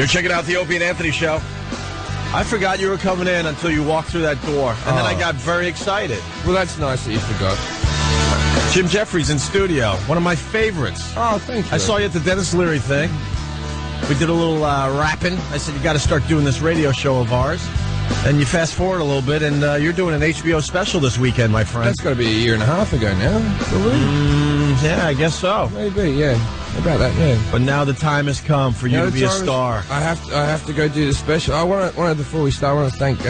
You're checking out the Opie and Anthony Show. I forgot you were coming in until you walked through that door, and then I got very excited. Well, that's nice that you forgot. Jim Jefferies in studio, one of my favorites. Oh, thank you. I saw you at the Dennis Leary thing. We did a little rapping. I said, you got to start doing this radio show of ours. And you fast forward a little bit, and you're doing an HBO special this weekend, my friend. That's got to be a year and a half ago now. Yeah, I guess so. Maybe, yeah. About that, yeah. But now the time has come for you to be a star. I have to go do the special. Before we start, I want to thank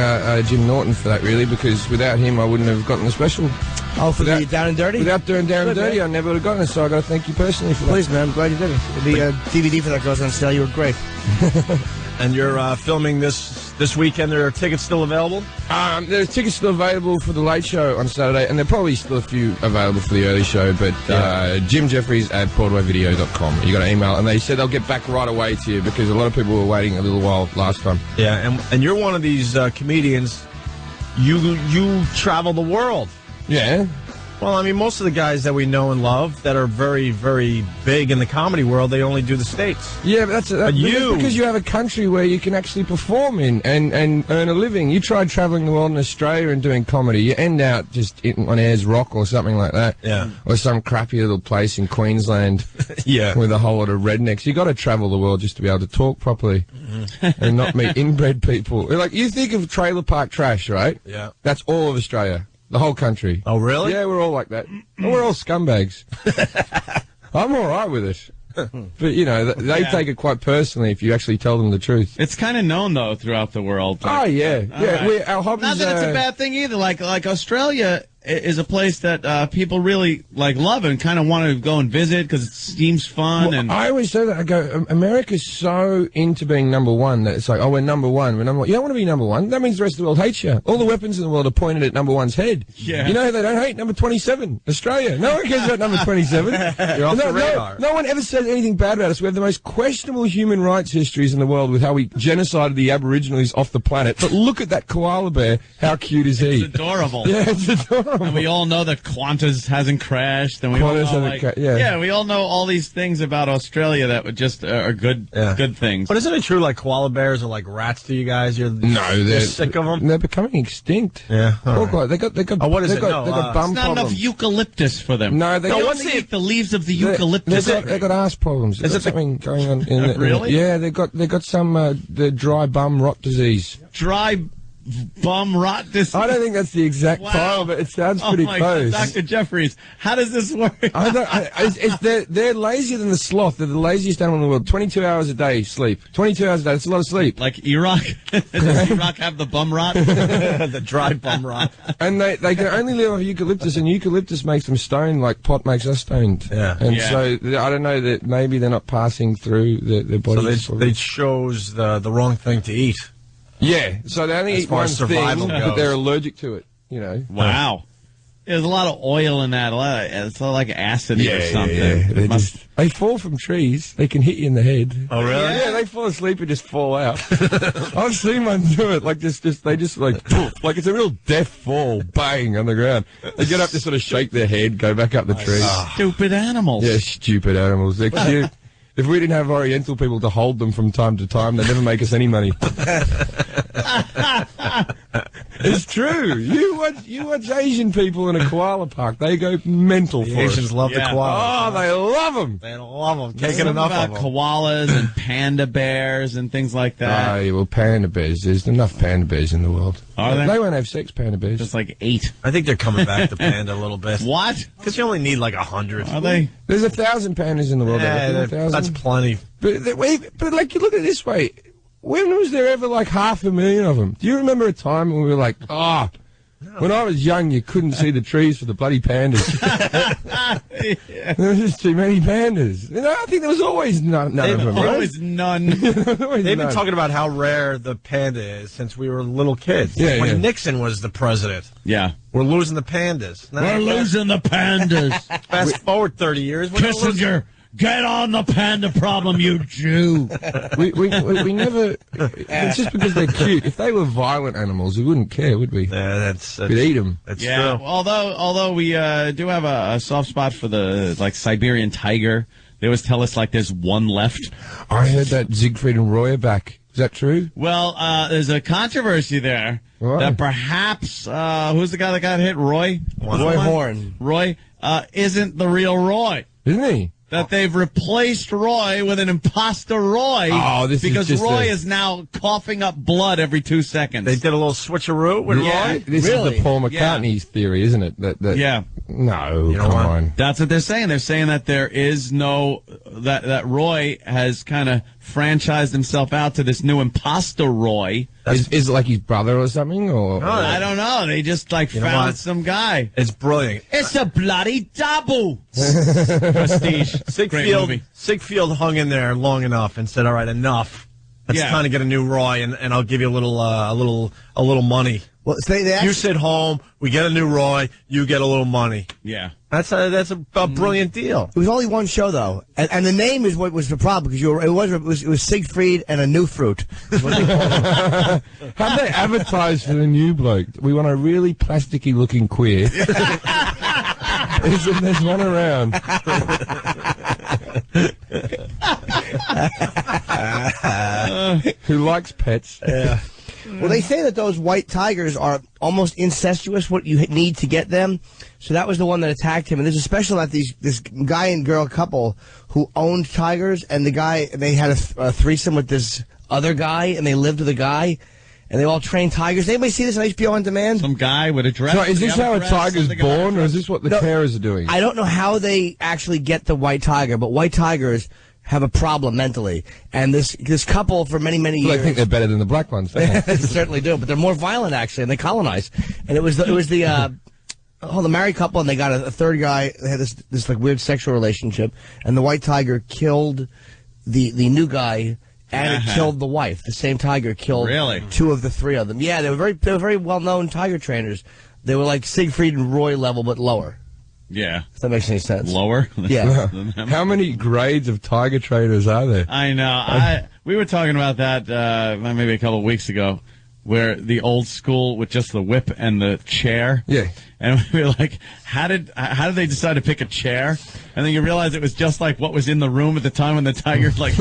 Jim Norton for that, really, because without him, I wouldn't have gotten the special. Oh, for the Down and Dirty? Without doing Down and Dirty, I never would have gotten it, so I got to thank you personally for that. Please, man, I'm glad you did it. The DVD for that goes on sale. You were great. And you're filming this weekend. There are tickets still available? There's tickets still available for the late show on Saturday, and there are probably still a few available for the early show, but Jim Jefferies at BroadwayVideo.com. You got an email, and they said they'll get back right away to you because a lot of people were waiting a little while last time. Yeah, and you're one of these comedians, you travel the world. Yeah. Well, I mean, most of the guys that we know and love that are very, very big in the comedy world, they only do the States. Yeah, but that's because you have a country where you can actually perform in and earn a living. You tried traveling the world in Australia and doing comedy. You end out just on Ayers Rock or something like that. Yeah. Or some crappy little place in Queensland. Yeah. With a whole lot of rednecks. You got to travel the world just to be able to talk properly and not meet inbred people. Like, you think of trailer park trash, right? Yeah. That's all of Australia. The whole country. Oh, really? Yeah, we're all like that. We're all scumbags. I'm all right with it. But, you know, they take it quite personally if you actually tell them the truth. It's kind of known, though, throughout the world. Like, yeah. Right. Our hobbies Not that it's a bad thing either. Like Australia is a place that people really love and kind of want to go and visit because it seems fun. Well, and I always say that. I go, America's so into being number one that it's like, oh, we're number one. We're number one. You don't want to be number one. That means the rest of the world hates you. All the weapons in the world are pointed at number one's head. Yeah. You know who they don't hate? Number 27, Australia. No one cares about number 27. You're off the radar. No one ever says anything bad about us. We have the most questionable human rights histories in the world with how we genocided the Aborigines off the planet. But look at that koala bear. How cute is he? it's adorable. Yeah, it's adorable. And we all know that Qantas hasn't crashed, and we all know, we all know all these things about Australia that would just are good things. But isn't it true, like, koala bears are like rats to you guys? They're sick of them? They're becoming extinct. Yeah. Right. They got what is it? They got bum It's not problems. enough eucalyptus for them. No, they what's the leaves of the eucalyptus? They got ass problems. Is something going on? Really? Yeah, they got some the dry bum rot disease. Dry bum rot disease. I don't think that's the exact title, but it sounds pretty close. God, Dr. Jefferies, how does this work? They're lazier than the sloth. They're the laziest animal in the world. 22 hours a day sleep. 22 hours a day. That's a lot of sleep. Like Iraq? Does Iraq have the bum rot? The dry bum rot. And they can only live off eucalyptus, and eucalyptus makes them stoned like pot makes us stoned. Yeah. And so I don't know that maybe they're not passing through their bodies. So they chose the wrong thing to eat. Yeah, so they only eat one thing, but they're allergic to it, you know. Wow. There's a lot of oil in that. It's like acid or something. Yeah. They fall from trees. They can hit you in the head. Oh, really? Yeah, they fall asleep and just fall out. I've seen one do it. They just poof, like it's a real death fall, bang, on the ground. They get up to sort of shake their head, go back up the tree. Stupid animals. Yeah, stupid animals. They're cute. If we didn't have Oriental people to hold them from time to time, they'd never make us any money. It's true. You watch Asian people in a koala park. They go mental for Asians us. love the koalas. Oh, they love them. They love them. Can't There's get enough about of them. koalas and panda bears and things like that. Oh, well, panda bears. There's enough panda bears in the world. Are there? They won't have sex, panda bears. Just like 8. I think they're coming back to panda a little bit. What? Because you only need like 100. Are they? There's 1,000 pandas in the world. Yeah, that's plenty. But like, you look at it this way. When was there ever like 500,000 of them? Do you remember a time when we were like, when I was young, you couldn't see the trees for the bloody pandas. There was just too many pandas. You know, I think there was always none of them. Always none. They've been talking about how rare the panda is since we were little kids. Yeah, when Nixon was the president. Yeah. We're losing the pandas. We're losing the pandas. Fast forward 30 years. Kissinger, get on the panda problem, you Jew. we never. It's just because they're cute. If they were violent animals, we wouldn't care, would we? Yeah, we'd eat them. That's true. true. Although we do have a soft spot for the Siberian tiger. They always tell us like there's one left. I heard that Siegfried and Roy are back. Is that true? Well, there's a controversy there that perhaps who's the guy that got hit? Roy Horn. Roy isn't the real Roy. Isn't he? That they've replaced Roy with an imposter Roy because Roy is now coughing up blood every 2 seconds. They did a little switcheroo with Roy? This is the Paul McCartney's theory, isn't it? Yeah. No, come on. That's what they're saying. They're saying that there is no, that Roy has kind of franchised himself out to this new imposter Roy. Is it like his brother or something? Or I don't know. They just found some guy. It's brilliant. It's a bloody double. Prestige. Siegfried hung in there long enough and said, "All right, enough. It's time to get a new Roy, and I'll give you a little money." Well, you sit home, we get a new Roy, you get a little money. Yeah. That's a brilliant deal. It was only one show though, and the name is what was the problem because it was Siegfried and a new fruit. How'd they advertise for the new bloke? We want a really plasticky looking queer. There's one around. Who likes pets? Yeah. Well, they say that those white tigers are almost incestuous, what you need to get them. So that was the one that attacked him. And there's a special that this guy and girl couple who owned tigers, and they had a threesome with this other guy, and they lived with a guy, and they all trained tigers. Anybody see this on HBO On Demand? Some guy with a dress. So is this how a tiger's born, or is this what the carers are doing? I don't know how they actually get the white tiger, but white tigers have a problem mentally, and this couple for many years. Well, I think they're better than the black ones. They certainly do, but they're more violent actually, and they colonize. And it was the married couple, and they got a third guy. They had this like weird sexual relationship, and the white tiger killed the new guy, and it killed the wife. The same tiger killed two of the three of them. Yeah, they were very well known tiger trainers. They were like Siegfried and Roy level, but lower. Yeah. If that makes any sense. Lower? Yeah. How many grades of tiger trainers are there? I know. We were talking about that maybe a couple of weeks ago, where the old school with just the whip and the chair. Yeah. And we were like, how did they decide to pick a chair? And then you realize it was just like what was in the room at the time when the tiger, like,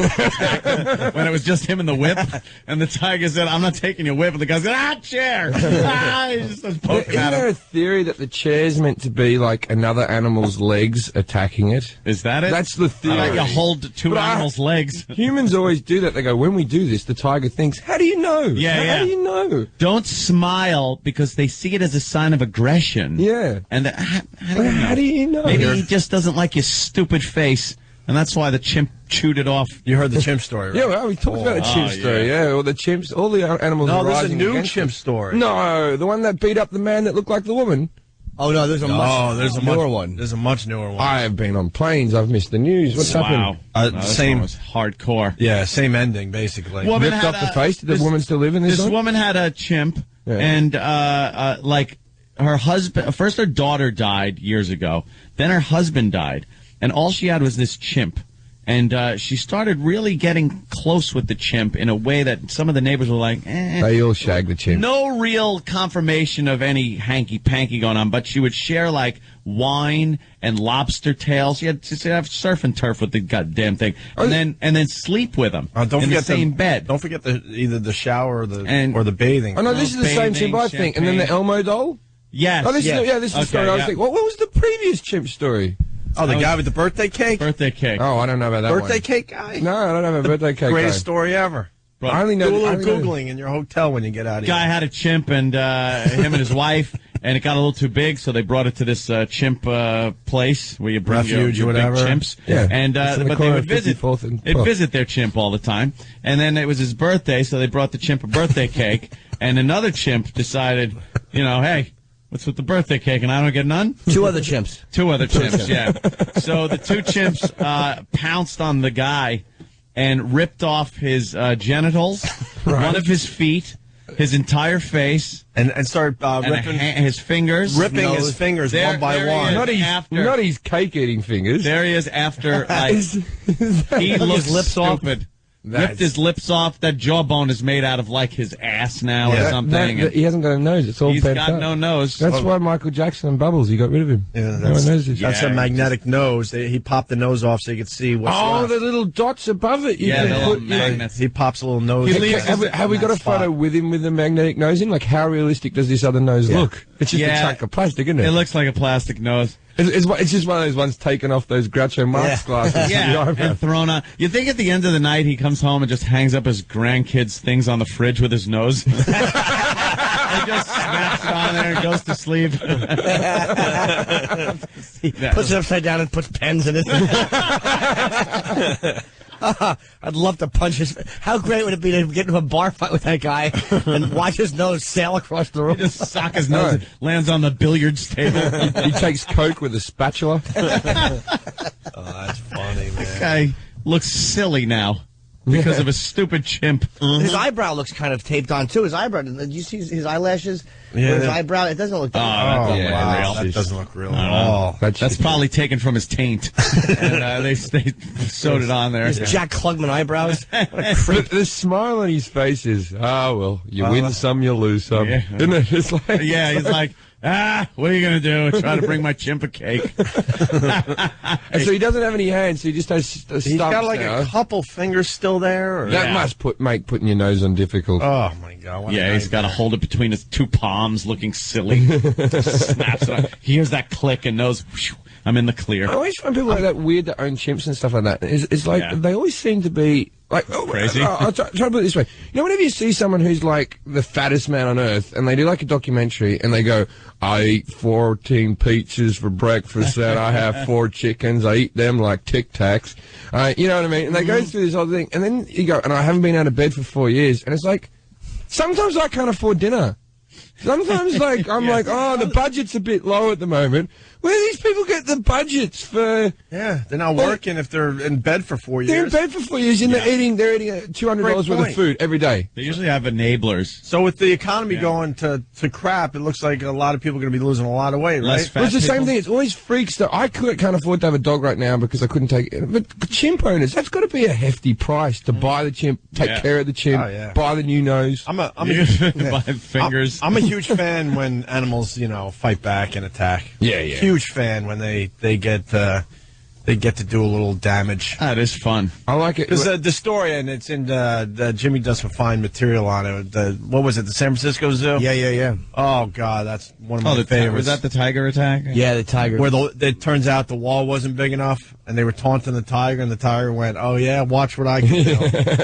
when it was just him and the whip. And the tiger said, "I'm not taking your whip." And the guy said, chair. He just starts poking at him. Isn't there a theory that the chair's meant to be like another animal's legs attacking it? Is that it? That's the theory. Like you hold two animals' legs. Humans always do that. They go, when we do this, the tiger thinks, how do you know? How do you know? Don't smile because they see it as a sign of aggression. Yeah. And how do you know? Maybe he just doesn't like your stupid face, and that's why the chimp chewed it off. You heard the chimp story, right? Yeah, well, we talked about the chimp story, yeah. Or the chimps, all the animals are rising. No, there's a new chimp story. No, the one that beat up the man that looked like the woman. Oh, no, there's a much newer one. There's a much newer one. I have been on planes. I've missed the news. What's happened? No, same was hardcore. Yeah, same ending, basically. Ripped off the face. Did the woman still live in this one? This woman had a chimp, and like her husband. First, her daughter died years ago. Then her husband died, and all she had was this chimp. And she started really getting close with the chimp in a way that some of the neighbors were like, They all shag the chimp. No real confirmation of any hanky-panky going on, but she would share, like, wine and lobster tails. She had to have surf and turf with the goddamn thing. And then sleep with them in the same bed. Don't forget either the shower or the bathing. Oh, no, this is the same chimp, I think. And then the Elmo doll? Yes. Oh, this is the story I was thinking. What was the previous chimp story? Oh, the guy with the birthday cake? Birthday cake. Oh, I don't know about that birthday cake guy? No, I don't have a birthday cake Greatest story ever. I only know do a little Googling in your hotel when you get out of here. Guy had a chimp, and him and his wife, and it got a little too big, so they brought it to this chimp place where you bring refuge your or whatever. Big chimps. Yeah. And but they would visit their chimp all the time. And then it was his birthday, so they brought the chimp a birthday cake, and another chimp decided, hey, what's with the birthday cake, and I don't get none? Two other chimps. Two other chimps, yeah. So the two chimps pounced on the guy and ripped off his genitals, one of his feet, his entire face, and started ripping his fingers. Ripping his fingers one by one. Not his cake-eating fingers. There he is after, like, he looks lips stupid. ripped his lips off. That jawbone is made out of like his ass now or something. He hasn't got a nose. It's all He's bent got up. no nose. That's why Michael Jackson and Bubbles, he got rid of him. Yeah, no one knows this. That's a magnetic nose. He popped the nose off so you could see what's left. The little dots above it. Yeah, the little magnets. He pops a little nose. Have we got a photo with him with the magnetic nose in? Like, how realistic does this other nose look? It's just a chunk of plastic, isn't it? It looks like a plastic nose. It's just one of those ones taken off those Groucho Marx glasses. Yeah, and thrown on. You think at the end of the night he comes home and just hangs up his grandkids' things on the fridge with his nose? He just snaps it on there and goes to sleep. He puts it upside down and puts pens in it. I'd love to punch his. How great would it be to get into a bar fight with that guy and watch his nose sail across the room? Just sock his nose, and lands on the billiards table. He takes Coke with a spatula. Oh, that's funny, man. That guy looks silly now because of a stupid chimp. His eyebrow looks kind of taped on too. His eyebrow. Did you see his eyelashes? Yeah. His eyebrow. It doesn't look. Wow. Real. That doesn't look real at all. That's probably taken from his taint. And they sewed it on there. His Jack Klugman eyebrows. What a But the smile on his face is, well, you win some, you lose some. Yeah. Isn't it? It's like, Yeah, he's like, what are you going to do? Try to bring my chimp a cake. and so he doesn't have any hands, so he just has stumps. He's got like now. a couple fingers still there. Or? That must make putting your nose on difficult. Oh my God! What Yeah, he's got to hold it between his two palms, looking silly. Snaps it on. He hears that click and knows, whew, I'm in the clear. I always find people like that weird that own chimps and stuff like that. It's like they always seem to be like crazy. I'll try to put it this way. You know, whenever you see someone who's like the fattest man on earth, and they do like a documentary, and they go, "I eat 14 pizzas for breakfast, and I have 4 chickens. I eat them like Tic Tacs." You know what I mean? And they go through this whole thing, and then you go, "And I haven't been out of bed for 4 years," and it's like, sometimes I can't afford dinner. Sometimes, like, I'm like, the budget's a bit low at the moment. Where do these people get the budgets for? Yeah, they're not working if they're in bed for 4 years. They're in bed for 4 years, and they're eating $200 worth of food every day. They usually have enablers. So with the economy going to crap, it looks like a lot of people are going to be losing a lot of weight, Less right? fat Well, it's the same people. thing. It's always freaks that I can't afford to have a dog right now because I couldn't take it. But chimp owners, that's got to be a hefty price to buy the chimp, take care of the chimp, buy the new nose. I'm By fingers. I'm a huge fan when animals, fight back and attack. Yeah. Huge fan when they get to do a little damage. That is fun. I like it. Because the story, and it's in Jimmy does some fine material on it. What was it? The San Francisco Zoo? Yeah. Oh God, that's one of my Was favorites. that the tiger attack? Yeah, the tiger. Where it turns out the wall wasn't big enough, and they were taunting the tiger, and the tiger went, "Oh yeah, watch what I can do.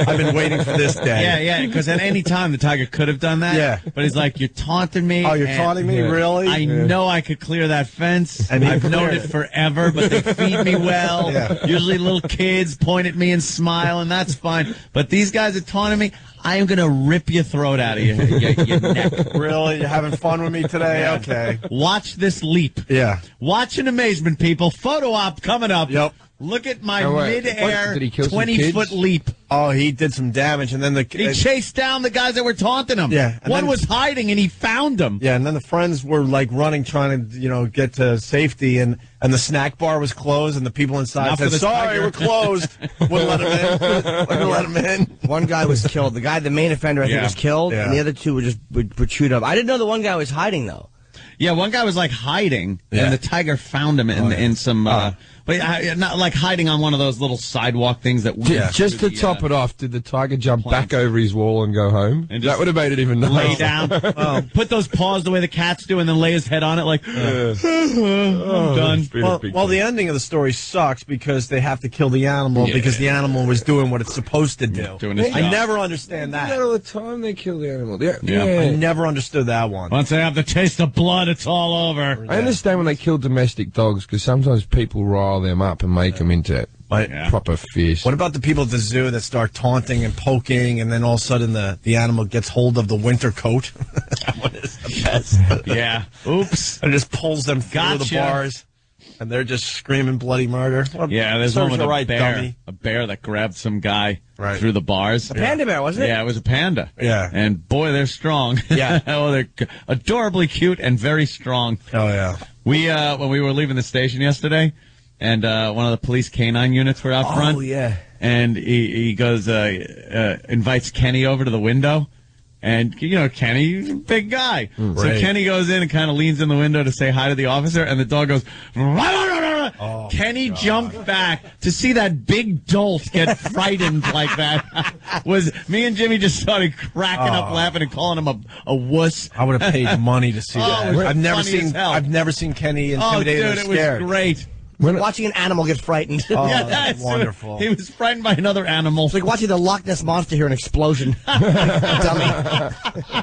I've been waiting for this day." Yeah, because at any time the tiger could have done that. Yeah. But he's like, "You're taunting me." Oh, you're and taunting me, really? I know I could clear that fence. And he I've known cleared it forever, but they feed me well. Yeah. Usually little kids point at me and smile, and that's fine. But these guys are taunting me. I am going to rip your throat out of your neck. Really? You having fun with me today? Yeah. Okay. Watch this leap. Yeah. Watch in amazement, people. Photo op coming up. Yep. Look at my wait. mid-air Did he kill some 20-foot kids? leap. Oh, he did some damage, and then He chased down the guys that were taunting him. Yeah, and One then- was hiding, and he found them. Yeah, and then the friends were like running, trying to, get to safety, and the snack bar was closed, and the people inside Not for said, the "Sorry, tiger." we're closed." Wouldn't let him in. Wouldn't let him in. One guy was killed. The main offender, I think, Yeah. was killed, Yeah. and the other two were chewed up. I didn't know the one guy was hiding though. Yeah, one guy was like hiding, Yeah. and the tiger found him in some, but not like hiding on one of those little sidewalk things that. Just to top it off, did the tiger jump back over his wall and go home? And just That would have made it even nicer. lay down, put those paws the way the cats do, and then lay his head on it like, I'm done. It's been a big Well, thing. the ending of the story sucks because they have to kill the animal because the animal was doing what it's supposed to do. Doing its I job. never understand Not that. all the time they kill the animal. I never understood that one. Once they have the taste of blood, it's all over. I understand when they kill domestic dogs because sometimes people rile them up and make them into proper fish. What about the people at the zoo that start taunting and poking, and then all of a sudden the animal gets hold of the winter coat? That one is the best. Yeah. Oops. And just pulls them through the Gotcha. bars, and they're just screaming bloody murder. Well, Yeah, there's one serves with you a right, bear. dummy. A bear that grabbed some guy Right. through the bars. Panda bear, wasn't it? Yeah, it was a panda. Yeah. And boy, they're strong. Yeah. Oh, they're adorably cute and very strong. Oh yeah. We when we were leaving the station yesterday, and one of the police canine units were out front. Oh yeah. and he goes, invites Kenny over to the window. And, Kenny, he's a big guy. Right. So Kenny goes in and kind of leans in the window to say hi to the officer, and the dog goes, Oh, Kenny jumped back to see that big dolt get frightened like that. Was me and Jimmy just started cracking up laughing and calling him a wuss. I would have paid money to see that. It was I've never seen Kenny intimidated or it scared. was great. Watching an animal get frightened. Oh, Yeah, that's wonderful. He was frightened by another animal. It's like watching the Loch Ness Monster hear an explosion. Dummy.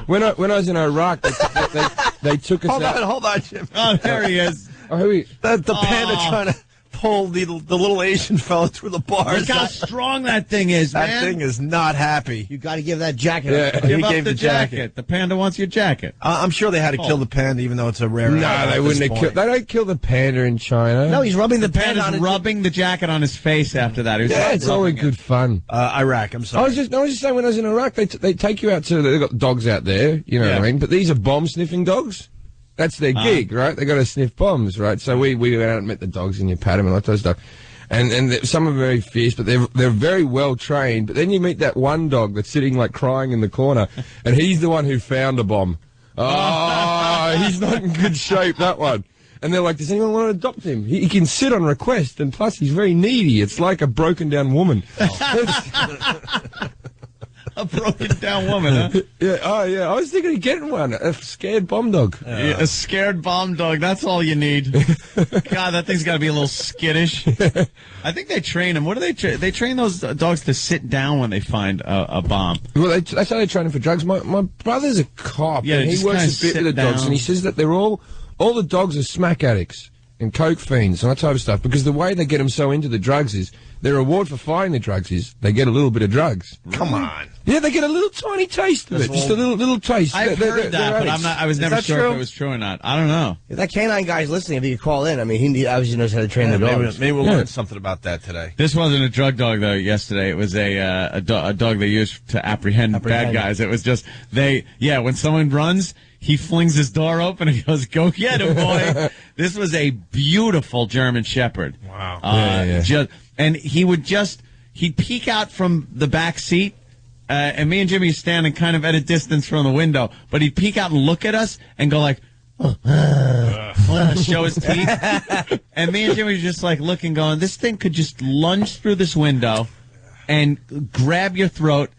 When I was in Iraq, they took us out. Hold on, Jim. Oh, there he is. Oh, who he? The panda trying to pull the little Asian fella through the bars. Look how strong that thing is, man. That thing is not happy. You got to give that jacket. Yeah. up. Give He up gave the the jacket. The panda wants your jacket. I'm sure they had to kill the panda, even though it's a rare. No, animal they at wouldn't this have killed. point. They don't kill the panda in China. No, he's rubbing the The panda panda's on rubbing the jacket on his face after that. He was Yeah, like it's all in rubbing good fun. Iraq. I'm sorry. I was just saying when I was in Iraq, they take you out to. They've got dogs out there, you know what I mean. But these are bomb sniffing dogs. That's their gig, right? They got to sniff bombs, right? So we went out and met the dogs and you pat them and all that stuff. And some are very fierce, but they're very well trained. But then you meet that one dog that's sitting like crying in the corner, and he's the one who found a bomb. Oh, he's not in good shape, that one. And they're like, does anyone want to adopt him? He can sit on request, and plus he's very needy. It's like a broken down woman. A broken down woman, huh? Yeah, oh yeah. I was thinking of getting one, a scared bomb dog. Yeah, a scared bomb dog. That's all you need. God, that thing's got to be a little skittish. I think they train them. What do they train? They train those dogs to sit down when they find a bomb. Well, that's how they train them for drugs. My brother's a cop, Yeah, and he just works kinda a bit sit with the dogs, down. and he says that they're all the dogs are smack addicts and coke fiends and that type of stuff, because the way they get them so into the drugs is their reward for finding the drugs is they get a little bit of drugs. Come on. Yeah, they get a little tiny taste of it, just a little taste. I've heard that, but I was never that sure true? if it was true or not. I don't know. If that canine guy's listening, if he could call in, I mean, he obviously knows how to train the dogs. Maybe we'll learn something about that today. This wasn't a drug dog though. Yesterday, it was a dog they used to apprehend bad guys. It was just when someone runs, he flings his door open and goes, "Go get him, boy!" This was a beautiful German Shepherd. Wow. And he'd peek out from the back seat, and me and Jimmy standing kind of at a distance from the window, but he'd peek out and look at us and go like, show his teeth. And me and Jimmy were just like looking, going, this thing could just lunge through this window and grab your throat,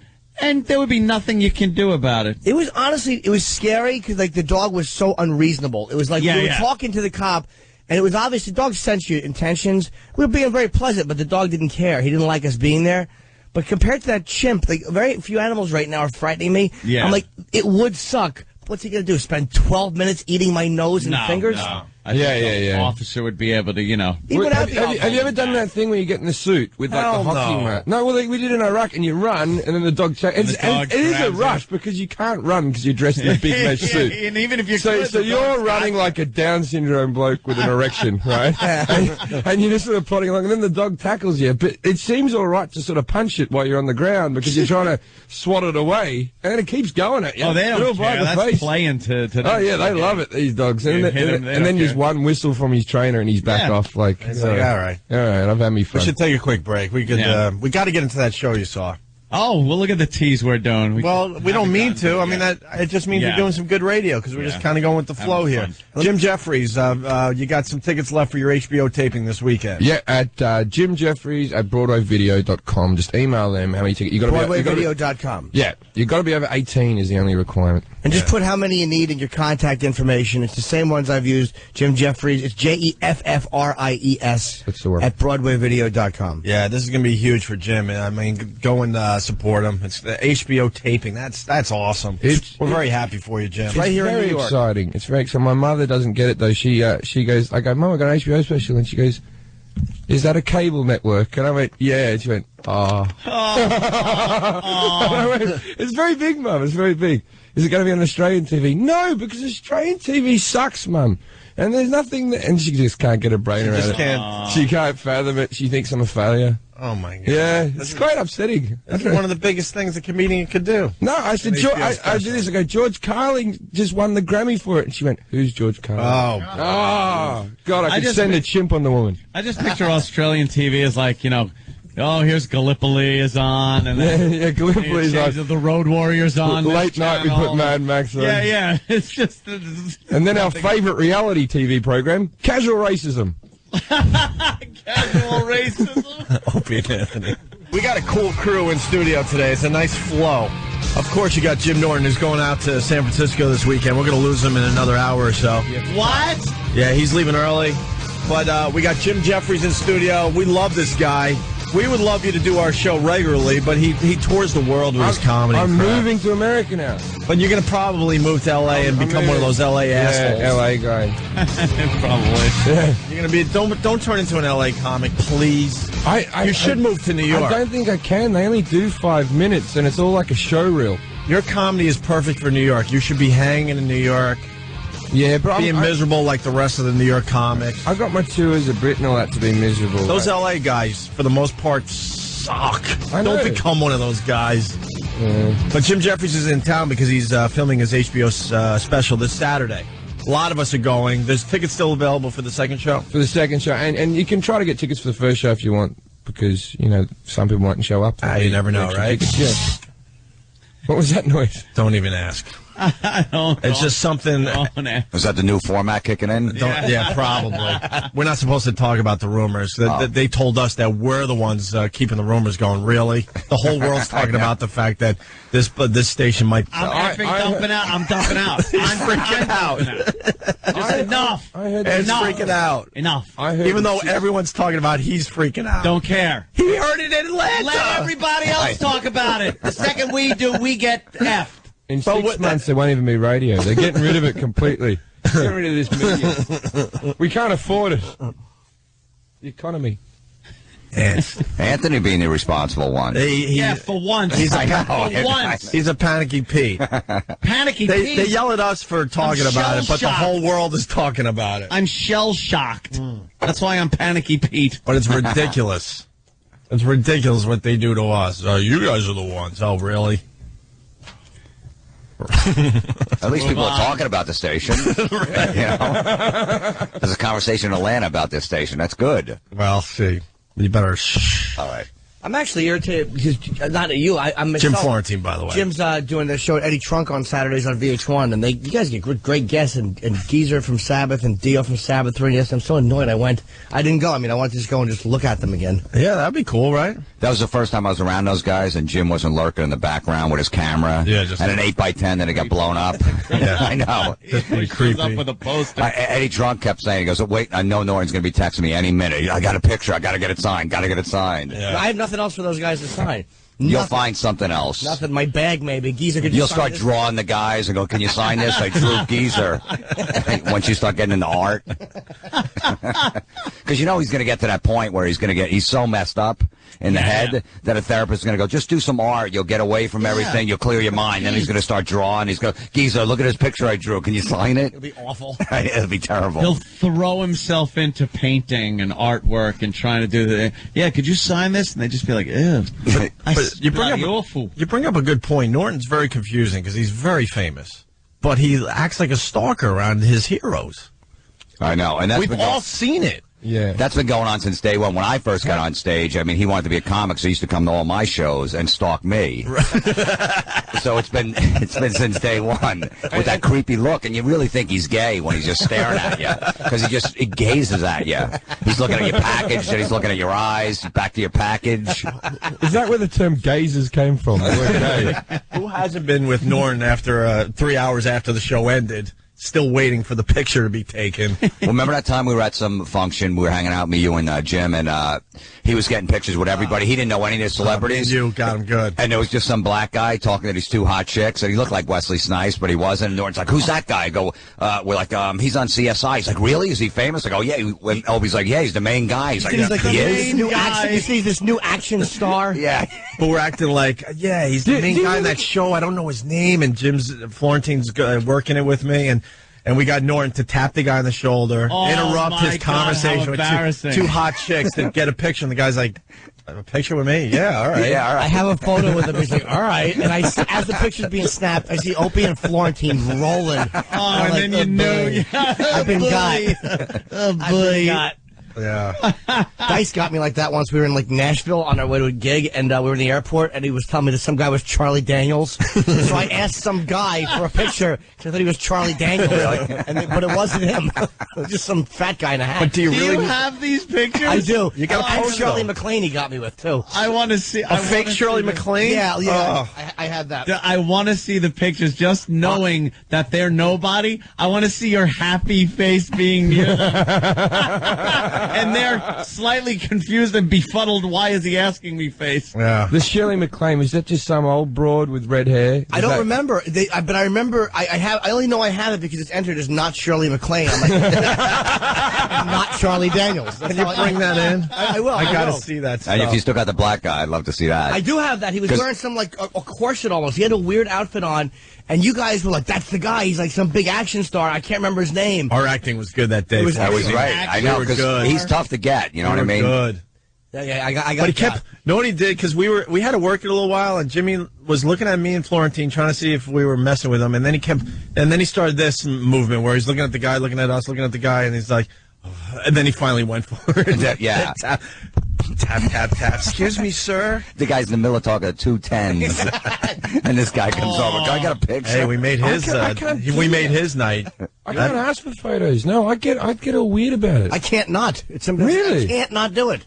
and there would be nothing you can do about it. It was scary because like the dog was so unreasonable. It was like we were talking to the cop, and it was obvious the dog sensed your intentions. We were being very pleasant, but the dog didn't care. He didn't like us being there. But compared to that chimp, like very few animals right now are frightening me. Yeah. I'm like, it would suck. What's he gonna do? Spend 12 minutes eating my nose and fingers? No. I think the officer would be able to, Have you ever done that thing where you get in the suit with like the hockey mat? No, well, we did it in Iraq, and you run, and then the dog chases. It is a rush because you can't run because you're dressed in a big mesh suit. And even if you So you're running like a Down syndrome bloke with an erection, right? and you're just sort of plodding along, and then the dog tackles you. But it seems all right to sort of punch it while you're on the ground because you're trying to swat it away, and it keeps going at you. Oh, they don't care. The That's face. playing to Oh yeah, they love it. These dogs, and then just one whistle from his trainer, and he's back off. Like, It's like, all right, I've had me fun. We should take a quick break. We could. We got to get into that show you saw. Oh, well, look at the tease we're doing. We don't mean to. I mean, it just means we're doing some good radio because we're just kind of going with the flow here. Jim Jefferies, you got some tickets left for your HBO taping this weekend. Yeah, at Jim Jefferies at BroadwayVideo.com. Just email them how many tickets. BroadwayVideo.com. Yeah, you got to be over 18 is the only requirement. And just put how many you need in your contact information. It's the same ones I've used. Jim Jefferies. It's JEFFRIES. That's the word. At BroadwayVideo.com. Yeah, this is going to be huge for Jim. I mean, go and support him. It's the HBO taping. That's awesome. We're very happy for you, Jim. It's right here in New York. Exciting. It's very exciting. My mother doesn't get it though. She goes, I go, Mum, I got an HBO special, and she goes, is that a cable network? And I went, yeah. And she went, oh. And I went, it's very big, Mum. It's very big. Is it going to be on Australian TV? No, because Australian TV sucks, Mum. And there's nothing and she just can't get her brain around it. She can't fathom it. She thinks I'm a failure. Oh, my God. Yeah, it's quite upsetting. That's one of the biggest things a comedian could do. No, I said, I did this. I go, George Carlin just won the Grammy for it. And she went, who's George Carlin? Oh, God, I could send a chimp on the woman. I just picture Australian TV as like, Oh, here's Gallipoli is on, and then Gallipoli's on. The Road Warriors on. Late night we put Mad Max on. Yeah. It's just. And then our favorite reality TV program, Casual Racism. Casual racism. Opie and Anthony. We got a cool crew in studio today. It's a nice flow. Of course, you got Jim Norton, who's going out to San Francisco this weekend. We're going to lose him in another hour or so. What? Yeah, he's leaving early. But we got Jim Jefferies in studio. We love this guy. We would love you to do our show regularly, but he tours the world with his comedy. I'm moving to America now. But you're going to probably move to L.A. and become one of those L.A. assholes. Yeah, L.A. guy. Probably. Yeah. You're going to be... Don't turn into an L.A. comic, please. You should move to New York. I don't think I can. They only do 5 minutes, and it's all like a show reel. Your comedy is perfect for New York. You should be hanging in New York. Yeah, but being miserable like the rest of the New York comics. I got my tours of Britain and all that to be miserable. Those L.A. guys, for the most part, suck. Don't become one of those guys. Yeah. But Jim Jefferies is in town because he's filming his HBO special this Saturday. A lot of us are going. There's tickets still available for the second show? For the second show. And you can try to get tickets for the first show if you want, because, you know, some people mightn't show up. You never know, right? Yeah. What was that noise? Don't even ask. It's just something. Is that the new format kicking in? Yeah, probably. We're not supposed to talk about the rumors. They told us that we're the ones keeping the rumors going. Really, the whole world's talking about the fact that this station might. I'm dumping out. I'm freaking out. Just enough. It's freaking out. Enough. Even though everyone's talking about, he's freaking out. Don't care. He heard it in Atlanta. Let everybody else talk about it. The second we do, we get effed. In 6 months, there won't even be radio. They're getting rid of it completely. Get rid of this media. We can't afford it. The economy. Anthony being the responsible one. For once. He's a panicky Pete. Panicky Pete? They yell at us for talking about it, but the whole world is talking about it. I'm shell-shocked. That's why I'm panicky Pete. But it's ridiculous. It's ridiculous what they do to us. You guys are the ones. Oh, really? At least people are talking about the station. You know? There's a conversation in Atlanta about this station. That's good. Well, see. You better shh. All right. I'm actually irritated because, not at you, I'm myself. Jim Florentine, by the way. Jim's doing the show at Eddie Trunk on Saturdays on VH1, and you guys get great guests, and Geezer from Sabbath and Dio from Sabbath. Yes, I'm so annoyed I didn't go. I mean, I wanted to just go and just look at them again. Yeah, that'd be cool, right? That was the first time I was around those guys, and Jim wasn't lurking in the background with his camera. Yeah, and an 8x10 that it got blown up. Yeah, I know. Just pretty creepy. Up with a poster. Eddie Trunk kept saying, he goes, wait, I know Norton's going to be texting me any minute. I got a picture. I got to get it signed. Yeah. I have nothing else for those guys to sign. You'll find something else. Nothing. My bag, maybe. Geezer could You'll start drawing the guys and go, can you sign this? I drew Geezer. Once you start getting into art. Because you know he's going to get to that point where he's so messed up in the head that a therapist is going to go, just do some art. You'll get away from everything. You'll clear your mind. Then he's going to start drawing. He's going, Geezer, look at this picture I drew. Can you sign it? It'll be awful. It'll be terrible. He'll throw himself into painting and artwork and trying to do the, could you sign this? And they just be like, ew. But you bring up a good point. Norton's very confusing because he's very famous, but he acts like a stalker around his heroes. I know, and we've all seen it. Yeah, that's been going on since day one. When I first got on stage, I mean, he wanted to be a comic, so he used to come to all my shows and stalk me. So it's been since day one with that creepy look, and you really think he's gay when he's just staring at you because he gazes at you. He's looking at your package, and he's looking at your eyes, back to your package. Is that where the term gazers came from? Who hasn't been with Norton after 3 hours after the show ended? Still waiting for the picture to be taken. Well, remember that time we were at some function, we were hanging out, me, you, and Jim, and he was getting pictures with everybody. He didn't know any of the celebrities. You got him good. And there was just some black guy talking to these two hot chicks, and he looked like Wesley Snipes, but he wasn't. And Norton's like, who's that guy? I go, we're like, he's on CSI. He's like, really? Is he famous? I go, yeah. And Opie's like, yeah, he's the main guy. He's like, he is? He's this new action star? Yeah. But we're acting like, he's the main guy in that show. I don't know his name, and Florentine's working it with me, and we got Norton to tap the guy on the shoulder, interrupt his conversation with two hot chicks to get a picture, and the guy's like, a picture with me? Yeah, all right. Yeah, all right. I have a photo with him. He's like, all right. And as the picture's being snapped, I see Opie and Florentine rolling. And then you know. I've been got. Oh, boy. Yeah. Dice got me like that once. We were in like Nashville on our way to a gig, and we were in the airport, and he was telling me that some guy was Charlie Daniels. So I asked some guy for a picture because I thought he was Charlie Daniels, but it wasn't him. It was just some fat guy in a hat. But do you really have these pictures? I do. You got to post Shirley them. MacLaine he got me with too. I want to see a fake Shirley MacLaine. Yeah. Oh. I had that. I want to see the pictures, just knowing that they're nobody. I want to see your happy face being you. And they're slightly confused and befuddled. Why is he asking me face? Yeah. The Shirley MacLaine, was that just some old broad with red hair? I don't remember, but I remember. I only know I have it because it's entered as not Shirley MacLaine. I'm like, not Charlie Daniels. Can you bring that in? I will. I got to see that stuff. And if you still got the black guy, I'd love to see that. I do have that. He was wearing some like a corset almost. He had a weird outfit on, and you guys were like, "That's the guy. He's like some big action star. I can't remember his name." Our acting was good that day. It was That was right. I know, We were good. because he's tough to get. You know what I mean? Good. Yeah, I got. But he kept. Know what he did? Because we had to work it a little while, and Jimmy was looking at me and Florentine, trying to see if we were messing with him, and then he started this movement where he's looking at the guy, looking at us, looking at the guy, and he's like, and then he finally went for it. Yeah. tap, tap, tap. Excuse me, sir. The guy's in the middle of talking at 2:10s, and this guy comes over. I got a picture. Hey, we made his. We made his night. I can't ask for photos. No, I'd get all weird about it. I can't not. Really? I can't not do it.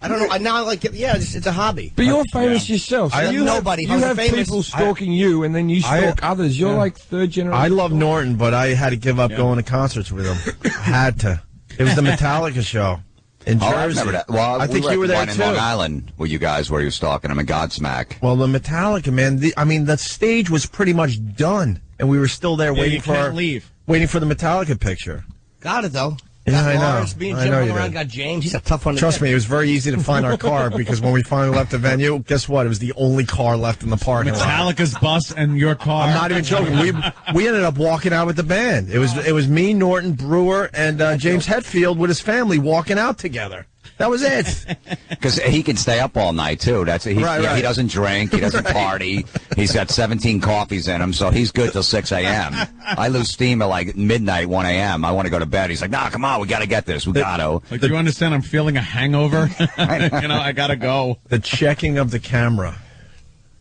I don't know. Now I like it. Yeah, it's a hobby. But you're famous yourself. So you have people stalking you, and then you stalk others. You're like third generation. I love Norton, but I had to give up going to concerts with him. I had to. It was the Metallica show in Jersey. I remember that. Well, I think you were there in too. Long Island with you guys where you were stalking him in Godsmack. Well, the Metallica, man. The stage was pretty much done, and we were still there waiting for the Metallica picture. Got it though. Yeah, I know. Lars, me and Jim went around, got James. He's a tough one to Trust get. me, it was very easy to find our car because when we finally left the venue, guess what? It was the only car left in the parking lot. Metallica's bus and your car. I'm not even joking. We ended up walking out with the band. It was me, Norton, Brewer, and James Hetfield with his family walking out together. That was it. Because he can stay up all night, too. Right. He doesn't drink. He doesn't party. He's got 17 coffees in him, so he's good till 6 a.m. I lose steam at like midnight, 1 a.m. I want to go to bed. He's like, nah, come on. We got to get this. We got to. Like, do you understand? I'm feeling a hangover. I got to go. The checking of the camera.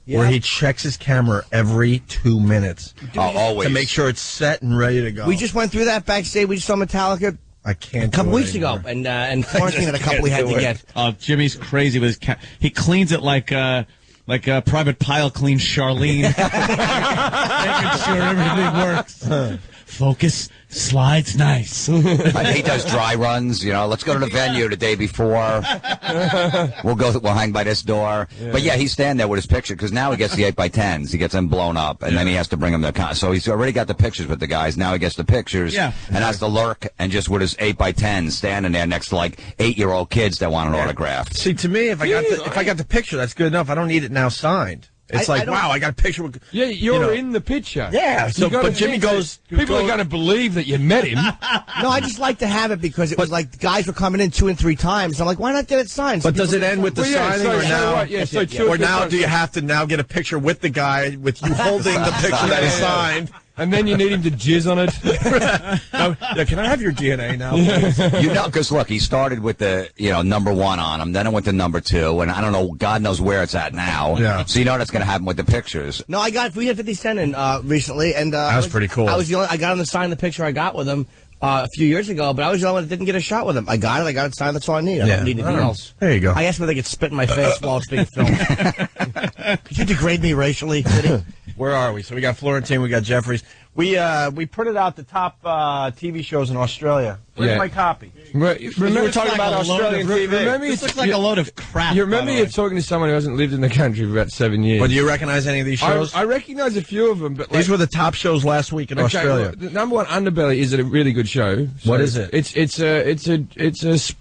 Yeah. Where he checks his camera every 2 minutes. Always. To make sure it's set and ready to go. We just went through that backstage. We just saw Metallica. I can't. A couple weeks ago, and Florentine had a couple we had to get. Jimmy's crazy with his he cleans it like Private Pile cleans Charlene, making sure everything works. Focus, slides nice. He does dry runs. Let's go to the venue the day before. We'll hang by this door. Yeah. But yeah, he's standing there with his picture because now he gets the 8x10s. He gets them blown up, and then he has to bring them to so he's already got the pictures with the guys. Now he gets the pictures, and has to lurk and just with his 8x10 standing there next to like 8-year-old kids that want an autograph. See, to me, if I got the picture, that's good enough. I don't need it now signed. It's wow, I got a picture. Yeah, you're in the picture. Yeah, so but Jimmy goes. People are going to believe that you met him. No, I just like to have it because it was like the guys were coming in 2 and 3 times. I'm like, why not get it signed? But does it end with the signing or now? Or now do you have to now get a picture with the guy with you holding the picture that is signed? And then you need him to jizz on it. Can I have your DNA now? Because look, he started with the number 1 on him, then it went to number 2, and I don't know, God knows where it's at now. Yeah. So that's going to happen with the pictures. No, we had 50 Cent in recently, and that was pretty cool. I was the only. I got him to sign the picture I got with him a few years ago, but I was the only one that didn't get a shot with him. I got it signed. That's all I need. I don't need anything else. There you go. I asked him if they could spit in my face while it's being filmed. Could you degrade me racially? Where are we? So we got Florentine, we got Jefferies. We printed out the top TV shows in Australia. Where's my copy? Remember, we were talking about Australian TV. This looks like a load of crap. You remember you're talking to someone who hasn't lived in the country for about 7 years. But do you recognize any of these shows? I recognize a few of them, but these were the top shows last week in Australia. Well, the number 1, Underbelly, is a really good show. So what is it? It's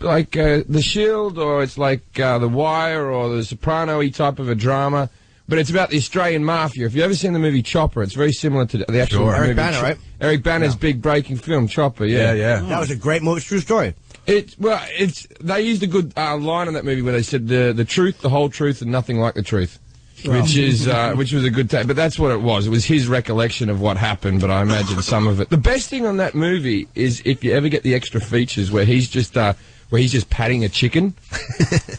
like The Shield, or it's like The Wire, or the Soprano-y type of a drama. But it's about the Australian mafia. If you've ever seen the movie Chopper, it's very similar to the actual movie. Eric Bana, right? Eric Bana's big breaking film, Chopper, yeah. That was a great movie. It's a true story. They used a good line in that movie where they said the truth, the whole truth, and nothing like the truth. Which was a good take. But that's what it was. It was his recollection of what happened, but I imagine some of it. The best thing on that movie is if you ever get the extra features where he's just where he's just patting a chicken,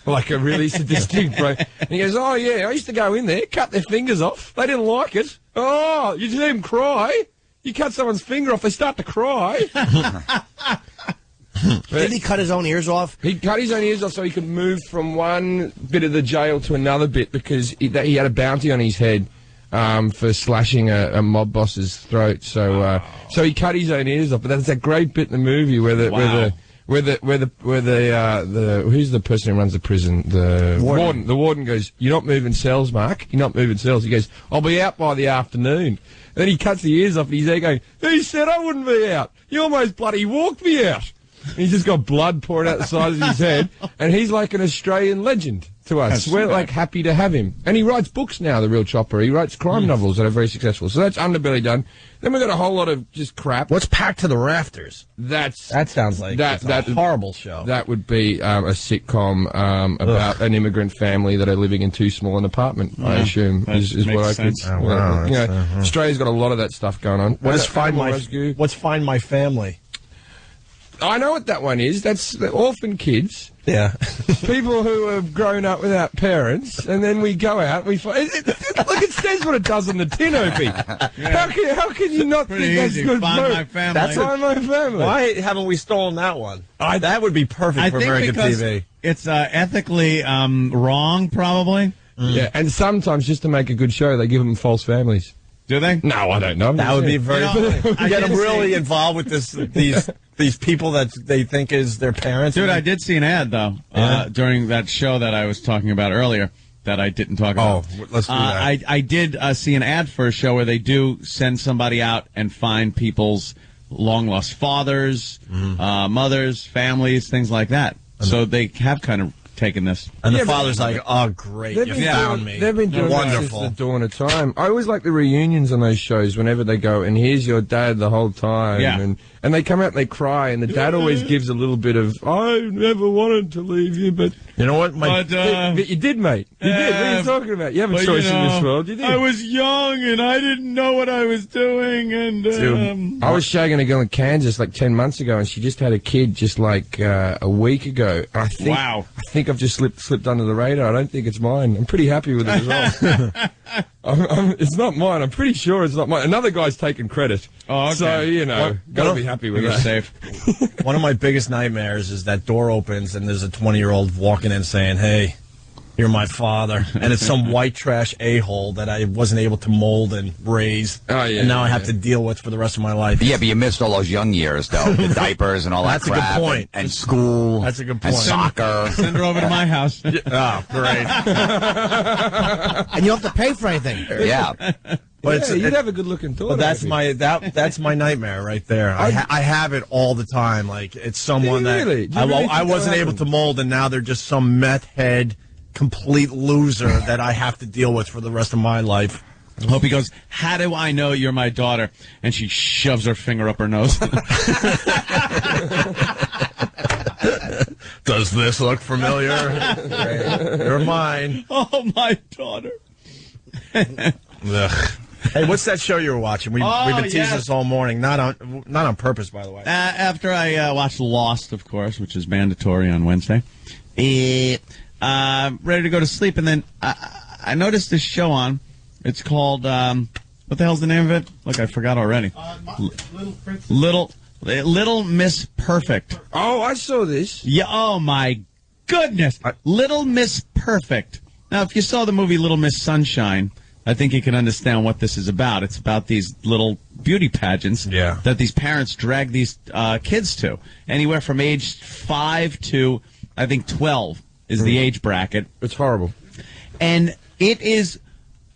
like a really sadistic bro. And he goes, "Oh yeah, I used to go in there, cut their fingers off. They didn't like it. Oh, you see them cry? You cut someone's finger off, they start to cry." Did he cut his own ears off? He cut his own ears off so he could move from one bit of the jail to another bit because he had a bounty on his head for slashing a mob boss's throat. So so he cut his own ears off. But that's that great bit in the movie where the who's the person who runs the prison? The warden. The warden goes, "You're not moving cells, Mark. You're not moving cells." He goes, "I'll be out by the afternoon." And then he cuts the ears off and he's there going, "Who said I wouldn't be out? You almost bloody walked me out." And he's just got blood pouring out the sides of his head, and he's like an Australian legend to us. We're like happy to have him. And he writes books now, the real Chopper. He writes crime novels that are very successful. So that's Underbelly done. Then we've got a whole lot of just crap. What's Packed to the Rafters? That sounds like a horrible show. That would be a sitcom about an immigrant family that are living in too small an apartment, I assume, is what I could. Oh, wow, you know, Australia's got a lot of that stuff going on. What's Find My Family? I know what that one is. That's the orphan kids. Yeah. People who have grown up without parents, and then we go out and we find... Look, it says what it does on the tin, Opie. Yeah. How can you not think that's good? Find My Family. That's Find My Family. Why haven't we stolen that one? That would be perfect for American TV. It's ethically wrong, probably. Yeah, and sometimes just to make a good show, they give them false families. Do they? No, I don't know. That would be very... Get them really involved with these people that they think is their parents. Dude, I did see an ad, though, during that show that I was talking about earlier that I didn't talk about. Oh, let's do that. I did see an ad for a show where they do send somebody out and find people's long-lost fathers, mothers, families, things like that. So they have kind of taken this. And the father's like, "Oh, great, you found me." They've been doing wonderful. Since the dawn of time. I always like the reunions on those shows whenever they go, and here's your dad the whole time. Yeah. And they come out and they cry, and the dad always gives a little bit of, "I never wanted to leave you, but..." You know what? But you did, mate. You did. What are you talking about? You have a choice in this world. You did. I was young, and I didn't know what I was doing, and... I was shagging a girl in Kansas like 10 months ago, and she just had a kid just like a week ago. I think I've just slipped under the radar. I don't think it's mine. I'm pretty happy with it as well. It's not mine. I'm pretty sure it's not mine. Another guy's taking credit. Oh, okay. So, you know, gotta be happy with that. Safe. One of my biggest nightmares is that door opens and there's a 20-year-old walking in saying, "Hey, you're my father." And it's some white trash a-hole that I wasn't able to mold and raise. Oh, yeah, and now I have to deal with for the rest of my life. Yeah, but you missed all those young years, though. The diapers and all that crap. That's a good point. And school. That's a good point. And soccer. Send her over to my house. Oh, great. And you don't have to pay for anything. Yeah. But you'd have a good-looking daughter. But that's my nightmare right there. I have it all the time. Like, it's someone I wasn't able to mold, and now they're just some meth head, complete loser that I have to deal with for the rest of my life. Hope he goes, "How do I know you're my daughter?" And she shoves her finger up her nose. Does this look familiar? You're mine. Oh, my daughter. Ugh. Hey, what's that show you were watching? We've been teasing this all morning. Not on purpose, by the way. After I watched Lost, of course, which is mandatory on Wednesday. Ready to go to sleep, and then I noticed this show on. It's called, what the hell's the name of it? Look, I forgot already. Little Miss Perfect. Oh, I saw this. Yeah. Oh my goodness, Little Miss Perfect. Now, if you saw the movie Little Miss Sunshine, I think you can understand what this is about. It's about these little beauty pageants that these parents drag these kids to. Anywhere from age 5 to, I think, 12 is the age bracket. It's horrible. And it is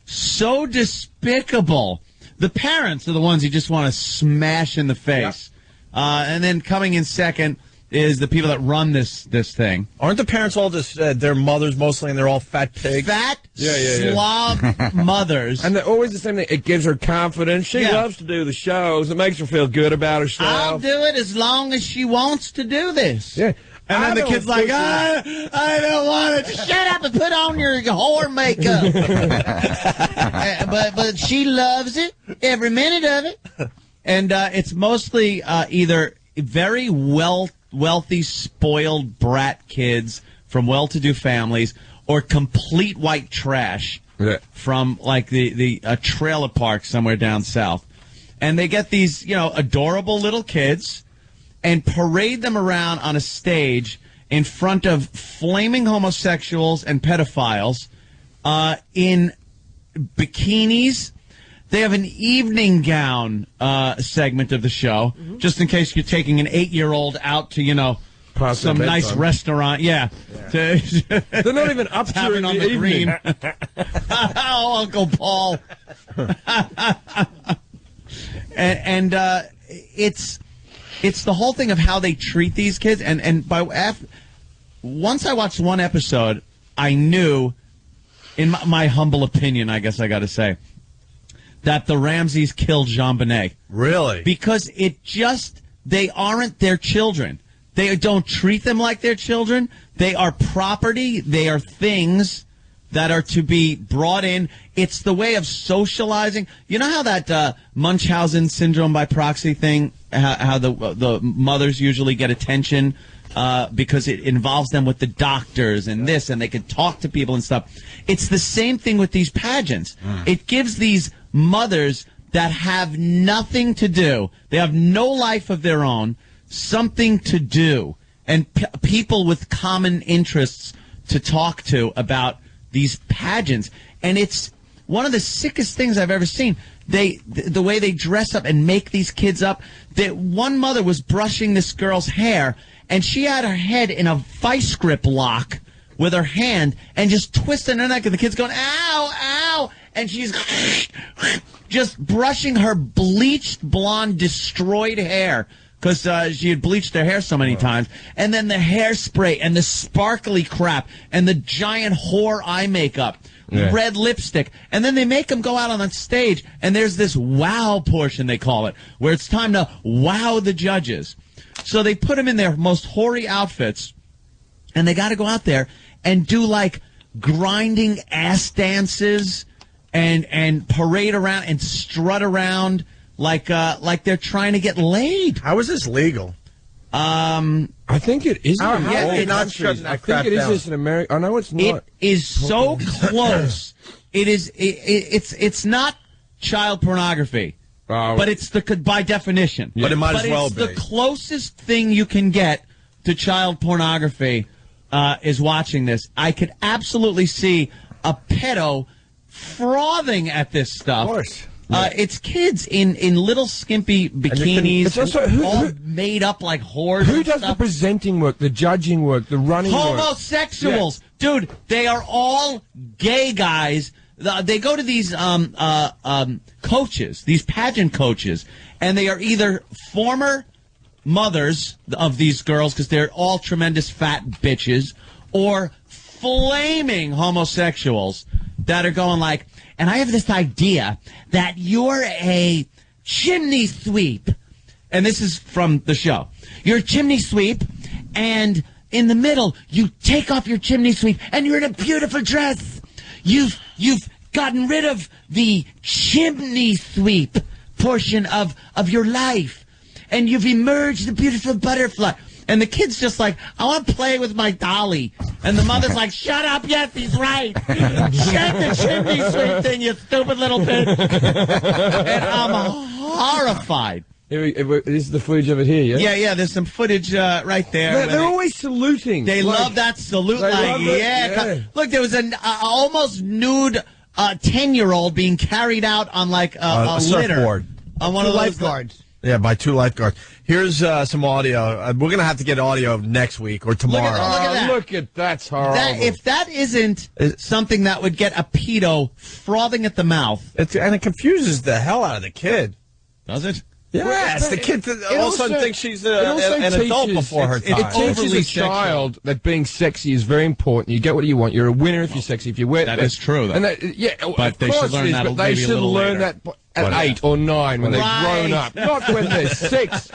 so despicable. The parents are the ones you just want to smash in the face. And then coming in second is the people that run this thing. Aren't the parents all just, their mothers mostly, and they're all fat pigs? Fat, slob mothers. And they're always the same thing. It gives her confidence. She loves to do the shows. It makes her feel good about herself. I'll do it as long as she wants to do this. Yeah. And then the kid's like, I don't want it. Shut up and put on your whore makeup. but she loves it, every minute of it. And it's mostly either very well wealthy, spoiled brat kids from well-to-do families, or complete white trash from like the trailer park somewhere down south. And they get these, adorable little kids and parade them around on a stage in front of flaming homosexuals and pedophiles in bikinis. They have an evening gown segment of the show, just in case you're taking an 8-year-old out to, some nice restaurant. Yeah. They're not even up to it on the green. Oh, Uncle Paul. and it's the whole thing of how they treat these kids. And once I watched one episode, I knew, in my humble opinion, I guess I got to say, that the Ramseys killed JonBenet. Really? Because they aren't their children. They don't treat them like their children. They are property. They are things that are to be brought in. It's the way of socializing. You know how that Munchausen syndrome by proxy thing, how the mothers usually get attention because it involves them with the doctors and this, and they can talk to people and stuff. It's the same thing with these pageants. It gives these mothers that have nothing to do, they have no life of their own, something to do, and people with common interests to talk to about these pageants. And it's one of the sickest things I've ever seen. The way they dress up and make these kids up. One mother was brushing this girl's hair, and she had her head in a vice grip lock with her hand and just twisting her neck, and the kid's going, ow, ow, and she's just brushing her bleached blonde destroyed hair because she had bleached her hair so many times, and then the hairspray and the sparkly crap and the giant whore eye makeup, red lipstick, and then they make them go out on the stage, and there's this wow portion, they call it, where it's time to wow the judges. So they put them in their most hoary outfits, and they got to go out there and do like grinding ass dances and parade around and strut around like they're trying to get laid. How is this legal? I think it is. It's not shutting that crap down. I think it is just in America. I know it's not. It is so close. It is. It's not child pornography, but it's by definition. But it might as well be. But it's the closest thing you can get to child pornography is watching this. I could absolutely see a pedo frothing at this stuff. Of course. It's kids in little skimpy bikinis, it's also, all made up like whores. Who does the presenting work, the judging work, the running work? Homosexuals. Yeah. Dude, they are all gay guys. They go to these coaches, these pageant coaches, and they are either former mothers of these girls, because they're all tremendous fat bitches, or flaming homosexuals that are going like, and I have this idea that you're a chimney sweep. And this is from the show. You're a chimney sweep, and in the middle, you take off your chimney sweep, and you're in a beautiful dress. You've gotten rid of the chimney sweep portion of your life, and you've emerged a beautiful butterfly. And the kid's just like, I want to play with my dolly. And the mother's like, shut up, yes, he's right. Shut the chimney sweep thing, you stupid little bitch. And I'm horrified. This is the footage of it here, yeah? Yeah, there's some footage right there. They're always saluting. They love that salute. Look, there was an almost nude 10-year-old being carried out on like a litter. Surfboard. On one of the lifeguards. Yeah, by 2 lifeguards. Here's some audio. We're going to have to get audio next week or tomorrow. Look at that. Look at that's horrible. If that isn't something that would get a pedo frothing at the mouth. And it confuses the hell out of the kid. Does it? Yes, the kid all of a sudden thinks she's an adult before her time. It teaches a child that being sexy is very important. You get what you want. You're a winner if you're sexy. If you wear that is true, though. And but they should learn that. But they should learn that at 8 or 9 when they've grown up, not when they're 6.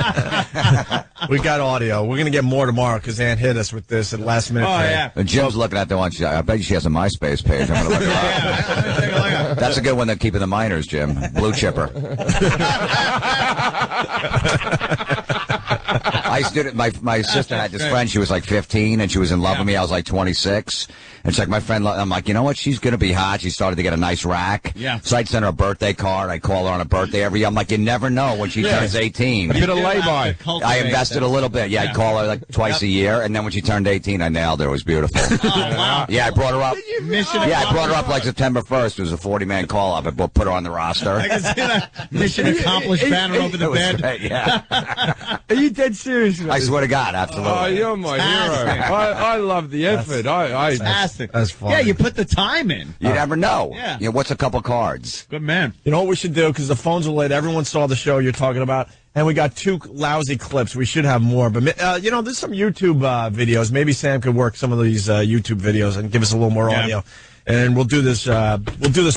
We got audio. We're gonna get more tomorrow because Ann hit us with this at last minute. Oh yeah. And Jim's looking at the one. I bet she has a MySpace page. I'm gonna look her up. That's a good one. They're keeping the minors, Jim. Blue chipper. I I stood. My sister had this friend. She was like 15, and she was in love with me. I was like 26. And she's like, my friend. I'm like, you know what? She's gonna be hot. She started to get a nice rack. Yeah. So I'd send her a birthday card. I'd call her on a birthday every year. I'm like, you never know when she turns 18. A bit of lay-by. I invested a little bit. Yeah, I'd call her like twice a year, and then when she turned 18, I nailed her. It was beautiful. Oh, wow. Yeah, I brought her up. I brought her up like September 1st. It was a 40-man call-up. I put her on the roster. I can see that mission accomplished banner over the bed. Great, yeah. Are you dead serious? I swear to God, absolutely. Oh, you're my hero. I love the effort. Fantastic. That's funny. Yeah, you put the time in. You never know. Yeah. You know, what's a couple cards? Good man. You know what we should do? Because the phones are lit. Everyone saw the show you're talking about. And we got 2 lousy clips. We should have more. But, there's some YouTube videos. Maybe Sam could work some of these YouTube videos and give us a little more audio. And we'll do this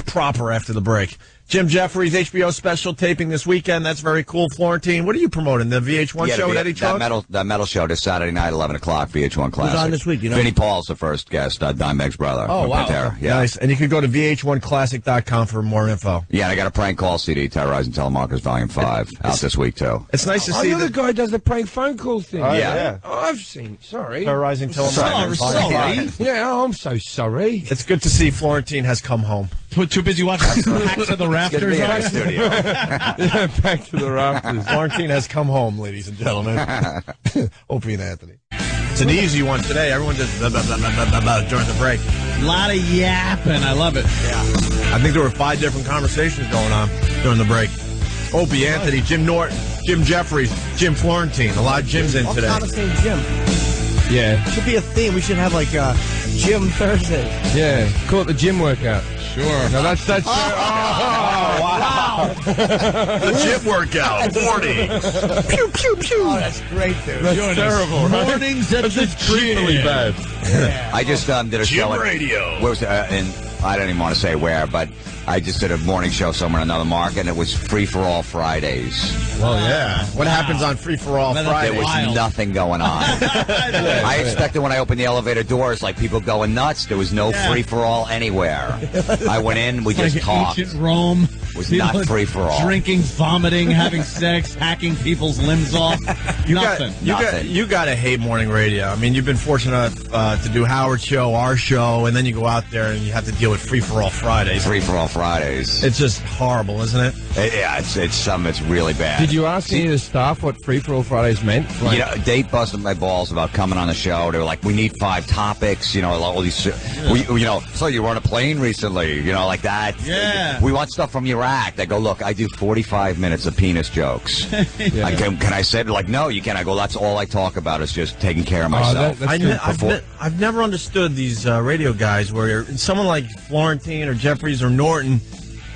proper after the break. Jim Jefferies, HBO special taping this weekend. That's very cool. Florentine, what are you promoting? The VH1 show with Eddie Trunk? That metal show this Saturday night, 11 o'clock, VH1 Classic. Who's on this week, you know? Vinnie Paul's the first guest, Dimebag's brother. Oh, wow. Pantera. Yeah. Nice. And you can go to vh1classic.com for more info. Yeah, and I got a prank call CD, Terrorizing Telemarketers Volume 5, out this week, too. It's nice to see the guy who does the prank phone call thing. Yeah. Oh, I've seen. Sorry. Terrorizing Telemarketers. Sorry. Yeah, I'm so sorry. It's good to see Florentine has come home. Too busy watching Hacks of the Rafters. Yeah, back to the Rafters. Florentine has come home, ladies and gentlemen. Opie and Anthony. It's an easy one today. Everyone just blah, blah, blah, blah, blah, blah, during the break. A lot of yapping. I love it. Yeah. I think there were 5 different conversations going on during the break. Opie, Anthony, Jim Norton, Jim Jefferies, Jim Florentine. A lot of Jims in today. All kind of same Jim. Yeah. Should be a theme. We should have like Jim Thursday. Yeah. Call it the gym workout. Sure. No, that's wow. The gym workout, 40. Pew, pew, pew. Oh, that's great, dude. That's terrible, right? Mornings at That's the just criminally gym. bad. Yeah. I just did a show. Radio. Where was it? And I don't even want to say where, but I just did a morning show somewhere in another market, and it was Free for All Fridays. Well, yeah. What happens on Free for All Friday? There was nothing going on. I expected when I opened the elevator doors, like people going nuts. There was no free for all anywhere. I went in, we just talked. Ancient Rome. It was not free for all. Drinking, vomiting, having sex, hacking people's limbs off. Nothing. You got to hate morning radio. I mean, you've been fortunate to do Howard's show, our show, and then you go out there and you have to deal with Free for All Fridays. Free for All Fridays. It's just horrible, isn't it? Yeah, it's really bad. Did you ask any of the staff what Free for All Fridays meant? Like, You know, they busted my balls about coming on the show. They were like, "We need 5 topics." You know, all these. So you were on a plane recently. You know, like that. Yeah. We want stuff from your act. I go, look, I do 45 minutes of penis jokes. Yeah. Can I say it? Like, no, you can't. I go, that's all I talk about is just taking care of myself. I've never understood these radio guys where someone like Florentine or Jefferies or Norton,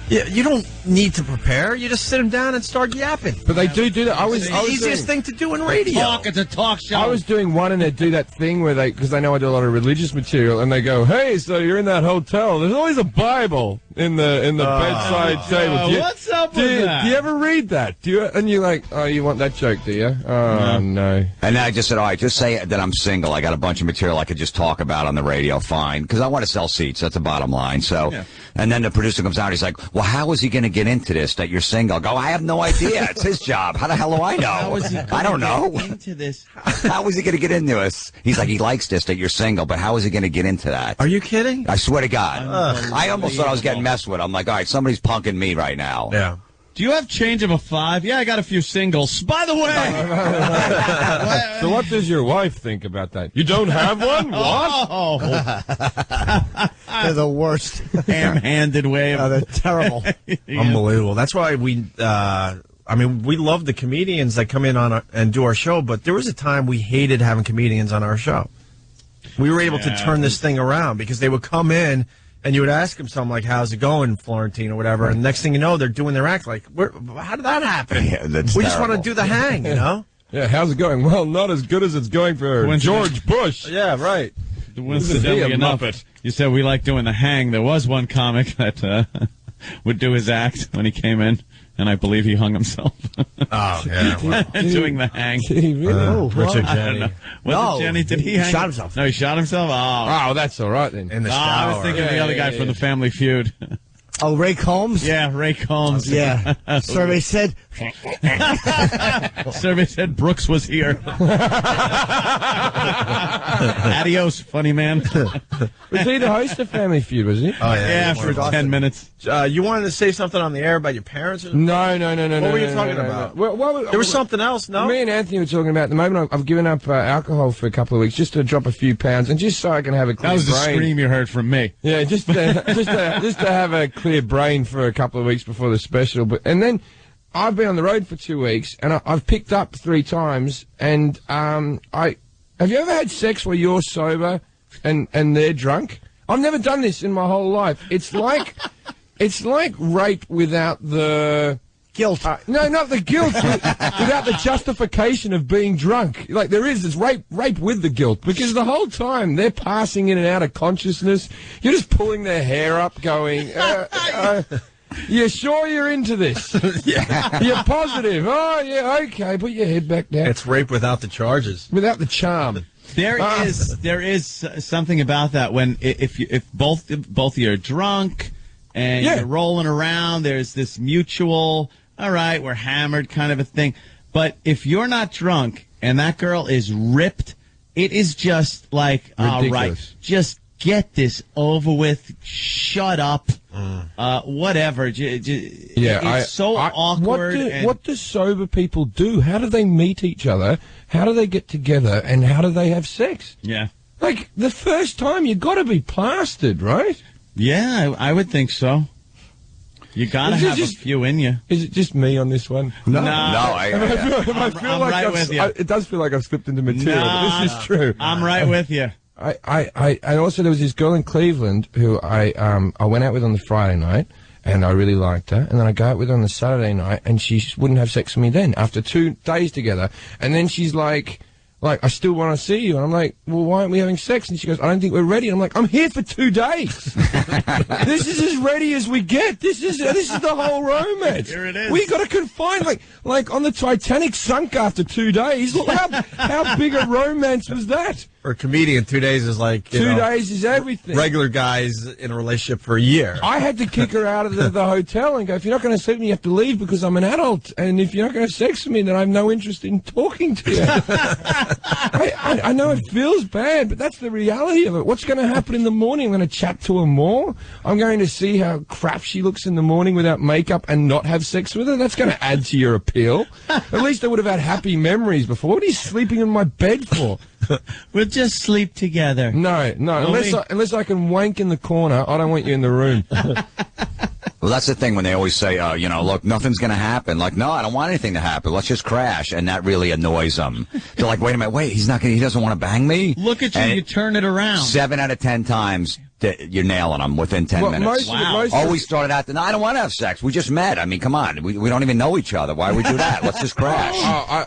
you don't need to prepare. You just sit them down and start yapping. But they do that. It's the easiest thing to do in radio. It's a talk show. I was doing one, and they do that thing where because they know I do a lot of religious material, and they go, "Hey, so you're in that hotel? There's always a Bible in the bedside table. What's up with that? Do you ever read that? And you're like, oh, you want that joke, do you? Oh no. And then I just said, all right, just say that I'm single. I got a bunch of material I could just talk about on the radio, fine, because I want to sell seats. That's the bottom line. So, and then the producer comes out. He's like, well, how is he going to get into this? That you're single? I go, I have no idea. It's his job. How the hell do I know? How is he I don't know. Get into this? How is he going to get into this? He's like, he likes this, that you're single, but how is he going to get into that? Are you kidding? I swear to God. I almost thought I was getting messed with. I'm like, all right, somebody's punking me right now. Yeah. Do you have change of a 5? Yeah, I got a few singles. By the way. So what does your wife think about that? You don't have one? What? Oh. They're the worst. Ham-handed way of... They're terrible. Unbelievable. That's why we love the comedians that come in and do our show, but there was a time we hated having comedians on our show. We were able to turn this thing around because they would come in and you would ask them something like, how's it going, Florentine, or whatever, and next thing you know, they're doing their act like, how did that happen? Yeah, we just want to do the hang, you know? Yeah, how's it going? Well, not as good as it's going for George Bush. Yeah, right. Coincidentally enough, you said we like doing the hang. There was one comic that would do his act when he came in, and I believe he hung himself. Oh, yeah. Well, doing the hang. Did he really? Richard I don't Jenny. know. Was it Jenny? Did he hang? Shot himself. No, he shot himself? Oh, Oh, that's all right then. In the I shower. was thinking of the other guy from the Family Feud. Oh, Ray Combs? Yeah, Ray Combs. Yeah. Survey said. Survey said Brooks was here. Adios, funny man. Was he the host of Family Feud, was he? Oh, Yeah, for 10 minutes. You wanted to say something on the air about your parents? Or No. What were you talking about? There was something else, no? Me and Anthony were talking about, at the moment, I've given up alcohol for a couple of weeks just to drop a few pounds and just so I can have a clear brain. That was the scream you heard from me. Yeah, just to have a clear brain for a couple of weeks before the special. And then I've been on the road for 2 weeks, and I've picked up 3 times. And have you ever had sex where you're sober and they're drunk? I've never done this in my whole life. It's like rape without the Guilt. No, not the guilt. Without the justification of being drunk. Like there is, it's rape with the guilt. Because the whole time they're passing in and out of consciousness. You're just pulling their hair up going, you're sure you're into this? Yeah. You're positive. Oh, yeah, okay. Put your head back down. It's rape without the charges. Without the charm. There is something about that when if both of you are drunk and you're rolling around, there's this mutual, all right, we're hammered kind of a thing. But if you're not drunk and that girl is ripped, it is just like, all right, just get this over with. Shut up. Whatever. It's so awkward. What do sober people do? How do they meet each other? How do they get together? And how do they have sex? Yeah. Like, the first time, you got to be plastered, right? Yeah, I would think so. You got to have a few in you. Is it just me on this one? No. I'm right with you. It does feel like I've slipped into material, but this is true. I'm right with you. I also, there was this girl in Cleveland who I went out with on the Friday night, and I really liked her. And then I go out with her on the Saturday night, and she wouldn't have sex with me then, after 2 days together. And then she's like, I still want to see you. And I'm like, well, why aren't we having sex? And she goes, I don't think we're ready. And I'm like, I'm here for 2 days. This is as ready as we get. This is the whole romance. Here it is. We got to confine, like on the Titanic sunk after 2 days. Look, how big a romance was that? For a comedian, 2 days is like 2 days is everything. Regular guys in a relationship for a year. I had to kick her out of the hotel and go, if you're not going to sleep with me, you have to leave because I'm an adult. And if you're not going to have sex with me, then I have no interest in talking to you. I know it feels bad, but that's the reality of it. What's going to happen in the morning? I'm going to chat to her more. I'm going to see how crap she looks in the morning without makeup and not have sex with her. That's going to add to your appeal. At least I would have had happy memories before. What are you sleeping in my bed for? We'll just sleep together. No. Unless I can wank in the corner, I don't want you in the room. Well, that's the thing when they always say, look, nothing's going to happen. Like, no, I don't want anything to happen. Let's just crash. And that really annoys them. They're like, wait a minute, he doesn't want to bang me? Look at you, you turn it around. 7 out of 10 times, you're nailing them within 10 minutes. Always started out, no, I don't want to have sex. We just met. I mean, come on. We don't even know each other. Why would we do that? Let's just crash.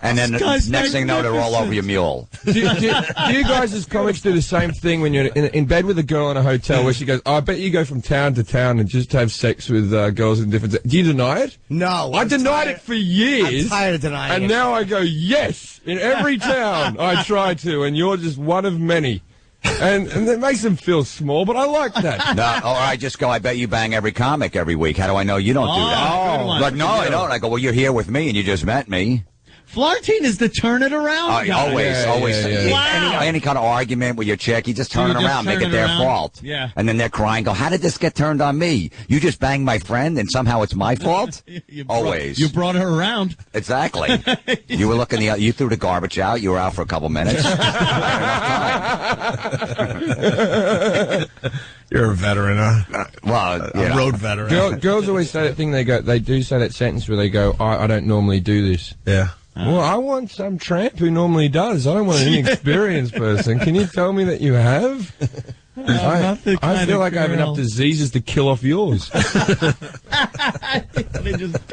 And then next thing you know, they're all over your mule. Do you guys as comics do the same thing when you're in bed with a girl in a hotel where she goes, I bet you go from town to town and just have sex with girls in different... Do you deny it? No. I denied it for years. I'm tired of denying it. And now I go, yes. In every town I try to, and you're just one of many. And it makes them feel small, but I like that. No, or I just go, I bet you bang every comic every week. How do I know you don't do that? Like, no, I don't. I go, well, you're here with me and you just met me. Florentine is the turn it around guy. Always. Yeah. Wow. Any kind of argument with your chick, you just turn it around, make it their fault. Yeah. And then they're crying, go, how did this get turned on me? You just banged my friend and somehow it's my fault? Always. You brought her around. Exactly. You were looking you threw the garbage out, you were out for a couple minutes. You're a veteran, huh? A road veteran. Girls always say that thing, they do say that sentence where they go, I don't normally do this. Yeah. Well, I want some tramp who normally does. I don't want an inexperienced person. Can you tell me that you have? I feel like I have enough diseases to kill off yours.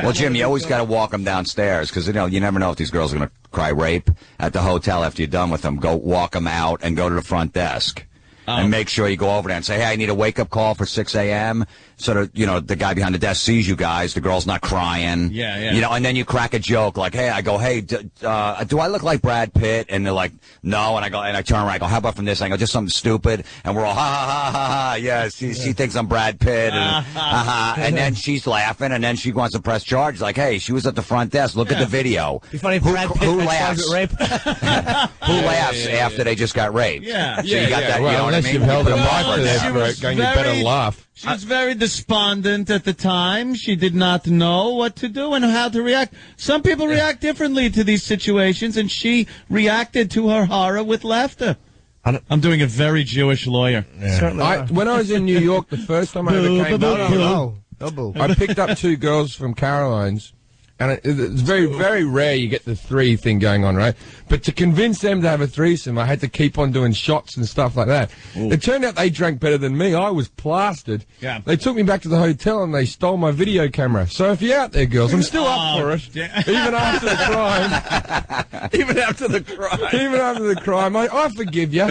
Well, Jim, you always got to walk them downstairs because, you never know if these girls are going to cry rape at the hotel after you're done with them. Go walk them out and go to the front desk. and make sure you go over there and say, hey, I need a wake-up call for 6 a.m. So that, the guy behind the desk sees you guys. The girl's not crying. Yeah. And then you crack a joke like, hey, I go, hey, do I look like Brad Pitt? And they're like, no. And I turn around. I go, how about from this? I go, just something stupid. And we're all, ha, ha, ha, ha, ha. Yeah, she thinks I'm Brad Pitt. And, and then she's laughing. And then she wants to press charges. Like, hey, she was at the front desk. Look at the video. Be funny if Brad Pitt who laughs? rape. Who laughs after they just got raped? Yeah. So you got that, well, you know what I unless mean? you've held a mic She there for it, going, you better laugh. She was very despondent at the time. She did not know what to do and how to react. Some people react differently to these situations, and she reacted to her horror with laughter. I'm doing a very Jewish lawyer. Yeah. When I was in New York the first time I ever came back, I picked up 2 girls from Caroline's. And it's very, very rare you get the 3 thing going on, right? But to convince them to have a threesome, I had to keep on doing shots and stuff like that. Ooh. It turned out they drank better than me. I was plastered. Yeah. They took me back to the hotel and they stole my video camera. So if you're out there, girls, I'm still up for it. Even after the crime. Even after the crime. Even after the crime. I forgive you.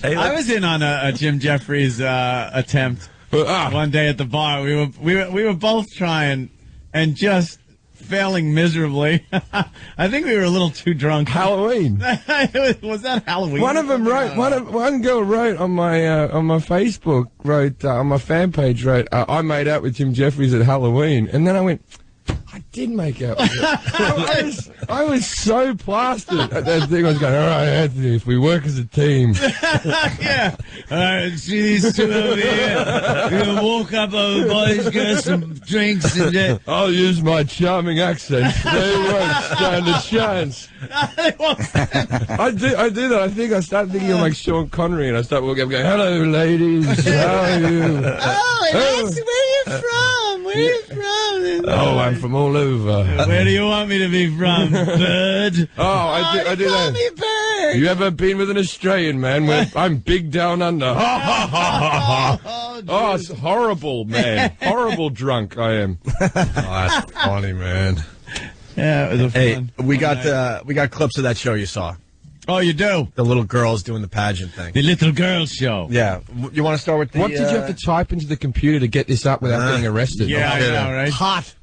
I was in on a Jim Jefferies attempt one day at the bar. We were both trying and just failing miserably. I think we were a little too drunk. Halloween. Was that Halloween? One of them wrote. One girl wrote on my Facebook. On my fan page. I made out with Jim Jefferies at Halloween, and then I went, I did make out with it. I was so plastered at that thing. I was going, all right, Anthony, if we work as a team. Yeah. All right, see these 2 over here. We're going to walk up over, boys, get some drinks. And I'll use my charming accent. They won't stand a chance. I do that. I think I start thinking of like Sean Connery, and I start walking up going, hello, ladies. How are you? Oh, nice. Where are you from? Where are you from? Oh, I'm from all over. Where do you want me to be from, bird? Oh, I do that. Me bird. You ever been with an Australian man? I'm big down under. Oh, it's horrible, man. Horrible drunk I am. Oh, that's funny, man. Yeah, it was fun. We got clips of that show you saw. Oh, you do? The little girls doing the pageant thing. The little girls show. Yeah. You want to start with the... What did you have to type into the computer to get this up without getting arrested? Yeah, I know, right? Hot.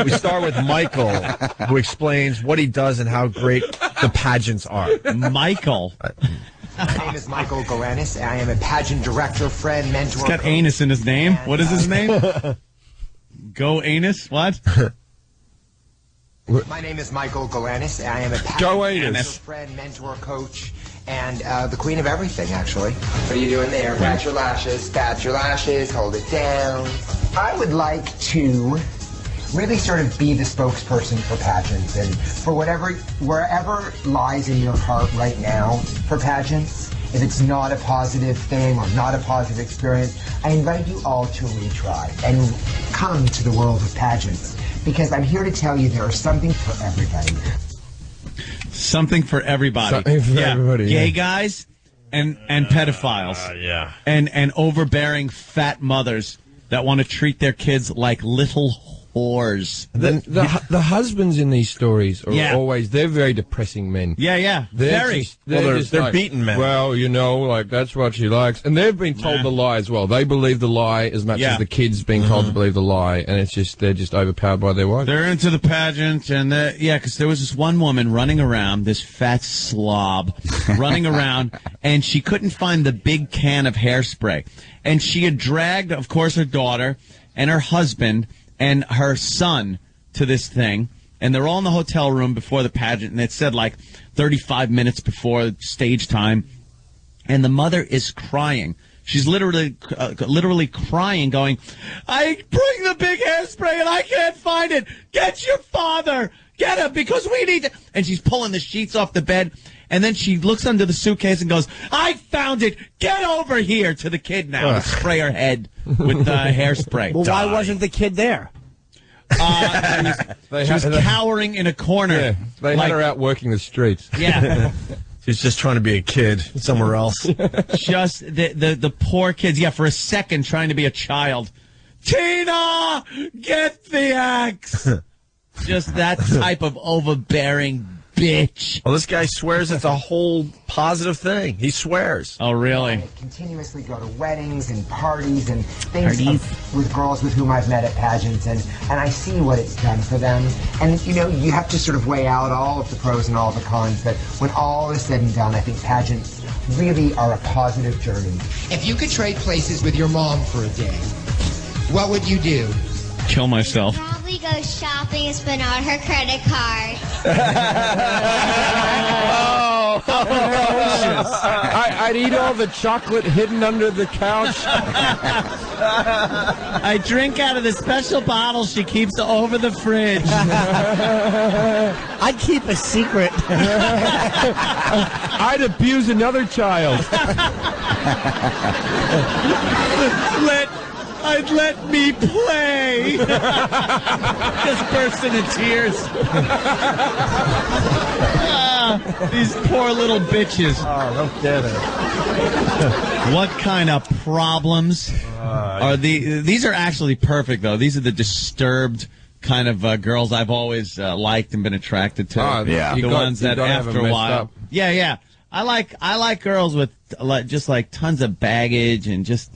We start with Michael, who explains what he does and how great the pageants are. Michael. My name is Michael Goranis. I am a pageant director, friend, mentor. He's got anus in his name. What is his name? Go anus? What? My name is Michael Goranis. I am a pageant director, friend, mentor, coach, and the queen of everything, actually. What are you doing there? Pat your lashes, hold it down. I would like to really sort of be the spokesperson for pageants and for wherever lies in your heart right now for pageants. If it's not a positive thing or not a positive experience, I invite you all to retry and come to the world of pageants. Because I'm here to tell you there is something for everybody. Something for everybody. Something for everybody. Gay guys and pedophiles. Yeah. And overbearing fat mothers that want to treat their kids like little whores. The husbands in these stories are always, they're very depressing men. Yeah. They're beaten men. Well, that's what she likes. And they've been told the lie as well. They believe the lie as much as the kids being told to believe the lie. And they're just overpowered by their wife. They're into the pageant. And because there was this one woman running around, this fat slob, running around, and she couldn't find the big can of hairspray. And she had dragged, of course, her daughter and her husband and her son to this thing, and they're all in the hotel room before the pageant, and it said 35 minutes before stage time, and the mother is crying. She's literally crying, going, I bring the big hairspray and I can't find it. Get your father. Get him, because we need to. And she's pulling the sheets off the bed, and then she looks under the suitcase and goes, I found it. Get over here, to the kid now to spray her head with hairspray. Well, why wasn't the kid there? She was cowering in a corner. Yeah, they had her out working the streets. Yeah. She's just trying to be a kid somewhere else. Just the poor kids. Yeah, for a second trying to be a child. Tina, get the axe. Just that type of overbearing bitch. Well, this guy swears it's a whole positive thing. He swears. Oh, really? I continuously go to weddings and parties and things with girls with whom I've met at pageants, and I see what it's done for them. And, you know, you have to sort of weigh out all of the pros and all the cons, but when all is said and done, I think pageants really are a positive journey. If you could trade places with your mom for a day, what would you do? Kill myself. Probably go shopping and spend all her credit card. I'd eat all the chocolate hidden under the couch. I drink out of the special bottle she keeps over the fridge. I'd keep a secret. I'd abuse another child. I'd let me play. Just burst into tears. These poor little bitches. Oh, no kidding. What kind of problems are these? Are actually perfect, though. These are the disturbed kind of girls I've always liked and been attracted to. Oh, yeah. The ones that after a while. Up. Yeah. I like girls with just like tons of baggage and just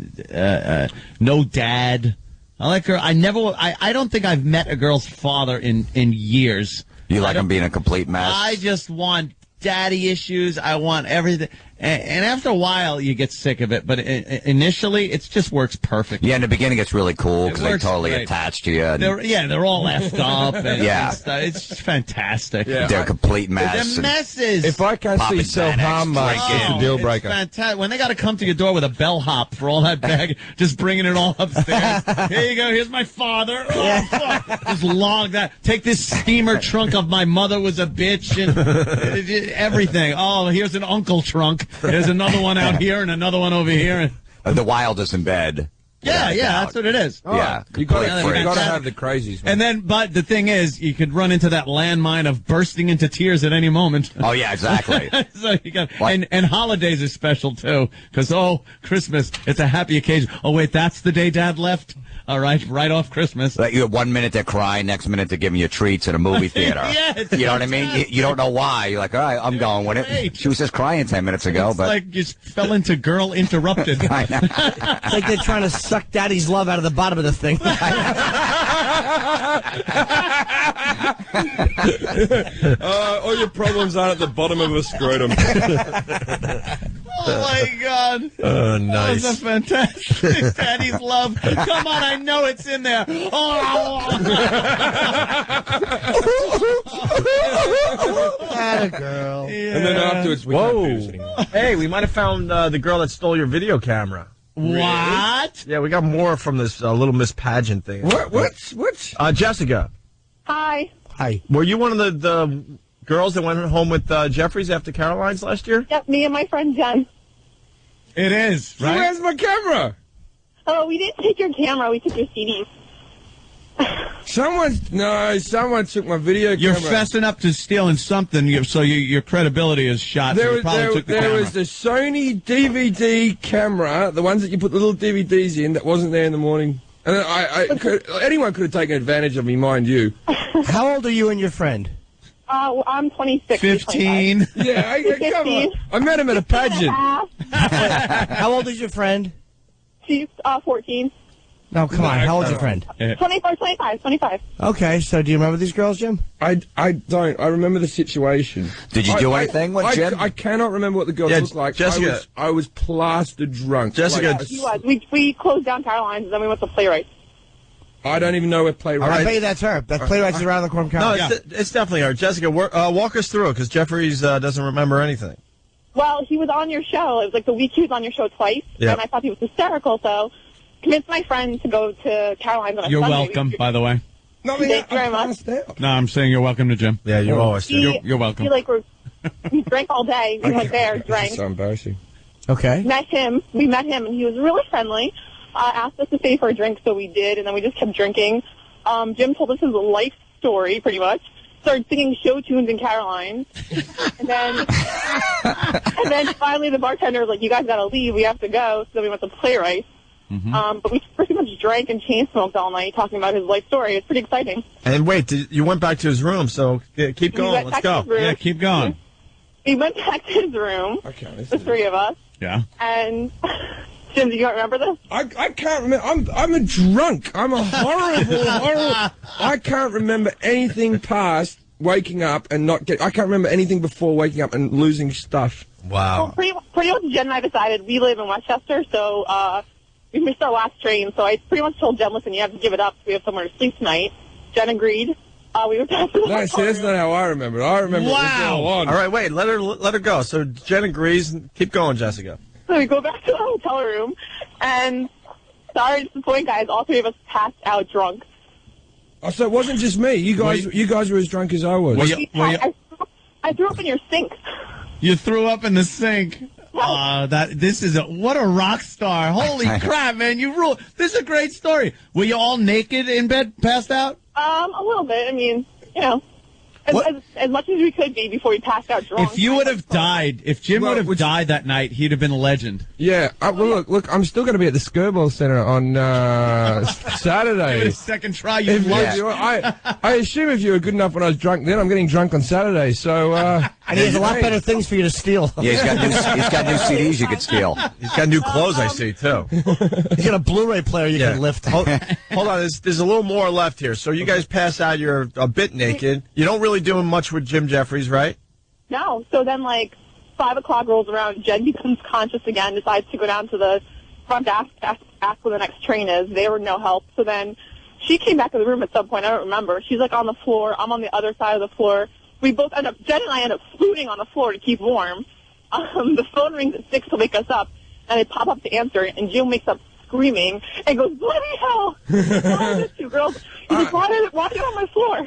no dad. I like her. I don't think I've met a girl's father in years. You like him being a complete mess? I just want daddy issues. I want everything. And after a while, you get sick of it. But initially, it just works perfect. Yeah, in the beginning, it's really cool because they're totally great. attached to you. And They're all effed up. And Yeah. stuff. It's fantastic. Yeah. they're a complete mess. They're messes. If I can't see Popping self-harm, Xanax, it's a drinking. deal breaker. It's fantastic. When they got to come to your door with a bellhop for all that bag, just bringing it all upstairs. Here you go. Here's my father. Oh, fuck. Just log that. Take this steamer trunk of my mother was a bitch and everything. Oh, here's an uncle trunk. There's another one out here and another one over here. The wildest in bed. Yeah, without doubt. that's what it is. Yeah, You got complete freak. to have the crazies. Man. And then, but the thing is, you could run into that landmine of bursting into tears at any moment. Oh yeah, exactly. So you got, and holidays are special too, because Christmas, it's a happy occasion. Oh wait, that's the day Dad left. All right off Christmas. Like you 1 minute they're crying, next minute they're giving you treats at a movie theater. Yeah, it's you know what I mean? You don't know why. You're like, all right, I'm going with it. Great. She was just crying 10 minutes ago, It's but like you fell into Girl Interrupted. I know. It's like they're trying to suck daddy's love out of the bottom of the thing. All your problems are at the bottom of a scrotum. Oh my God! Oh, That was a nice. fantastic Daddy's love. Come on, I know it's in there. Oh. Atta girl. Yeah. And then afterwards, we can't do this anymore. Hey, we might have found the girl that stole your video camera. What? Yeah, we got more from this little Miss Pageant thing. What? Jessica, Hi. Hi. were you one of the girls that went home with Jefferies after Caroline's last year? Yep, me and my friend Jen. It is, right? Where's my camera? Oh, we didn't take your camera. We took your CDs. Someone took my video You're camera. fessing up to stealing something, so your credibility is shot. So you probably took the camera. was the Sony DVD camera, the ones that you put the little DVDs in, that wasn't there in the morning. And anyone could have taken advantage of me, mind you. How old are you and your friend? I'm 26. he's 15. Yeah, come on. I met him at a 25. pageant. How old is your friend? She's 14. No, come on. How old's your friend? 25. Okay, so do you remember these girls, Jim? I don't. I remember the situation. Did you do anything with Jim? I cannot remember what the girls looked like. Jessica. I was plastered drunk. Jessica. She was. We closed down Caroline's, and then we went to Playwrights. I don't even know where Playwright. I bet you that's her. That Playwrights is around the corner. No, it's definitely her. Jessica, walk us through it, because Jefferies doesn't remember anything. Well, he was on your show. It was like the week he was on your show twice, Yep. and I thought he was hysterical, so convinced my friend to go to Caroline's on a You're Sunday. welcome, by the way. No, Thank you very much. No, I'm saying you're welcome to Jim. Yeah, you always do. You're welcome. We drank all day. We went there, This drank. is so embarrassing. Okay. We met him, and he was really friendly. Asked us to stay for a drink, so we did, and then we just kept drinking. Jim told us his life story, pretty much. Started singing show tunes in Caroline's. and then finally the bartender was like, you guys got to leave. We have to go. So then we went to Playwrights. But we pretty much drank and chain smoked all night talking about his life story. It's pretty exciting. And wait, you went back to his room, so keep going. Let's go. Yeah, keep going. We went back to his room, the three of us. Yeah. And, Jim, do you remember this? I can't remember. I'm a drunk. I'm a horrible. I can't remember anything past waking up and not get. I can't remember anything before waking up and losing stuff. Wow. Well, pretty much Jen and I decided we live in Westchester, so we missed our last train. So I pretty much told Jen, listen, you have to give it up so we have somewhere to sleep tonight. Jen agreed. We were back to the No, see, that's not how I remember it. I remember it was all on. All right, wait, let her go. So Jen agrees. Keep going, Jessica. So we go back to the hotel room, and sorry to disappoint, guys, all three of us passed out drunk. Oh, so it wasn't just me. You guys were as drunk as I was. I threw up in your sink. You threw up in the sink. What a rock star. Holy crap, man. You rule. This is a great story. Were you all naked in bed, passed out? A little bit. I mean, as much as we could be before we passed out drunk. If you would have died, if Jim would have died that night, he'd have been a legend. Yeah. Well, look, I'm still going to be at the Skirball Center on Saturday. Give it a second try, you lunch. I assume if you were good enough when I was drunk then, I'm getting drunk on Saturday, so... and he has a lot better things for you to steal. Yeah, he's got new CDs you could steal. He's got new clothes, I see, too. He's got a Blu-ray player you can lift. Hold on, there's a little more left here. So you guys pass out, you're a bit naked. You don't really do much with Jim Jefferies, right? No. So then, 5 o'clock rolls around, Jen becomes conscious again, decides to go down to the front desk, ask where the next train is. They were no help. So then she came back to the room at some point. I don't remember. She's, on the floor. I'm on the other side of the floor. We both Jen and I end up flooting on the floor to keep warm. The phone rings at 6 to wake us up, and I pop up to answer, and Jim wakes up screaming and goes, bloody hell! Why are these two girls? He's like, why did it on my floor?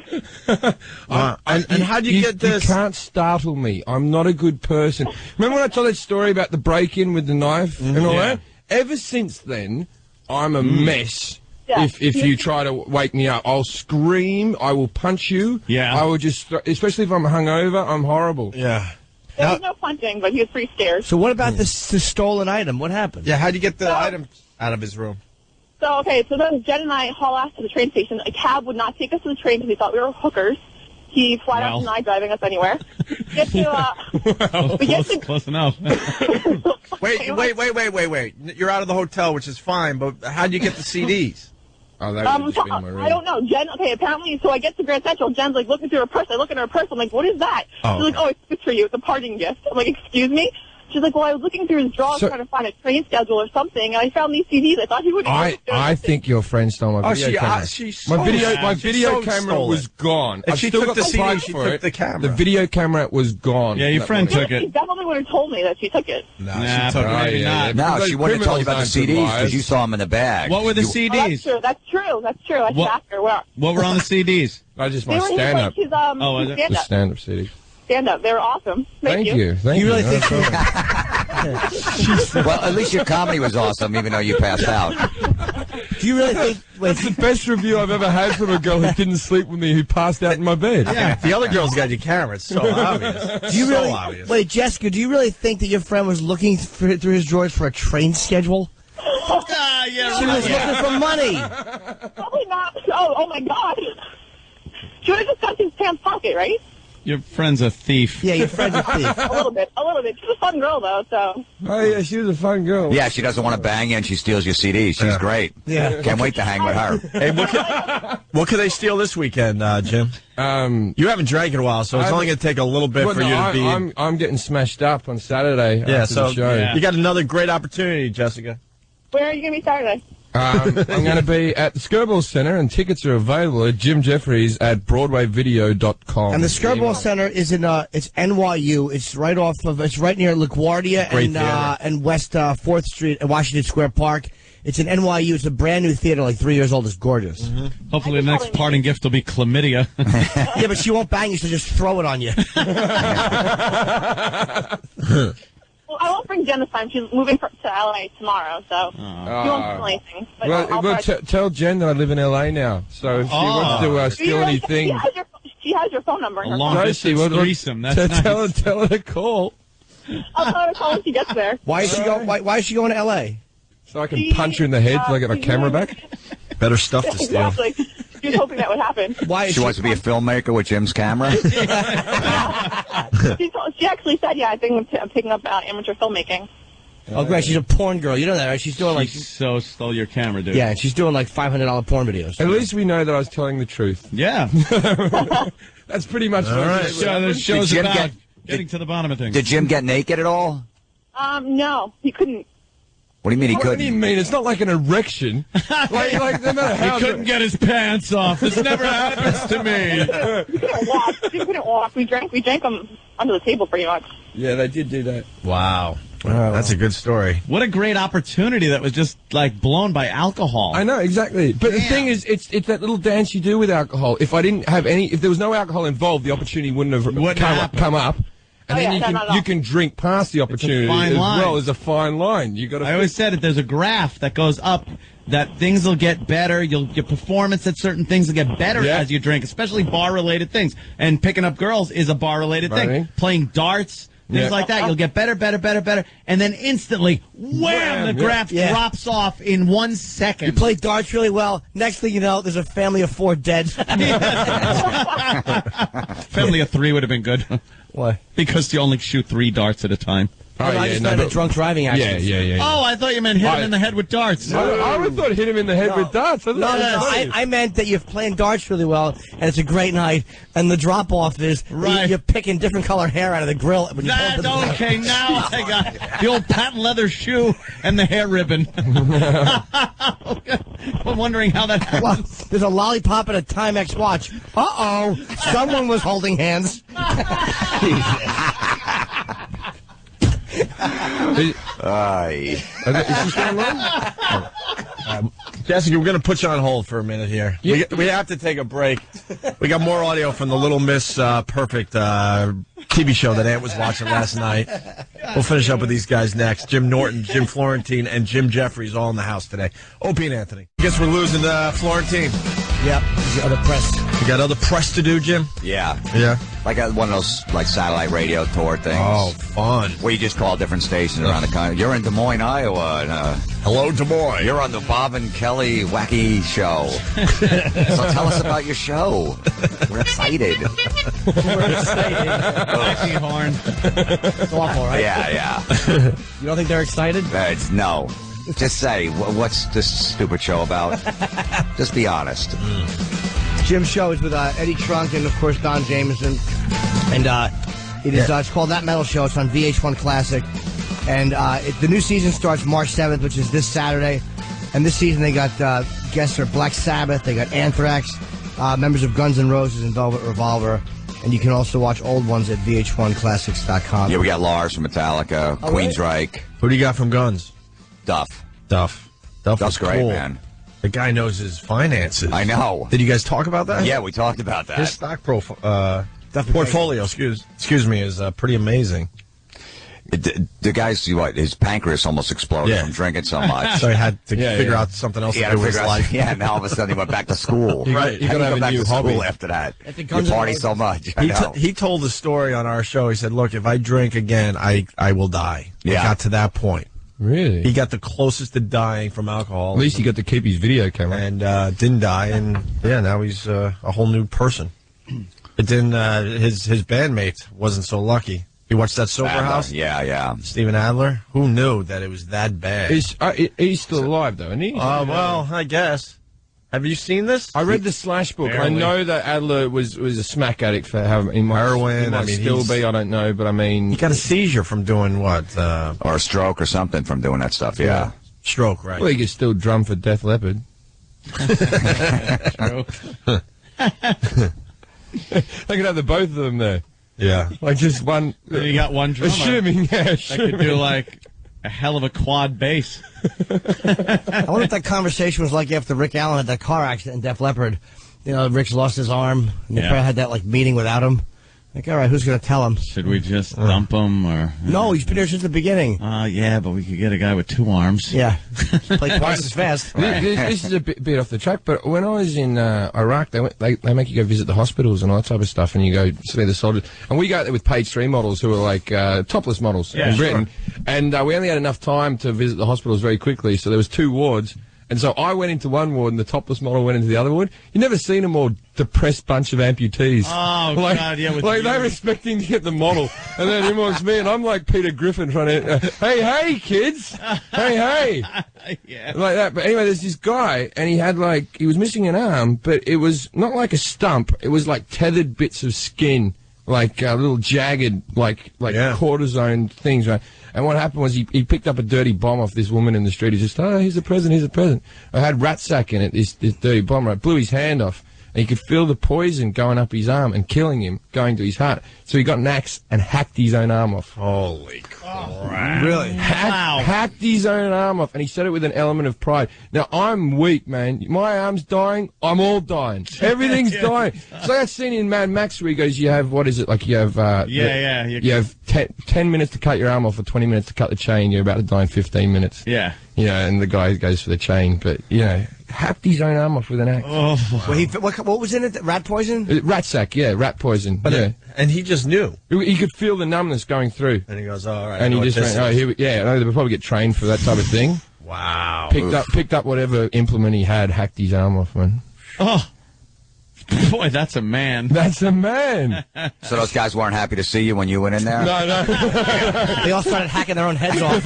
And how do you get this? You can't startle me. I'm not a good person. Remember when I told that story about the break-in with the knife and all that? Ever since then, I'm a mess. Yeah. If you try to wake me up, I'll scream. I will punch you. Yeah. I will just, especially if I'm hungover, I'm horrible. Yeah. There was no punching, but he was pretty scared. So what about this stolen item? What happened? Yeah, how'd you get the item out of his room? So then Jen and I haul ass to the train station. A cab would not take us to the train because he thought we were hookers. He flat out denied driving us anywhere. Close enough. Wait. You're out of the hotel, which is fine, but how'd you get the CDs? Oh, that would just be in my room. I don't know. Jen, apparently, so I get to Grand Central. Jen's looking through her purse. I look in her purse. I'm like, what is that? She's like, oh, it's good for you. It's a parting gift. I'm like, excuse me? She's like, well, I was looking through his drawers trying to find a train schedule or something, and I found these CDs. I thought he would. I think your friend stole my video camera. My video camera was gone. If she took the CD, she took the camera. The video camera was gone. Yeah, your friend took it. She definitely would have told me that she took it. No, she took it. Maybe not. No, she wouldn't have told you about the CDs because you saw them in the bag. What were the CDs? Oh, that's true. I should ask her. What were on the CDs? I just my stand-up. The stand-up CDs. Stand-up. They were awesome. Thank you. Thank you. You really think... Well, at least your comedy was awesome, even though you passed out. Do you really think... That's the best review I've ever had from a girl who didn't sleep with me, who passed out in my bed. Yeah, the other girl's got your camera. It's so obvious. Do you really... obvious. Wait, Jessica, do you really think that your friend was looking through his drawers for a train schedule? Yeah, she was looking for money. Probably not. Oh my God. She would have just got his pants pocket, right? Your friend's a thief. Yeah, your friend's a thief. A little bit. She's a fun girl, though, so. Oh, yeah, she was a fun girl. Yeah, she doesn't want to bang you, and she steals your CDs. She's great. Yeah. Can't wait to hang with her. Hey, what could they steal this weekend, Jim? You haven't drank in a while, so it's only going to take a little bit for you to be... I'm getting smashed up on Saturday after the show. You got another great opportunity, Jessica. Where are you going to be Saturday? I'm going to be at the Skirball Center, and tickets are available at Jim Jefferies at BroadwayVideo.com. And the Skirball Center is in it's NYU. It's right near LaGuardia and West 4th Street at Washington Square Park. It's in NYU. It's a brand new theater, 3 years old. It's gorgeous. Mm-hmm. Hopefully, the next parting gift will be chlamydia. Yeah, but she won't bang you. She'll just throw it on you. Well, I won't bring Jen this time. She's moving to L.A. tomorrow, so she won't steal anything. Well, tell Jen that I live in L.A. now, so if she wants to steal anything... She has your phone number. Long-distance threesome. That's nice. Tell her to call. I'll tell her to call when she gets there. Why is she going to L.A.? So I can punch her in the head till I get my camera back? Better stuff to steal. Exactly. She was hoping that would happen. Why? She wants to be a filmmaker with Jim's camera? She actually said, yeah, I think I'm picking up amateur filmmaking. Oh, great. She's a porn girl. You know that, right? She's doing She so stole your camera, dude. Yeah, she's doing like $500 porn videos. At least we know that I was telling the truth. Yeah. That's pretty much what right. the show's Jim about getting to the bottom of things. Did Jim get naked at all? No, he couldn't. What do you mean he What do couldn't? you mean? It's not like an erection. like no matter how He couldn't get his pants off. This never happens to me. He couldn't walk. He couldn't walk. We drank them under the table pretty much. Yeah, they did do that. Wow. That's a good story. What a great opportunity that was just like blown by alcohol. I know, exactly. But the thing is, it's that little dance you do with alcohol. If I didn't have if there was no alcohol involved, the opportunity wouldn't have come up. And then you can drink past the opportunity as well as a fine line. I always said it. There's a graph that goes up. That things will get better. Your performance at certain things will get better as you drink, especially bar-related things. And picking up girls is a bar-related thing. Playing darts, things like that. You'll get better. And then instantly, wham, the graph drops off in 1 second. You play darts really well. Next thing you know, there's a family of 4 dead. Family of 3 would have been good. Why? Because you only shoot 3 darts at a time. I just meant a drunk driving accident. Yeah. Oh, I thought you meant hit him in the head with darts. I would have thought hit him in the head with darts. I meant that you're playing darts really well, and it's a great night, and the drop-off is you're picking different color hair out of the grill. When you That's okay. Now I got the old patent leather shoe and the hair ribbon. I'm wondering how that happens. Well, there's a lollipop and a Timex watch. Uh-oh. Someone was holding hands. Jessica, we're going to put you on hold for a minute here. We have to take a break. We got more audio from the Little Miss Perfect TV show that Ant was watching last night. We'll finish up with these guys next. Jim Norton, Jim Florentine, and Jim Jefferies all in the house today. Opie and Anthony. I guess we're losing Florentine. Yep, the other press. You got other press to do, Jim? Yeah. Yeah. Like one of those satellite radio tour things. Oh, fun. Where you just call different stations around the country. You're in Des Moines, Iowa. Hello, Des Moines. You're on the Bob and Kelly Wacky Show. So tell us about your show. We're excited. Wacky horn. It's awful, right? Yeah. You don't think they're excited? No. Just say, what's this stupid show about? Just be honest. Jim's show is with Eddie Trunk and, of course, Don Jameson. And it's called That Metal Show. It's on VH1 Classic. And the new season starts March 7th, which is this Saturday. And this season they got guests are Black Sabbath, they got Anthrax, members of Guns N' Roses and Velvet Revolver. And you can also watch old ones at VH1Classics.com. Yeah, we got Lars from Metallica, Queensryche. Who do you got from Guns? Duff. Duff's great, cool. man. The guy knows his finances. I know. Did you guys talk about that? Yeah, we talked about that. His stock portfolio, excuse me, is pretty amazing. The guy's his pancreas almost exploded from drinking so much. So he had to figure out something else to do with his life. Yeah, and now all of a sudden he went back to school. Right. He got back to school after that. You party so much. He told the story on our show. He said, look, if I drink again, I will die. Yeah. He got to that point. Really? He got the closest to dying from alcohol. At least he got to keep his video camera. And didn't die. And, now he's a whole new person. But then his bandmate wasn't so lucky. You watched that Sober House? Yeah. Steven Adler? Who knew that it was that bad? He's still alive, though, isn't he? Well, I guess. Have you seen this? I read the Slash book. Barely. I know that Adler was a smack addict for heroin. He might still be, I don't know, but I mean... He got a seizure from doing what? Or a stroke or something from doing that stuff, yeah. Stroke, right. Well, he could still drum for Def Leppard. True. They could have the both of them there. Yeah. Like just one... You got one drummer. Assuming. That could do like a hell of a quad bass. I wonder if that conversation was like after Rick Allen had that car accident in Def Leppard. Rick's lost his arm. And they probably had that meeting without him. Like, all right, who's going to tell him? Should we just dump him or? No, he's been here since the beginning. Yeah, but we could get a guy with 2 arms. Yeah, play twice as fast. This is a bit off the track, but when I was in Iraq, they make you go visit the hospitals and all that type of stuff, and you go see the soldiers. And we go there with page 3 models who are like topless models in Britain, and we only had enough time to visit the hospitals very quickly, so there was 2 wards. And so I went into one ward and the topless model went into the other ward. You never seen a more depressed bunch of amputees. Oh, God, yeah. Like they were expecting to get the model. And then in walks me and I'm like Peter Griffin trying to, hey, kids. Hey. Yeah. Like that. But anyway, there's this guy and he was missing an arm, but it was not like a stump. It was like tethered bits of skin, like little jagged, like cortisone things, right? And what happened was he picked up a dirty bomb off this woman in the street. He just, here's a present. I had rat sack in it, this dirty bomb, right? Blew his hand off. And he could feel the poison going up his arm and killing him, going to his heart. So he got an axe and hacked his own arm off. Holy crap. Really? Hacked his own arm off, and he said it with an element of pride. Now, I'm weak, man. My arm's dying. I'm all dying. Everything's dying. It's like that scene in Mad Max where he goes, you have, you have... You have 10 minutes to cut your arm off or 20 minutes to cut the chain. You're about to die in 15 minutes. Yeah. You know, and the guy goes for the chain, but, you know... hacked his own arm off with an axe. Oh. Well, what was in it? Rat poison? Rat sack, rat poison. But and he just knew. He could feel the numbness going through. And he goes, all right. And he just went, they would probably get trained for that type of thing. Wow. Picked up whatever implement he had, hacked his arm off, man. Oh. Boy, that's a man. That's a man. So those guys weren't happy to see you when you went in there? No. They all started hacking their own heads off.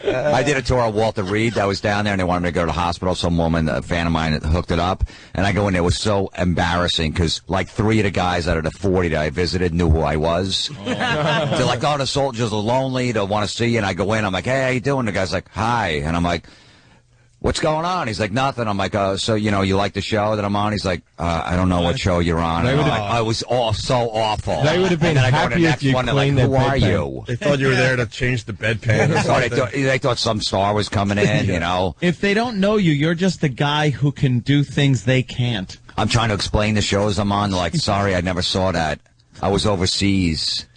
I did a tour of Walter Reed. I was down there, and they wanted me to go to the hospital. Some woman, a fan of mine, hooked it up. And I go in there. It was so embarrassing because, like, 3 of the guys out of the 40 that I visited knew who I was. Oh. They're like, the soldiers are lonely. They want to see you. And I go in. I'm like, hey, how you doing? The guy's like, hi. And I'm like, what's going on? He's like, nothing. I'm like, so, you like the show that I'm on? He's like, I don't know what show you're on. I was so awful. They would have been happy if you cleaned their who are you? They thought you were there to change the bedpan or something. They thought some star was coming in, If they don't know you, you're just the guy who can do things they can't. I'm trying to explain the shows I'm on. They're like, sorry, I never saw that. I was overseas.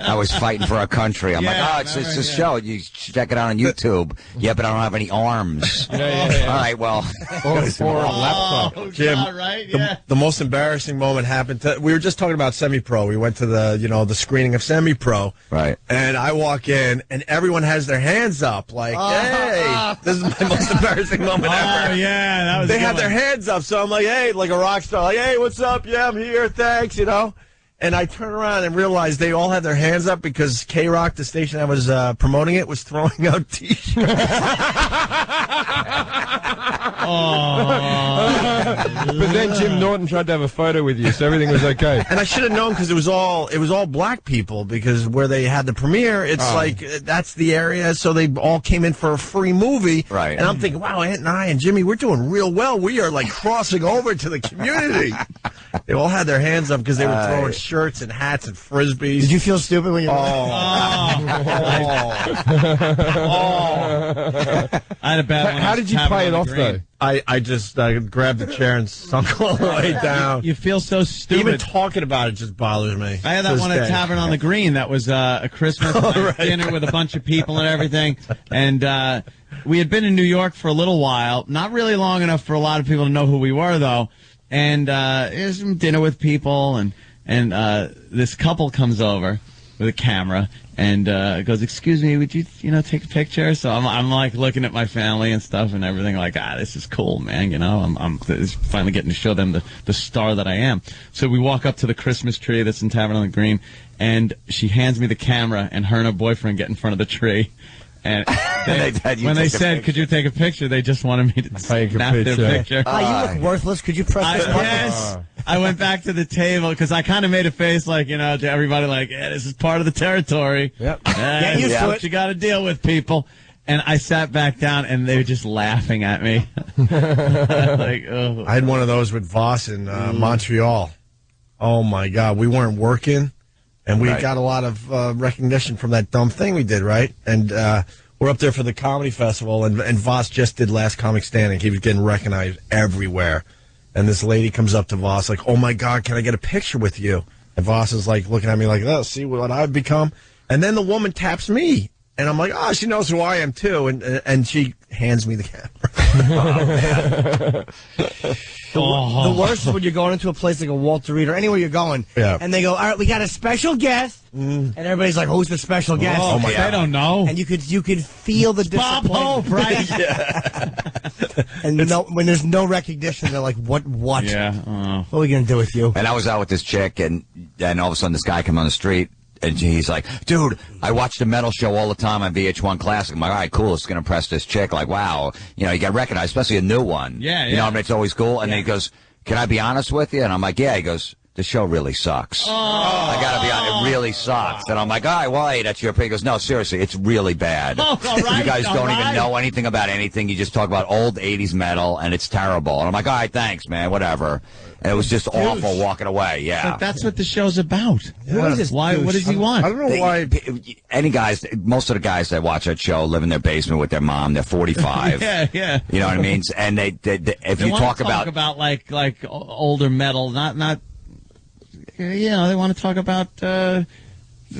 I was fighting for our country. I'm like, it's a show. You should check it out on YouTube. Yeah, but I don't have any arms. All right, well. Or a laptop. Jim, God, right? Yeah. the most embarrassing moment happened we were just talking about Semi-Pro. We went to the screening of Semi-Pro. Right. And I walk in, and everyone has their hands up, like, hey, this is my most embarrassing moment ever. Oh, yeah, that was They had their hands up, so I'm like, hey, like a rock star, like, hey, what's up? Yeah, I'm here, thanks, And I turn around and realize they all had their hands up because K-Rock, the station that was promoting it, was throwing out T-shirts. But then Jim Norton tried to have a photo with you, so everything was okay. And I should have known because it was all black people because where they had the premiere, it's like that's the area, so they all came in for a free movie. Right. And I'm thinking, wow, Ant and I and Jimmy, we're doing real well. We are like crossing over to the community. They all had their hands up because they were throwing shirts and hats and frisbees. Did you feel stupid when you? I had a bad one. How did you play it off though? I just grabbed the chair and sunk all the way down. You feel so stupid. Even talking about it just bothers me. I had that one at Tavern on the Green. That was a Christmas dinner with a bunch of people and everything. And we had been in New York for a little while. Not really long enough for a lot of people to know who we were, though. And it was some dinner with people, and this couple comes over with a camera and goes, excuse me, would you take a picture? So I'm like looking at my family and stuff and everything, like, this is cool, man. I'm finally getting to show them the star that I am. So we walk up to the Christmas tree that's in Tavern on the Green, and she hands me the camera, and her and her boyfriend get in front of the tree. And when they said, could you take a picture, they just wanted me to snap their picture. You look worthless. Could you press this button? Yes. I went back to the table because I kind of made a face like, to everybody like, this is part of the territory. Yep. Get used to it. You got to deal with people. And I sat back down, and they were just laughing at me. I had one of those with Voss in Montreal. Oh, my God. We weren't working. And we got a lot of recognition from that dumb thing we did, right? And we're up there for the comedy festival, and Voss just did Last Comic Standing. He was getting recognized everywhere. And this lady comes up to Voss like, oh, my God, can I get a picture with you? And Voss is like looking at me like, oh, see what I've become? And then the woman taps me. And I'm like, oh, she knows who I am, too. And she hands me the camera. The worst is when you're going into a place like a Walter Reed or anywhere you're going, and they go, all right, we got a special guest. And everybody's like, who's the special guest? Oh, my God. They don't know. And you could feel the disappointment. Bob Hope, right? And when there's no recognition, they're like, what? Yeah. What are we going to do with you? And I was out with this chick, and all of a sudden this guy came on the street. And he's like, dude, I watch the metal show all the time on VH1 Classic. I'm like, all right, cool. It's going to impress this chick. Like, wow. You know, you get recognized, especially a new one. Yeah, You know what I mean? It's always cool. And then he goes, can I be honest with you? And I'm like, yeah. He goes, the show really sucks. I got to be honest. It really sucks. And I'm like, all right, well, hey, that's your opinion. He goes, no, seriously, it's really bad. All right, you guys don't even know anything about anything. You just talk about old 80s metal, and it's terrible. And I'm like, all right, thanks, man, whatever. And it was just awful walking away, yeah. But that's what the show's about. What is this? Why? What does he want? I don't know why. Any guys, most of the guys that watch that show live in their basement with their mom. They're 45. Yeah. You know what I mean? And they if you talk about like older metal, not you know, they want to talk about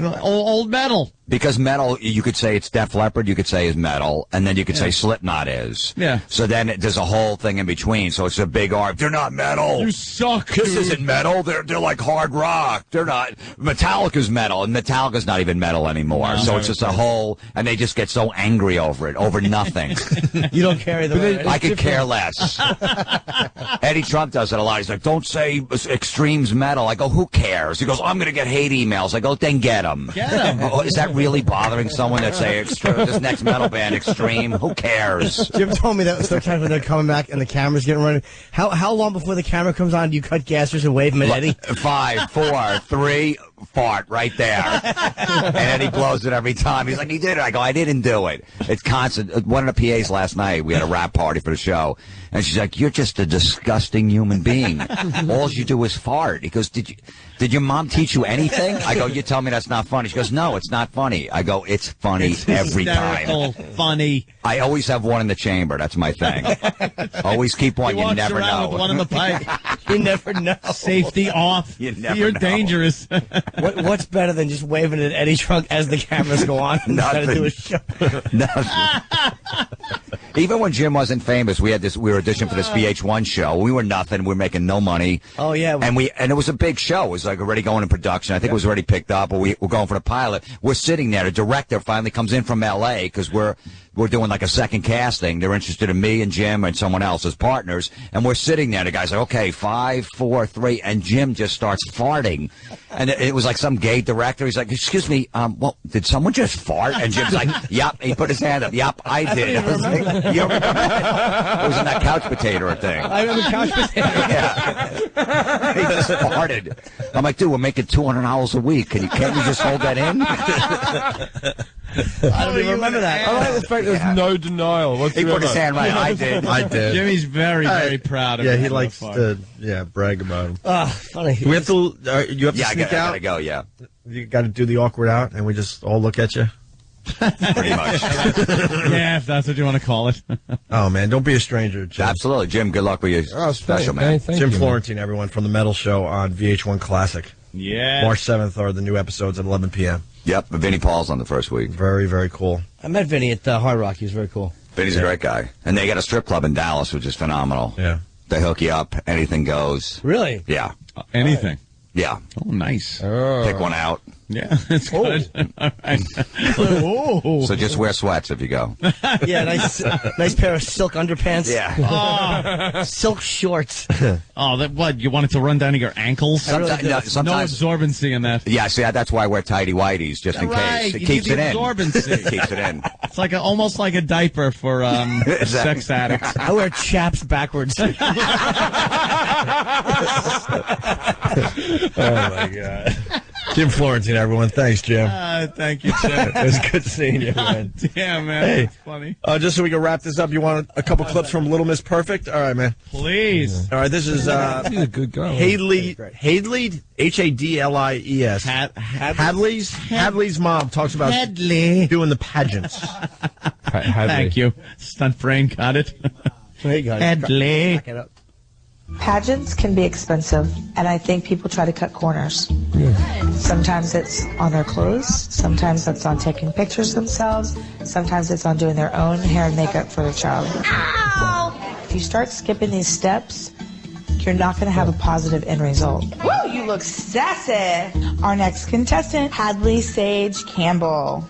old metal. Because metal, you could say it's Def Leppard, you could say is metal, and then you could say Slipknot is. Yeah. So then there's a whole thing in between. So it's a big argument. They're not metal. You suck. Kiss dude. isn't metal. They're like hard rock. They're not. Metallica's metal, and Metallica's not even metal anymore. No, so it's just a whole, and they just get so angry over it, over nothing. You don't carry the. I could care less. Eddie Trump does it a lot. He's like, don't say extreme's metal. I go, who cares? He goes, I'm going to get hate emails. I go, then get them. Get them. Oh, is that really bothering someone that say this next metal band Extreme? Who cares? Jim told me that sometimes when they're coming back and the camera's getting ready. How long before the camera comes on do you cut gassers and wave them at Eddie? 5, 4, 3, fart right there. And Eddie blows it every time. He's like, he did it. I go, I didn't do it. It's constant. One of the PAs last night, we had a rap party for the show, and she's like, you're just a disgusting human being. All you do is fart. He goes, did your mom teach you anything? I go, you tell me that's not funny. She goes, no, it's not funny. I go, it's funny every time. Funny. I always have one in the chamber. That's my thing. Always keep one. You never know. With one in the pipe. You never know. Safety off. You're dangerous. What's better than just waving at Eddie Trunk as the cameras go on? Nothing. To do a show? Nothing. Even when Jim wasn't famous, we were auditioning for this VH1 show. We were nothing. We were making no money. Oh yeah. And it was a big show. It was like already going in production. I think it was already picked up, or we're going for the pilot. We're sitting there. The director finally comes in from LA because we're doing like a second casting. They're interested in me and Jim and someone else as partners. And we're sitting there. The guy's like, okay, 5, 4, 3. And Jim just starts farting. And it was like some gay director. He's like, excuse me, well, did someone just fart? And Jim's like, yep. He put his hand up. Yep, I did. I was like, you remember that? It was in that couch potato thing. I remember couch potato. Yeah. He just farted. I'm like, dude, we're making $200 a week. Can't you just hold that in? I don't even remember that. I like the fact there's no denial whatsoever. He put his hand right. I did. Jimmy's very, very proud of him. Yeah, he likes to brag about him. Funny. We have to. You have to sneak out. I gotta go. Yeah. You got to do the awkward out, and we just all look at you. Pretty much. Yeah, if that's what you want to call it. Oh man, don't be a stranger, Jim. Absolutely, Jim. Good luck with your special, man. Jim Florentine, everyone from the Metal Show on VH1 Classic. Yeah. March 7th are the new episodes at 11 p.m. Yep, Vinnie Paul's on the first week. Very, very cool. I met Vinny at Hard Rock. He was very cool. Vinny's a great guy. And they got a strip club in Dallas, which is phenomenal. Yeah. They hook you up. Anything goes. Really? Yeah. Anything. Yeah. Oh, nice. Pick one out. Yeah, that's good. All right. So just wear sweats if you go. Yeah, nice pair of silk underpants. Yeah. Silk shorts. Oh, what? You want it to run down to your ankles? Sometimes, no absorbency in that. Yeah, see, that's why I wear tighty whities, just in case. It keeps it in. Absorbency. Keeps it in. It's like almost like a diaper for sex addicts. I wear chaps backwards. Oh my God. Jim Florentine, everyone. Thanks, Jim. Thank you, Jim. It was good seeing you, man. Damn, man. Hey, that's funny. Just so we can wrap this up, you want a couple clips from Little Miss Perfect? All right, man. Please. All right, this is He's a good guy. Hadley, Hadlies. Hadley's mom talks about doing the pageants. Thank you. Stunt brain got it. Hey, guys. Hadley. Back it up. Pageants can be expensive, and I think people try to cut corners. Sometimes it's on their clothes, sometimes it's on taking pictures themselves, sometimes it's on doing their own hair and makeup for their child. Ow! If you start skipping these steps, you're not going to have a positive end result. Woo, you look sassy! Our next contestant, Hadley Sage Campbell.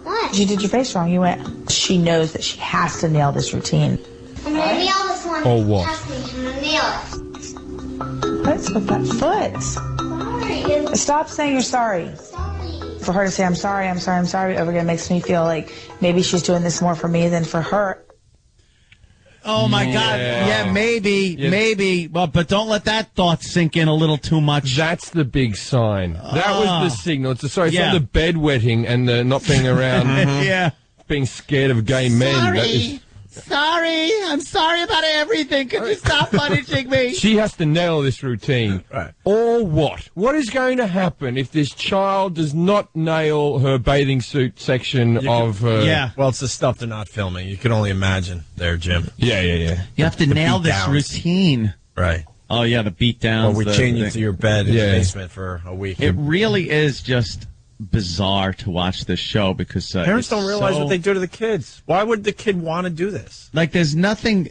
What? You did your face wrong. You went, she knows that she has to nail this routine. I'm gonna nail this one. Or what? Trust me, I'm gonna nail it. What's with that foot? Sorry. Stop saying you're sorry. Sorry. For her to say, I'm sorry over again makes me feel like maybe she's doing this more for me than for her. Oh, my God. Yeah, maybe. But don't let that thought sink in a little too much. That's the big sign. That was the signal. It's not the bedwetting and the not being around. Yeah. Being scared of gay men. Sorry. I'm sorry about everything. Could you stop punishing me? She has to nail this routine. Right. Or what? What is going to happen if this child does not nail her bathing suit section of her... Yeah. Well, it's the stuff they're not filming. You can only imagine there, Jim. Yeah. You have to nail this routine. Right. Oh, yeah, the beatdowns. Or we chain you to your bed in the basement for a week. It really is just bizarre to watch this show because parents don't realize what they do to the kids. Why would the kid want to do this? Like, there's nothing.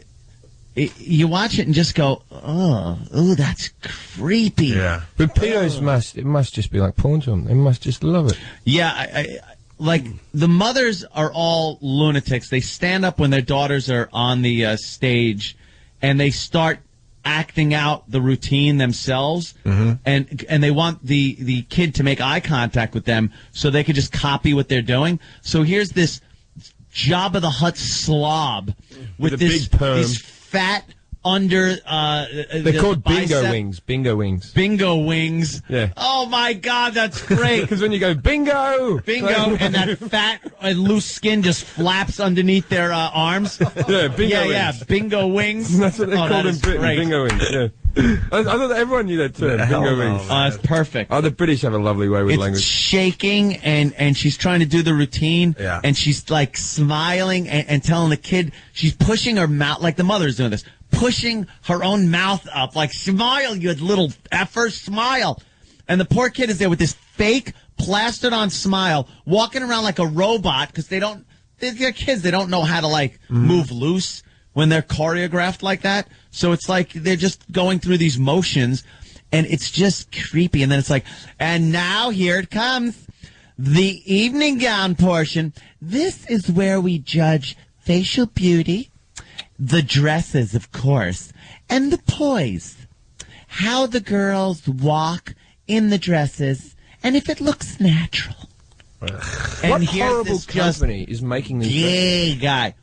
You watch it and just go, oh, that's creepy. Yeah, but pedos must just be like porn to them. They must just love it. Yeah, I like the mothers are all lunatics. They stand up when their daughters are on the stage, and they start acting out the routine themselves, and they want the kid to make eye contact with them so they could just copy what they're doing. So here's this Jabba the Hutt slob with this big perm. This fat under they're called bingo wings. Bingo wings. Yeah. Oh my God, that's great. Because when you go bingo, and that fat loose skin just flaps underneath their arms. Yeah, bingo wings. Yeah, bingo wings. That's what they call them. Bingo wings. Yeah. I thought everyone knew that term. Bingo wings. That's perfect. Oh, the British have a lovely way with language. It's shaking, and she's trying to do the routine, Yeah. and she's like smiling and telling the kid, she's pushing her mouth, like the mother's doing this, pushing her own mouth up, like, smile, you little effer, smile. And the poor kid is there with this fake plastered on smile, walking around like a robot, because they're kids, they don't know how to, like, move loose when they're choreographed like that. So it's like they're just going through these motions, and it's just creepy. And then it's like, and now here it comes, the evening gown portion. This is where we judge facial beauty, the dresses, of course, and the poise. How the girls walk in the dresses, and if it looks natural. And what here's horrible this just company is making these gay guy.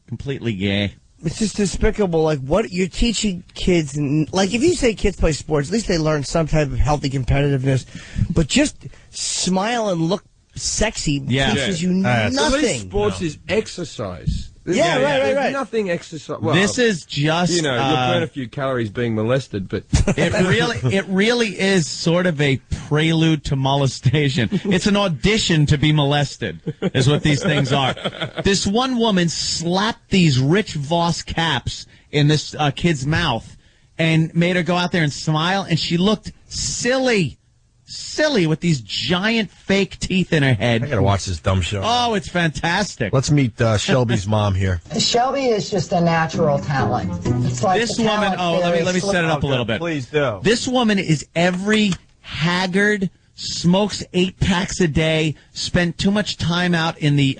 Completely gay. It's just despicable. Like, what you're teaching kids, and like, if you say kids play sports, at least they learn some type of healthy competitiveness. But just smile and look sexy teaches you nothing. At least sports is exercise. Yeah, right. There's nothing exercise. Well, This is just you'll burn a few calories being molested, but it really is sort of a prelude to molestation. It's an audition to be molested, is what these things are. This one woman slapped these Rich Voss caps in this kid's mouth and made her go out there and smile, and she looked silly with these giant fake teeth in her head. I gotta watch this dumb show. Oh, it's fantastic. Let's meet Shelby's mom here. Shelby is just a natural talent. It's like This woman, let me set it up a little bit. Please do. This woman is every haggard, smokes 8 packs a day, spent too much time out in the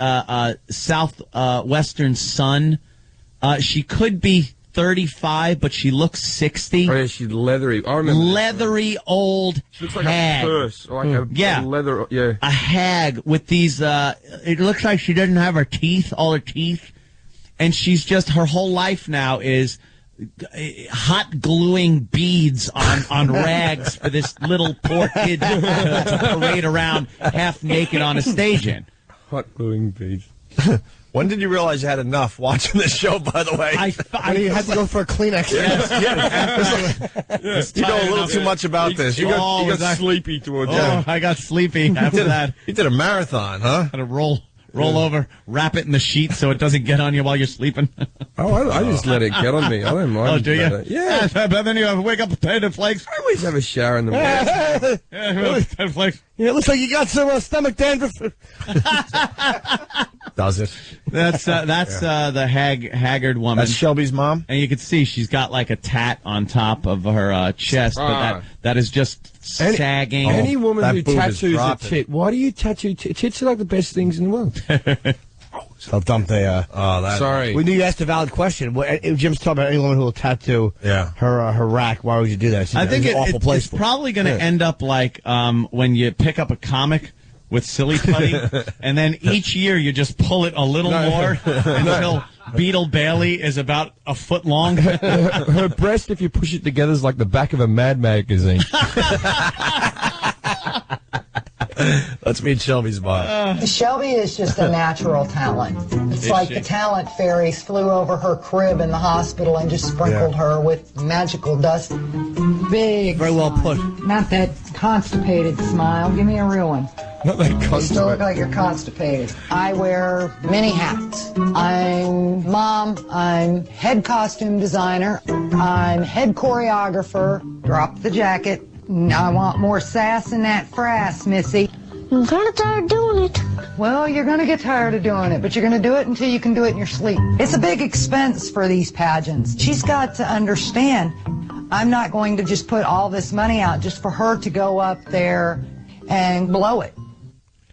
southwestern sun. She could be 35, but she looks 60. Oh, yeah, she's leathery. I remember. Leathery old she looks like hag. a purse, or like a leather. Yeah, a hag with these. It looks like she doesn't have all her teeth, and she's just, her whole life now is hot gluing beads on rags for this little poor kid to parade around half naked on a stage in. Hot gluing beads. When did you realize you had enough watching this show, by the way? When you had to go for a Kleenex. You know a little too much about this. You got sleepy towards I got sleepy after that. You did a marathon, huh? Had to roll roll over, wrap it in the sheet so it doesn't get on you while you're sleeping. I just let it get on me. I don't mind. Oh, do you? Yeah. But then you wake up with potato flakes. I always have a shower in the morning. Potato flakes. Yeah, it looks like you got some stomach dandruff. Does it? That's the haggard woman. That's Shelby's mom? And you can see she's got like a tat on top of her chest, but that is just sagging. Any woman who tattoos a dropping. tit, why do you tattoo tits? Are like the best things in the world. So dump the. Sorry. We knew you asked a valid question. Jim's talking about any woman who will tattoo her rack. Why would you do that? I think it's an awful place. It's probably going to end up like when you pick up a comic with silly putty, and then each year you just pull it a little more until Beetle Bailey is about a foot long. Her breast, if you push it together, is like the back of a Mad magazine. Let's meet Shelby's mom. Shelby is just a natural talent. It's like the talent fairies flew over her crib in the hospital and just sprinkled her with magical dust. Big Very well smile. put. Not that constipated smile. Give me a real one. Not that You still look constipated. like you're constipated. I wear many hats. I'm mom. I'm head costume designer. I'm head choreographer. Drop the jacket. I want more sass in that frass, Missy. I'm kind of tired of doing it. Well, you're going to get tired of doing it, but you're going to do it until you can do it in your sleep. It's a big expense for these pageants. She's got to understand, I'm not going to just put all this money out just for her to go up there and blow it.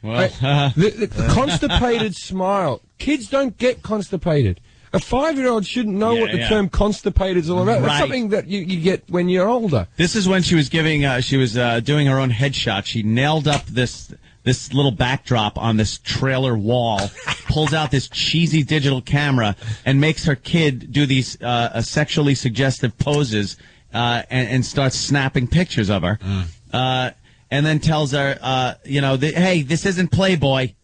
Well, The constipated smile. Kids don't get constipated. A 5-year-old shouldn't know what the term constipated is all about. It's something that you get when you're older. this is when she was doing her own headshot. She nailed up this little backdrop on this trailer wall, pulls out this cheesy digital camera, and makes her kid do these sexually suggestive poses and starts snapping pictures of her. And then tells her, hey, this isn't Playboy.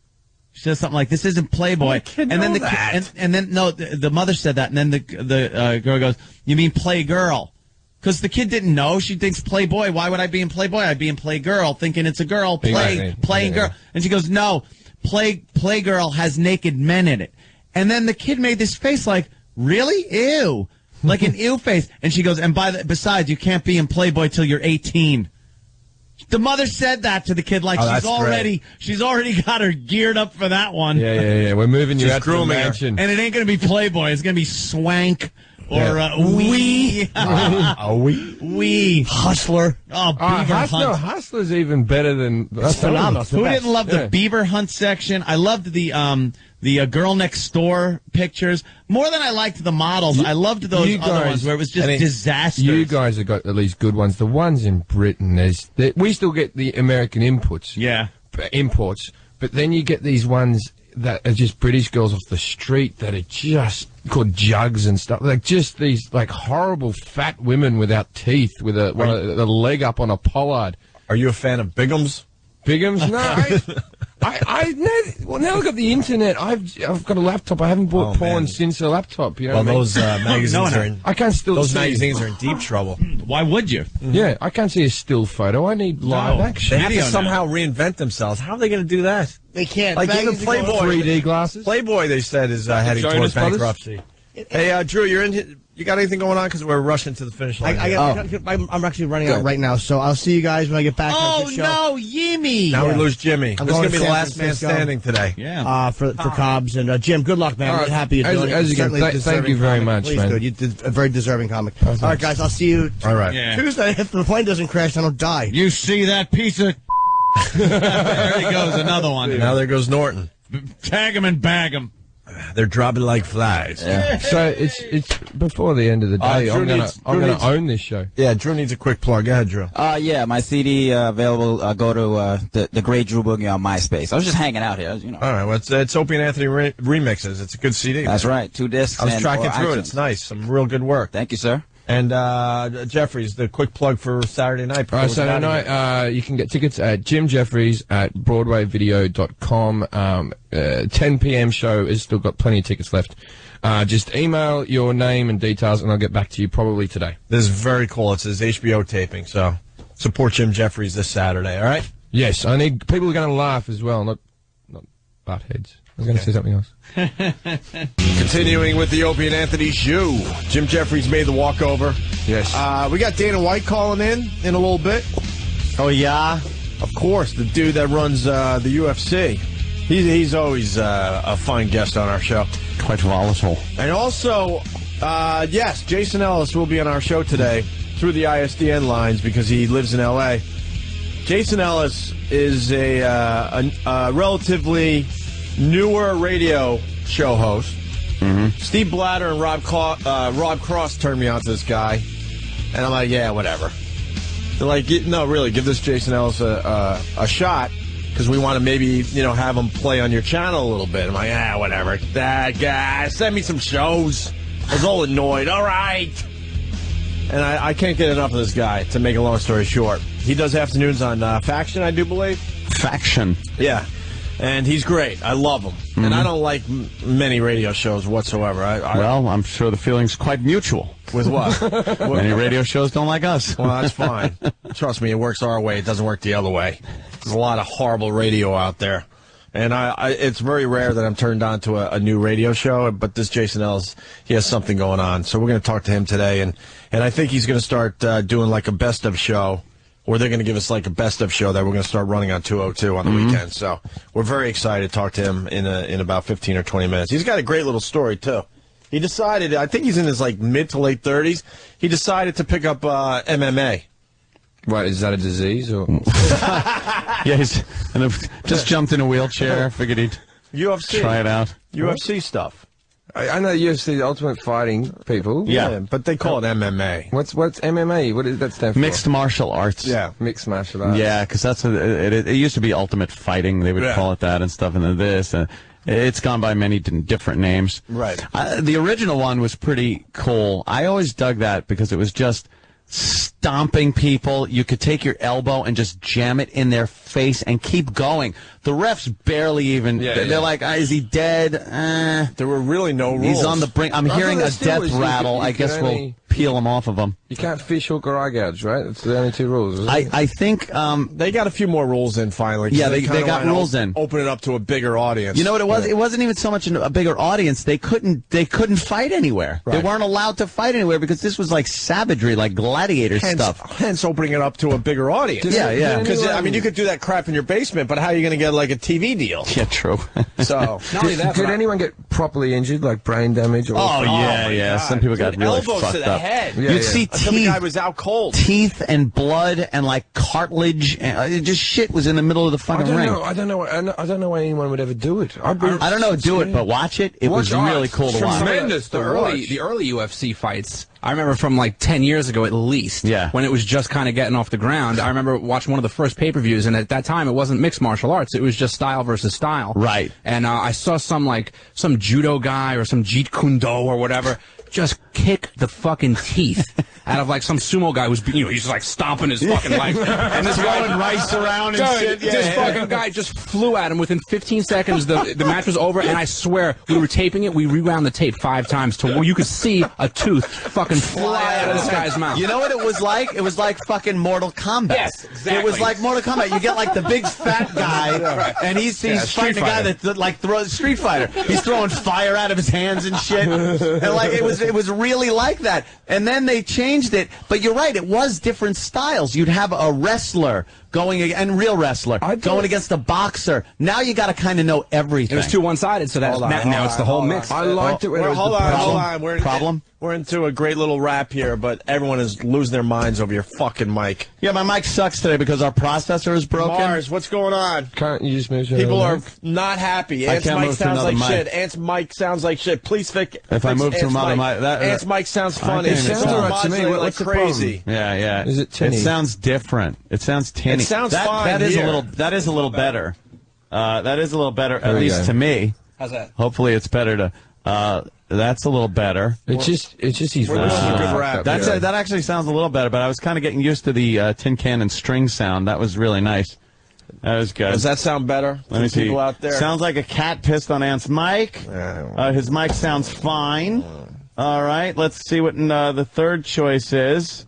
She says something like, "This isn't Playboy," and then the mother said that, and then the girl goes, "You mean Playgirl?" Because the kid didn't know. She thinks Playboy. Why would I be in Playboy? I'd be in Playgirl, thinking it's a girl. Playing girl. And she goes, "No, Playgirl has naked men in it." And then the kid made this face like, "Really? Ew." Like an ew face. And she goes, "And besides, you can't be in Playboy till you're 18. The mother said that to the kid like she's already got her geared up for that one. Yeah. We're moving you out to the mansion. And it ain't going to be Playboy. It's going to be Swank or Wee. Wee. Hustler. Oh, Beaver Hunt. No, Hustler's even better than... That's phenomenal. Who didn't love the Beaver Hunt section? I loved the Girl Next Door pictures more than I liked the models. I loved those other ones where it was just disaster. You guys have got at least good ones. The ones in Britain, we still get the American imports, but then you get these ones that are just British girls off the street that are just called jugs and stuff. Like just these like horrible fat women without teeth with a leg up on a pollard. Are you a fan of Bigums? Bigums? No. Well, now I've got the internet. I've got a laptop. I haven't bought porn since a laptop. You know those magazines are in. I can't still. Those see magazines are in deep trouble. Why would you? Yeah, I can't see a still photo. I need live action. They have to somehow reinvent themselves. How are they going to do that? They can't. Like even Playboy, 3D glasses. Playboy, they said, is heading towards bankruptcy. Hey, Drew, you're in. You got anything going on? Because we're rushing to the finish line. I'm actually running out right now, so I'll see you guys when I get back. Oh no, Yimmy! Now we lose Jimmy. This is going to be the last man standing today. Yeah. For Cobbs and Jim. Good luck, man. I'm happy you're doing it. Thank you very much, Please, man. dude. You did a very deserving comic. All right, guys. I'll see you. All right. Tuesday. If the plane doesn't crash, I don't die. You see that piece of? There he goes, another one. Now there goes Norton. Tag him and bag him. They're dropping like flies. Yeah. So it's before the end of the day. I'm gonna own this show. Yeah, Drew needs a quick plug. Go ahead, Drew. Yeah, my CD available. Go to the Great Drew Boogie on MySpace. I was just hanging out here, you know. All right, well, it's Opie and Anthony remixes. It's a good CD. That's right, 2 discs. I was tracking through it. It's nice. Some real good work. Thank you, sir. And Jefferies, the quick plug for Saturday night. All right, Saturday night, you can get tickets at Jim Jefferies at BroadwayVideo.com. 10 p.m. show has still got plenty of tickets left. Just email your name and details, and I'll get back to you probably today. This is very cool. It's his HBO taping, so support Jim Jefferies this Saturday, all right? Yes, I need people who are going to laugh as well, not butt heads. was going to say something else. Continuing with the Opie and Anthony show. Jim Jefferies made the walkover. Yes. We got Dana White calling in a little bit. Oh, yeah? Of course, the dude that runs the UFC. He's always a fine guest on our show. Quite volatile. And also, yes, Jason Ellis will be on our show today through the ISDN lines because he lives in L.A. Jason Ellis is a relatively newer radio show host. Mm-hmm. Steve Blatter and Rob Cross turned me on to this guy. And I'm like, yeah, whatever. They're like, no, really, give this Jason Ellis a shot because we want to maybe, have him play on your channel a little bit. I'm like, whatever. That guy, send me some shows. I was all annoyed. All right. And I can't get enough of this guy, to make a long story short. He does afternoons on Faction, I do believe. Faction. Yeah. And he's great. I love him. Mm-hmm. And I don't like many radio shows whatsoever. Well, I'm sure the feeling's quite mutual. With what? Many radio shows don't like us. Well, that's fine. Trust me, it works our way. It doesn't work the other way. There's a lot of horrible radio out there. And it's very rare that I'm turned on to a new radio show, but this Jason Ellis, he has something going on. So we're going to talk to him today, and I think he's going to start doing like a best of show, or they're going to give us like a best of show that we're going to start running on 202 on the weekend. So we're very excited to talk to him in about 15 or 20 minutes. He's got a great little story, too. He decided, I think he's in his like mid to late 30s, he decided to pick up MMA. What, is that a disease? Or? Yeah, he's just jumped in a wheelchair. Figured he'd try it out. UFC stuff. I know UFC, the Ultimate Fighting people. Yeah, but they call it MMA. What's MMA? What does that stand for? Mixed martial arts. Yeah, mixed martial arts. Yeah, because that's it used to be Ultimate Fighting. They would call it that and stuff, and then this. It's gone by many different names. Right. The original one was pretty cool. I always dug that because it was just stomping people. You could take your elbow and just jam it in their face and keep going. The refs barely even. They're like, is he dead? There were really no rules. He's on the brink. I'm hearing a death rattle. I guess we'll peel him off of him. You can't fish, hook, or eye gouge, right? That's the only two rules. Isn't it? I think they got a few more rules in finally. Yeah, they got rules in. Open it up to a bigger audience. You know what it was? It wasn't even so much a bigger audience. They couldn't fight anywhere. Right. They weren't allowed to fight anywhere because this was like savagery, like gladiator stuff. Hence, opening it up to a bigger audience. Yeah. Because you could do that crap in your basement, but how are you going to get like a TV deal? Yeah, true. So, did anyone get properly injured, like brain damage? Or yeah. Some people got really elbows fucked to the up. Head. You'd see teeth. The guy was out cold. Teeth and blood and like cartilage. And just shit was in the middle of the fucking ring. I don't know why anyone would ever do it. I don't know, do it, but watch it. It was really cool to watch. Tremendous. The early UFC fights. I remember from like 10 years ago at least, when it was just kind of getting off the ground. I remember watching one of the first pay-per-views, and at that time it wasn't mixed martial arts. It was just style versus style. Right. And I saw some judo guy or some Jeet Kune Do or whatever just kick the fucking teeth out of like some sumo guy who's, he's like stomping his fucking leg and this throwing rice around and shit. This fucking guy just flew at him within 15 seconds. The match was over, and I swear we were taping it. We rewound the tape 5 times to where you could see a tooth fucking fly out of this guy's mouth. You know what it was like? It was like fucking Mortal Kombat. Yes, exactly. It was like Mortal Kombat. You get like the big fat guy, and he's fighting a guy that like throws Street Fighter. He's throwing fire out of his hands and shit, and like it was really like that. And then they changed it, but you're right, it was different styles. You'd have a wrestler and real wrestler going against a boxer. Now you got to kind of know everything. It was too one-sided, so now it's the whole mix. I liked it when it was hold on. We're into a great little rap here, but everyone is losing their minds over your fucking mic. Yeah, my mic sucks today because our processor is broken. Mars, what's going on? Can't you just move to People are not happy. Ant's mic sounds like mic. shit. Ant's mic sounds like shit. Please fix If I move to another mic, Ant's mic sounds funny. It sounds all right to me. What's the crazy? Yeah. Is it tinny? It sounds different. It sounds tinny. It sounds fine. That is a little better. That is a little better, at least to me. How's that? Hopefully it's better to... that's a little better. It's just his voice. That actually sounds a little better, but I was kind of getting used to the tin can and string sound. That was really nice. That was good. Does that sound better? Let me see. People out there? Sounds like a cat pissed on Ant's mic. His mic sounds fine. All right, let's see what the third choice is.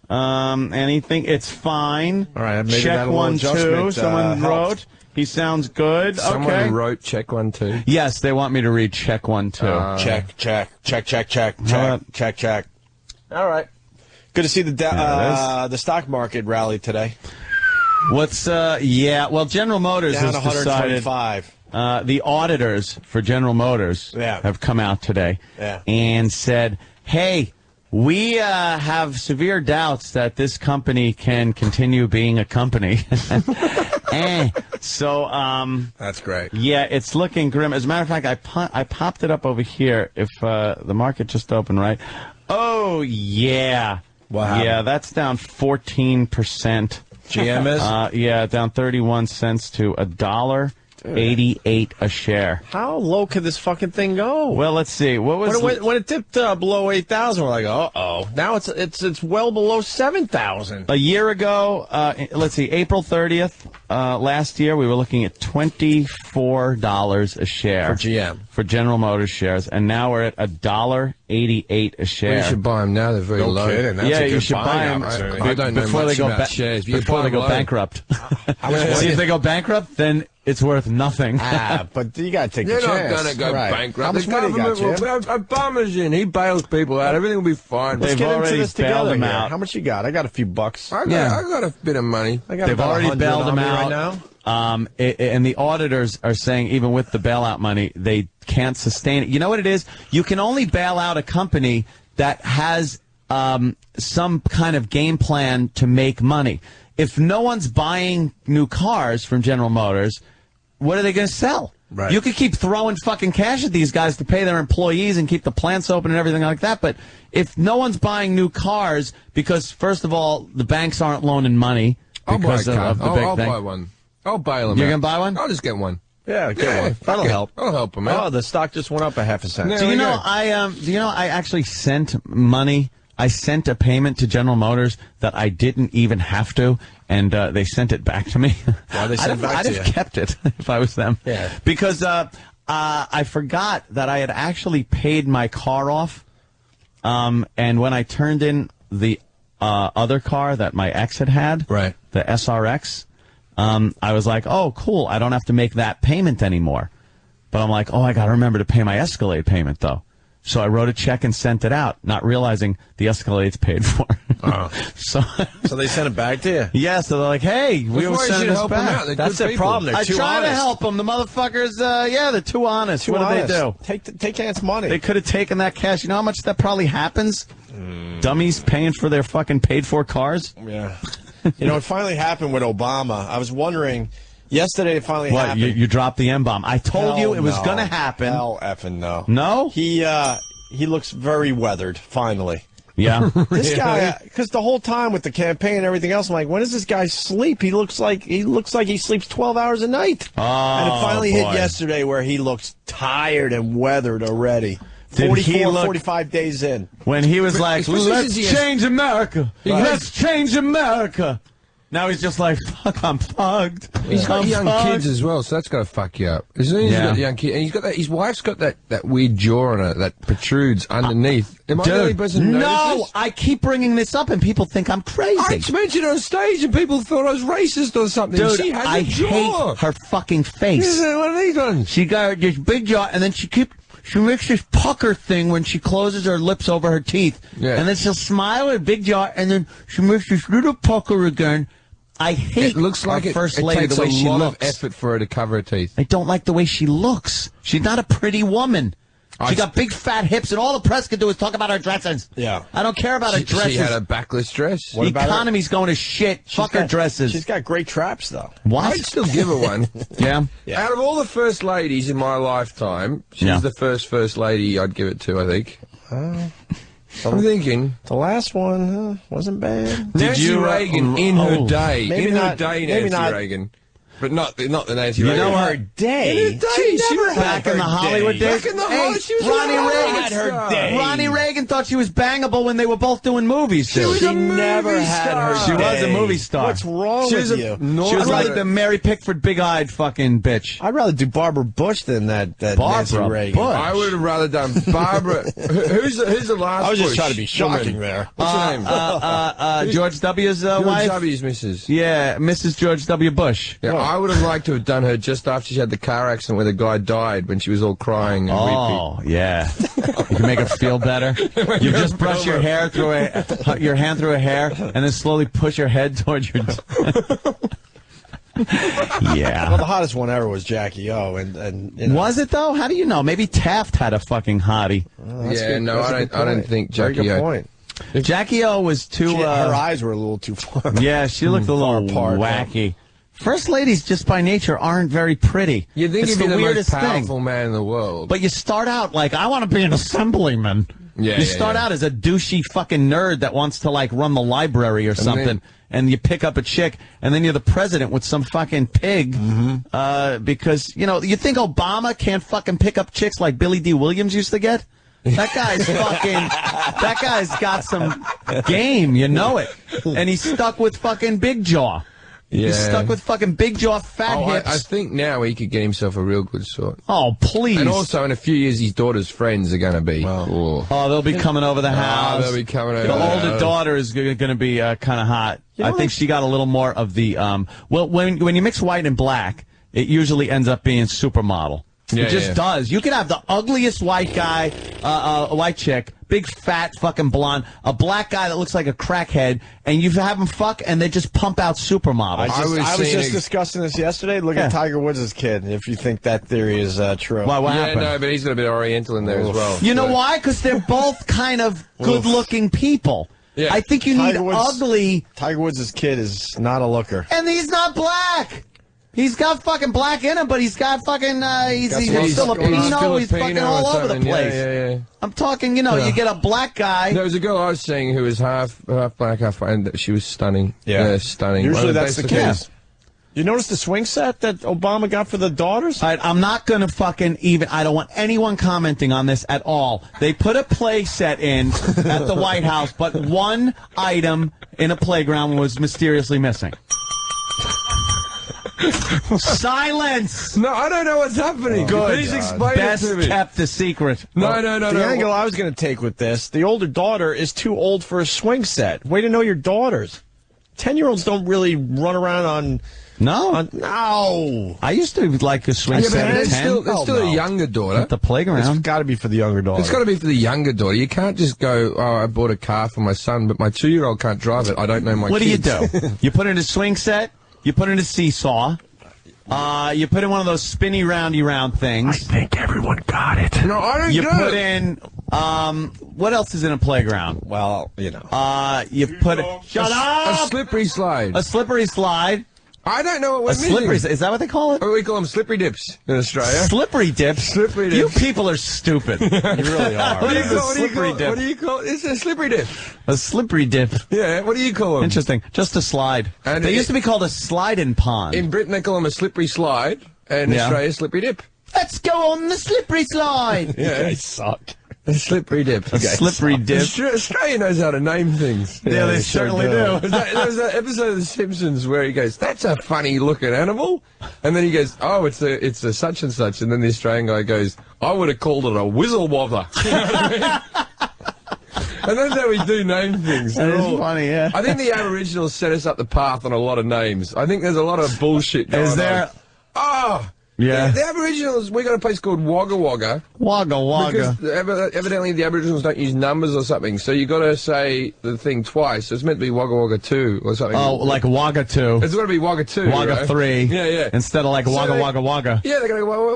Anything? It's fine. All right, maybe check 1, 2. Someone wrote. He sounds good. Someone wrote check 1 2. Yes, they want me to read check 1 2. Check. All right. Good to see the stock market rally today. What's well, General Motors down has decided. The auditors for General Motors have come out today and said, "Hey, we have severe doubts that this company can continue being a company." So that's great. Yeah, it's looking grim. As a matter of fact, I popped it up over here. If the market just opened, right? Oh yeah, wow. Yeah, that's down 14%. GM is down 31 cents to $1.88 a share. How low could this fucking thing go? Well, let's see. What was when it dipped below 8,000? We're like, uh-oh. Now it's well below 7,000. A year ago, let's see, April 30th last year, we were looking at $24 a share for GM, for General Motors shares, and now we're at $1.88 a share. Well, you should buy them now. They're very low. Kidding. That's a good you should buy them. I don't know before much they go about shares. Before they go bankrupt. See, if they go bankrupt, then it's worth nothing. But you got to take They're the chance. not going to go bankrupt. How much money you got, Jim? Obama's in. He bails people out. Everything will be fine. Let's get into this together them here. out. How much you got? I got a few bucks. I got a bit of money. They've already bailed them out. Right now. And the auditors are saying even with the bailout money, they can't sustain it. You know what it is? You can only bail out a company that has some kind of game plan to make money. If no one's buying new cars from General Motors, what are they going to sell? Right. You could keep throwing fucking cash at these guys to pay their employees and keep the plants open and everything like that. But if no one's buying new cars, because first of all, the banks aren't loaning money because of the big I'll thing. buy one. I'll bail them. You're going to buy one? I'll just get one. Yeah, get one. That'll help. I'll help them out. Oh, the stock just went up 0.5 cent. Do you know I actually sent money. I sent a payment to General Motors that I didn't even have to, and they sent it back to me. Why they sent it back to you? I'd have kept it if I was them. Yeah. Because I forgot that I had actually paid my car off, and when I turned in the other car that my ex had, right, the SRX, I was like, oh, cool, I don't have to make that payment anymore. But I'm like, oh, I got to remember to pay my Escalade payment, though. So I wrote a check and sent it out, not realizing the Escalade's paid for. So they sent it back to you? Yeah, so they're like, hey, we were sending this back. That's their problem. They're too I try honest. to help them. The motherfuckers, they're too honest. What did they do? Take Ant's money. They could have taken that cash. You know how much that probably happens? Dummies paying for their fucking paid-for cars? Yeah. You know, it finally happened with Obama. I was wondering... Yesterday, it finally happened. You dropped the M-bomb. I told you it was going to happen. Hell effing no. No? He looks very weathered, finally. Yeah. This guy, because the whole time with the campaign and everything else, I'm like, when does this guy sleep? He looks like he sleeps 12 hours a night. Oh, and it finally hit yesterday where he looks tired and weathered already. 45 days in. When he was like, let's change America. Let's change America. Now he's just like, fuck, I'm plugged. He's got young kids as well, so that's got to fuck you up. Isn't he? He's got young kids. And he's got that. His wife's got that weird jaw on her that protrudes underneath. Am I the only person who noticed this? I keep bringing this up and people think I'm crazy. I mentioned it on stage and people thought I was racist or something. Dude, she has I a jaw. hate her fucking face. What are they doing? She got this big jaw and then she makes this pucker thing when she closes her lips over her teeth. Yeah. And then she'll smile with a big jaw and then she makes this little pucker again. I hate it looks like our first lady the way she looks. It takes a lot of effort for her to cover her teeth. I don't like the way she looks. She's not a pretty woman. She got big fat hips, and all the press can do is talk about her dresses. Yeah. I don't care about her dresses. She had a backless dress. The economy's going to shit. Fuck her dresses. She's got great traps, though. What? I'd still give her one. Yeah. Out of all the first ladies in my lifetime, she's the first lady I'd give it to, I think. I'm thinking. The last one wasn't bad. Nancy Reagan in her day. Maybe in her not, day, maybe Nancy not. Reagan. But not the Nancy Reagan. You know her day. In her day. She never back in the Hollywood days. Back in the Hollywood. She was Ronnie a Reagan had her day. Ronnie Reagan thought she was bangable when they were both doing movies. She never had her. She was a movie star. What's wrong with you? She was like the Mary Pickford big-eyed fucking bitch. I'd rather do Barbara Bush than that Nancy Reagan. Bush. I would have rather done Barbara. Who's the last? I was just Bush trying to be shocking woman? there. What's her name? George W.'s wife. George W.'s missus. Yeah, Mrs. George W. Bush. Yeah, I would have liked to have done her just after she had the car accident where the guy died when she was all crying and weepy. Yeah. You can make her feel better. You just brush your hair through your hand through her hair, and then slowly push your head towards your. Yeah. Well, the hottest one ever was Jackie O. And you know. Was it though? How do you know? Maybe Taft had a fucking hottie. I don't think Jackie O. Very good point. Jackie O was too. Her eyes were a little too far. Yeah, she looked a little apart, wacky. First ladies, just by nature, aren't very pretty. You think it's you'd be the weirdest most powerful thing. man in the world. But you start out like, I want to be an assemblyman. You start out as a douchey fucking nerd that wants to like run the library or something, and you pick up a chick, and then you're the president with some fucking pig, because, you know, you think Obama can't fucking pick up chicks like Billy D. Williams used to get? That guy's that guy's got some game, you know it. And he's stuck with fucking Big Jaw. Yeah. He's stuck with fucking Big Jaw, fat hips. I think now he could get himself a real good sort. Oh, please. And also, in a few years, his daughter's friends are going to be. Oh, they'll be coming over the house. They'll be coming over. The older daughter is going to be kind of hot. You know, I think she got a little more of the, well, when you mix white and black, it usually ends up being supermodel. It just does. You could have the ugliest white guy, a white chick, big fat fucking blonde, a black guy that looks like a crackhead, and you have them fuck, and they just pump out supermodels. I was just discussing this yesterday. Look at Tiger Woods' kid, if you think that theory is true. Why, what happened? No, but he's got a bit of Oriental in there as well. You know why? Because they're both kind of good-looking people. Yeah. I think you need ugly... Tiger Woods' kid is not a looker. And he's not black! He's got fucking black in him, but he's got fucking, he's Filipino, he's fucking all over the place. Yeah. I'm talking, you know, you get a black guy. There was a girl I was seeing who was half black, half white, and she was stunning. Yeah, stunning. Usually that's the case. You notice the swing set that Obama got for the daughters? All right, I'm not going to fucking I don't want anyone commenting on this at all. They put a play set in at the White House, but one item in a playground was mysteriously missing. Silence! No, I don't know what's happening. Good. Please explain it to me. Best kept a secret. No. The angle I was going to take with this, the older daughter is too old for a swing set. Way to know your daughters. 10-year-olds don't really run around on... No. I used to like a swing set at 10. It's still a younger daughter. At the playground. It's got to be for the younger daughter. It's got to be for the younger daughter. You can't just go, I bought a car for my son, but my 2-year-old can't drive it. I don't know my kids. What do you do? You put in a swing set, you put in a seesaw, you put in one of those spinny roundy round things. I think everyone got it. No, I don't You put in, what else is in a playground? Well, you know. You put shut up! A slippery slide. A slippery slide. I don't know what we're slippery. Is that what they call it? Or we call them slippery dips in Australia. Slippery dips? Slippery dips. You people are stupid. You really are. What do you call it? It's a slippery dip. A slippery dip. Yeah, what do you call them? Interesting. Just a slide. And they used to be called a slide-in pond. In Britain, they call them a slippery slide, and in Australia, slippery dip. Let's go on the slippery slide. Yeah, they suck. A slippery dip. A slippery dip. Australia knows how to name things. Yeah, they certainly do. There was that episode of The Simpsons where he goes, "That's a funny-looking animal," and then he goes, "Oh, it's a such and such," and then the Australian guy goes, "I would have called it a whizzle-wobber." You know what I mean? And that's how we do name things. That is funny, yeah. I think the Aboriginals set us up the path on a lot of names. I think there's a lot of bullshit going on. Is there? Oh! Yeah. The Aboriginals, we got a place called Wagga Wagga. Wagga Wagga. Because evidently the Aboriginals don't use numbers or something, so you got to say the thing twice. It's meant to be Wagga Wagga 2 or something. Oh, like Wagga 2. It's got to be Wagga 2. Wagga right? 3. Yeah. Instead of like Wagga Wagga Wagga. Yeah, they're going to go,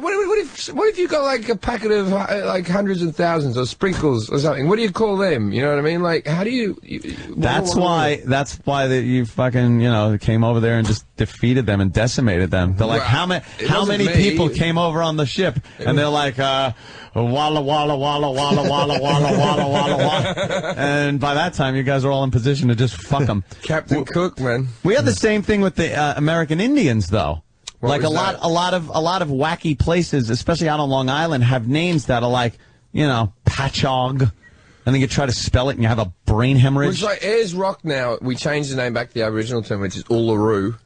what if you got like a packet of like hundreds and thousands or sprinkles or something? What do you call them? You know what I mean? Like, how do you that's why you fucking, you know, came over there and just defeated them and decimated them. They're like, how many people came over on the ship? And they're like, walla, walla, walla, walla, walla, walla, walla, walla, walla. And by that time, you guys are all in position to just fuck them. Captain Cook, man. We had the same thing with the American Indians, though. What like a lot of wacky places, especially out on Long Island, have names that are like, you know, Patchogue. and then you try to spell it and you have a brain hemorrhage. It's like Ayers Rock now. We changed the name back to the Aboriginal term, which is Uluru.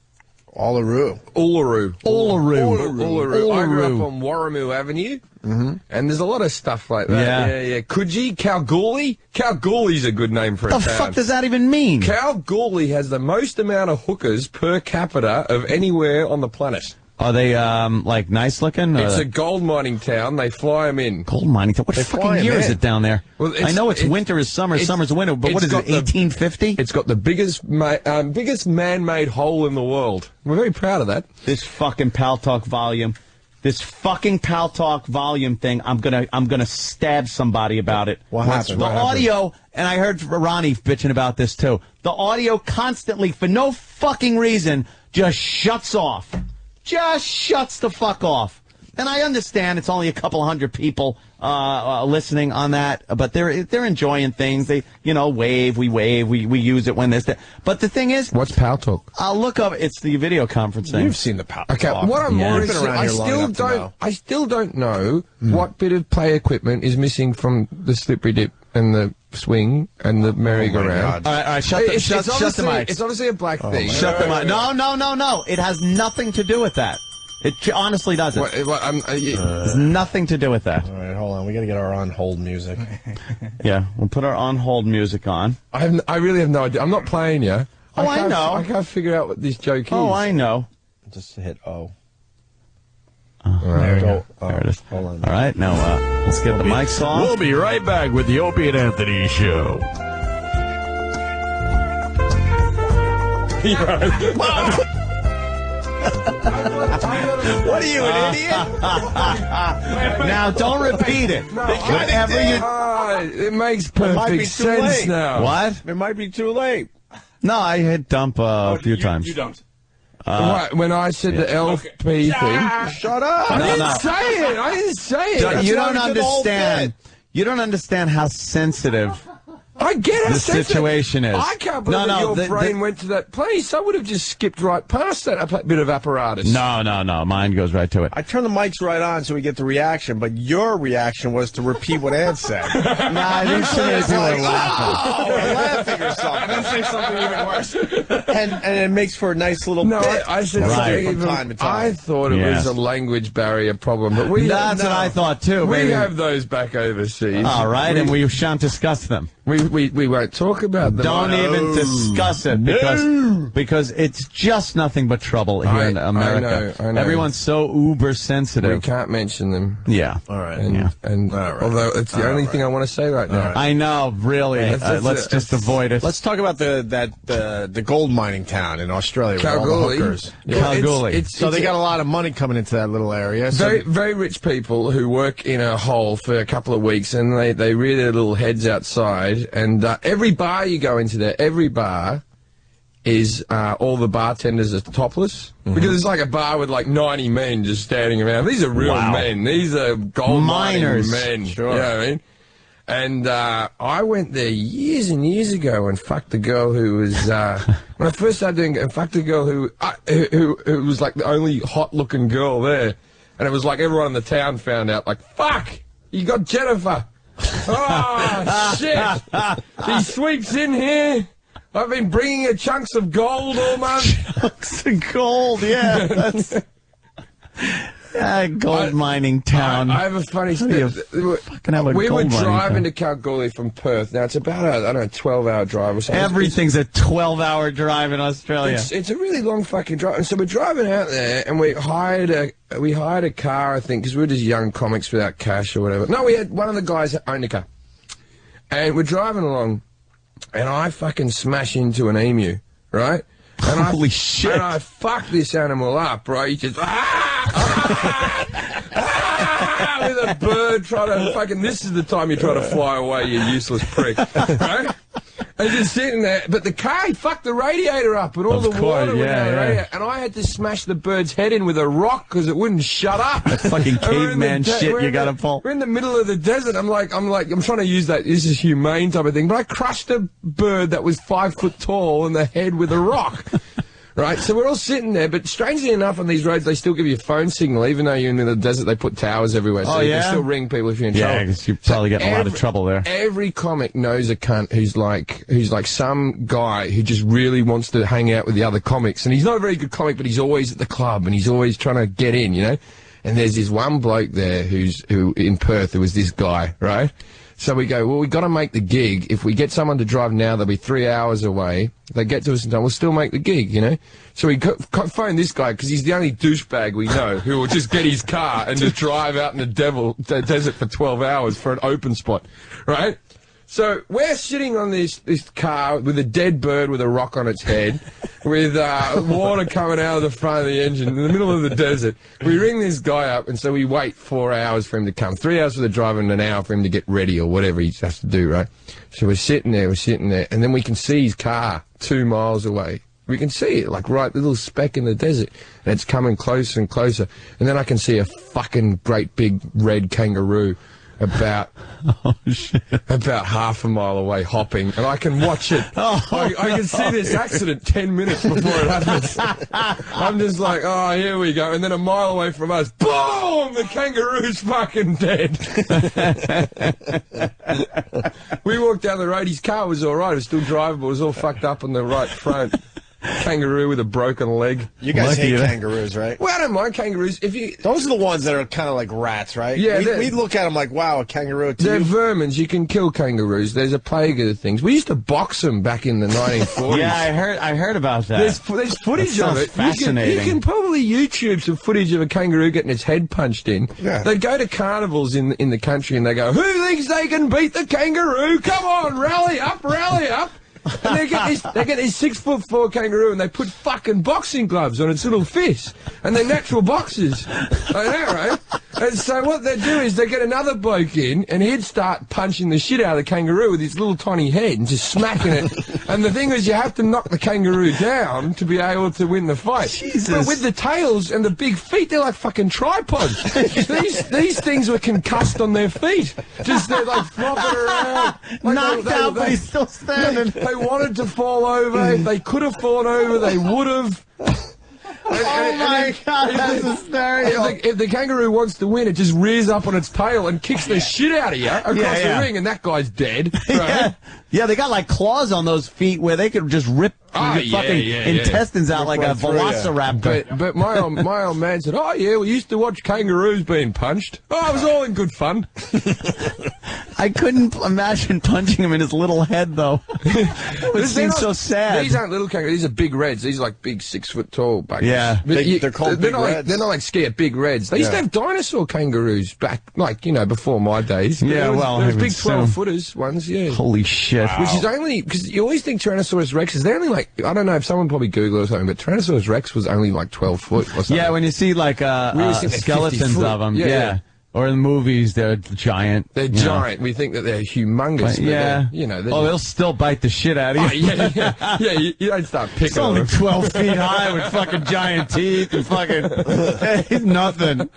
Uluru. Uluru. Uluru. Uluru. I grew up on Warramoo Avenue, and there's a lot of stuff like that. Yeah. Coogee, Kalgoorlie. Kalgoorlie's a good name for a town. What the fuck does that even mean? Kalgoorlie has the most amount of hookers per capita of anywhere on the planet. Are they, like, nice looking? It's a gold mining town. They fly them in. Gold mining town? What fucking year is it down there? Well, I know it's winter is summer, summer's winter, but what is it, 1850? It's got the biggest man-made hole in the world. We're very proud of that. This fucking Pal Talk volume. This fucking Pal Talk volume thing, I'm gonna stab somebody about it. What happened? The audio, and I heard Ronnie bitching about this too, the audio constantly, for no fucking reason, just shuts off. Just shuts the fuck off. And I understand it's only a couple hundred people listening on that, but they're enjoying things. They, wave, we use it when there's that. But the thing is, what's Pal Talk? I'll look up. It's the video conferencing. You've seen the Pal Talk. Okay, what I'm more interested, I still don't know what bit of play equipment is missing from the slippery dip and the swing and the merry-go-round. All right, shut the mic. It's obviously a black thing. Shut the mic. No. It has nothing to do with that. It honestly doesn't. There's nothing to do with that. All right, hold on. We got to get our on-hold music. Yeah, we'll put our on-hold music on. I really have no idea. I'm not playing you. I know. I can't figure out what this joke is. Oh, I know. Just hit O. There we go. There it is. Hold on. All right, now let's get the mics off. We'll be right back with the Opie and Anthony Show. What are you, an idiot? Now, don't repeat it. It makes perfect sense now. What? It might be too late. No, I hit dump a few times. You don't. When I said the LP thing. Shut up! I didn't say it. You don't understand. You don't understand how sensitive I get how the situation is. I can't believe that your brain went to that place. I would have just skipped right past that bit of apparatus. No. Mine goes right to it. I turn the mics right on so we get the reaction, but your reaction was to repeat what Ed said. I think so many people are laughing. Oh, we're laughing or something. And then say something even worse. And it makes for a nice little bit. I said from time to time. I thought it was a language barrier problem, but that's what I thought too. We have those back overseas. All right, and we shan't discuss them. We won't talk about them. Don't even discuss it because it's just nothing but trouble here in America. I know. Everyone's so uber sensitive. We can't mention them. Yeah. All right. Although it's the only thing I want to say right now. I know, really. Let's just avoid it. Let's talk about the gold mining town in Australia. Kalgoorlie. Kalgoorlie. So they got a lot of money coming into that little area. Very, very rich people who work in a hole for a couple of weeks, and they rear their little heads outside. And every bar you go into there, every bar is all the bartenders are topless. Because it's like a bar with like 90 men just standing around. These are real men. These are gold miners men. Sure. You know what I mean? And I went there years and years ago and fucked a girl who was when I first started doing it, and fucked a girl who was like the only hot looking girl there. And it was like everyone in the town found out, like, fuck, you got Jennifer. Oh, shit! He sweeps in here. I've been bringing her chunks of gold all month. Chunks of gold, yeah. That's gold mining town. I have a funny story. We were driving to Kalgoorlie from Perth. Now, it's about a 12-hour drive or something. Everything's a 12-hour drive in Australia. It's a really long fucking drive. And so we're driving out there, and we hired a car, I think, because we were just young comics without cash or whatever. No, we had one of the guys that owned a car. And we're driving along, and I fucking smash into an emu, right? And Holy shit. And I fuck this animal up, right? He just, with a bird trying to fucking, this is the time you try to fly away, you useless prick, right? And just sitting there, but the car, he fucked the radiator up and all the water went out of the radiator, and I had to smash the bird's head in with a rock because it wouldn't shut up. That's fucking caveman shit you gotta pull. We're in the middle of the desert. I'm trying to use that, this is humane type of thing, but I crushed a bird that was 5 foot tall in the head with a rock. Right, so we're all sitting there, but strangely enough, on these roads, they still give you a phone signal, even though you're in the desert. They put towers everywhere, so you can still ring people if you're in trouble. Yeah, because you probably get in a lot of trouble there. Every comic knows a cunt who's like some guy who just really wants to hang out with the other comics, and he's not a very good comic, but he's always at the club and he's always trying to get in, you know. And there's this one bloke there who in Perth, who was this guy, right? So we go, well, we got to make the gig. If we get someone to drive now, they'll be 3 hours away. If they get to us in time, we'll still make the gig, you know? So we phone this guy, because he's the only douchebag we know who will just get his car and just drive out in the desert for 12 hours for an open spot, right? So we're sitting on this car with a dead bird with a rock on its head, with water coming out of the front of the engine in the middle of the desert. We ring this guy up, and so we wait 4 hours for him to come. 3 hours for the driver and an hour for him to get ready or whatever he has to do, right? So we're sitting there, and then we can see his car 2 miles away. We can see it, like right, little speck in the desert, and it's coming closer and closer. And then I can see a fucking great big red kangaroo about half a mile away hopping, and I can watch it. I can see this accident 10 minutes before it happens. I'm just like, oh, here we go. And then a mile away from us, boom, the kangaroo's fucking dead. We walked down the road, his car was all right, it was still drivable, it was all fucked up on the right front. Kangaroo with a broken leg. You guys hate kangaroos, right? Well, I don't mind kangaroos. Those are the ones that are kind of like rats, right? Yeah, we look at them like, wow, a kangaroo. They're vermins. You can kill kangaroos. There's a plague of the things. We used to box them back in the 1940s. Yeah, I heard about that. There's footage of it. Fascinating. You can probably YouTube some footage of a kangaroo getting its head punched in. Yeah. They go to carnivals in the country and they go, who thinks they can beat the kangaroo? Come on, rally up, rally up. And they get this 6'4" kangaroo, and they put fucking boxing gloves on its little fist, and they're natural boxers. I know, right? And so what they do is they get another bloke in, and he'd start punching the shit out of the kangaroo with his little tiny head and just smacking it. And the thing is, you have to knock the kangaroo down to be able to win the fight. Jesus. But with the tails and the big feet, they're like fucking tripods. these things were concussed on their feet. Just they're like flopping around. Like knocked out, but he's still standing. They wanted to fall over. If they could have fallen over, they would have. Oh my God, that's hysterical. If the kangaroo wants to win, it just rears up on its tail and kicks the shit out of you across the ring, and that guy's dead. Right? Yeah, they got like claws on those feet where they could just rip intestines out like a velociraptor. But my old man said, oh yeah, we used to watch kangaroos being punched. Oh, it was all in good fun. I couldn't imagine punching him in his little head, though. It would seem so sad. These aren't little kangaroos. These are big reds. These are like big 6 foot tall buggers. Yeah. They're called big reds. They're not like scared big reds. They used to have dinosaur kangaroos back, like, you know, before my days. Yeah, there was big 12-footers ones, yeah. Holy shit. Wow. Which is only, because you always think Tyrannosaurus Rexes, they're only like, I don't know if someone probably Google it or something, but Tyrannosaurus Rex was only like 12 foot or something. Yeah, when you see like skeletons of them, yeah. Or in the movies, they're giant. They're giant. We think that they're humongous. But yeah. You know. They'll still bite the shit out of you. Yeah, you don't start picking It's only them. 12 feet high with fucking giant teeth and fucking he's nothing.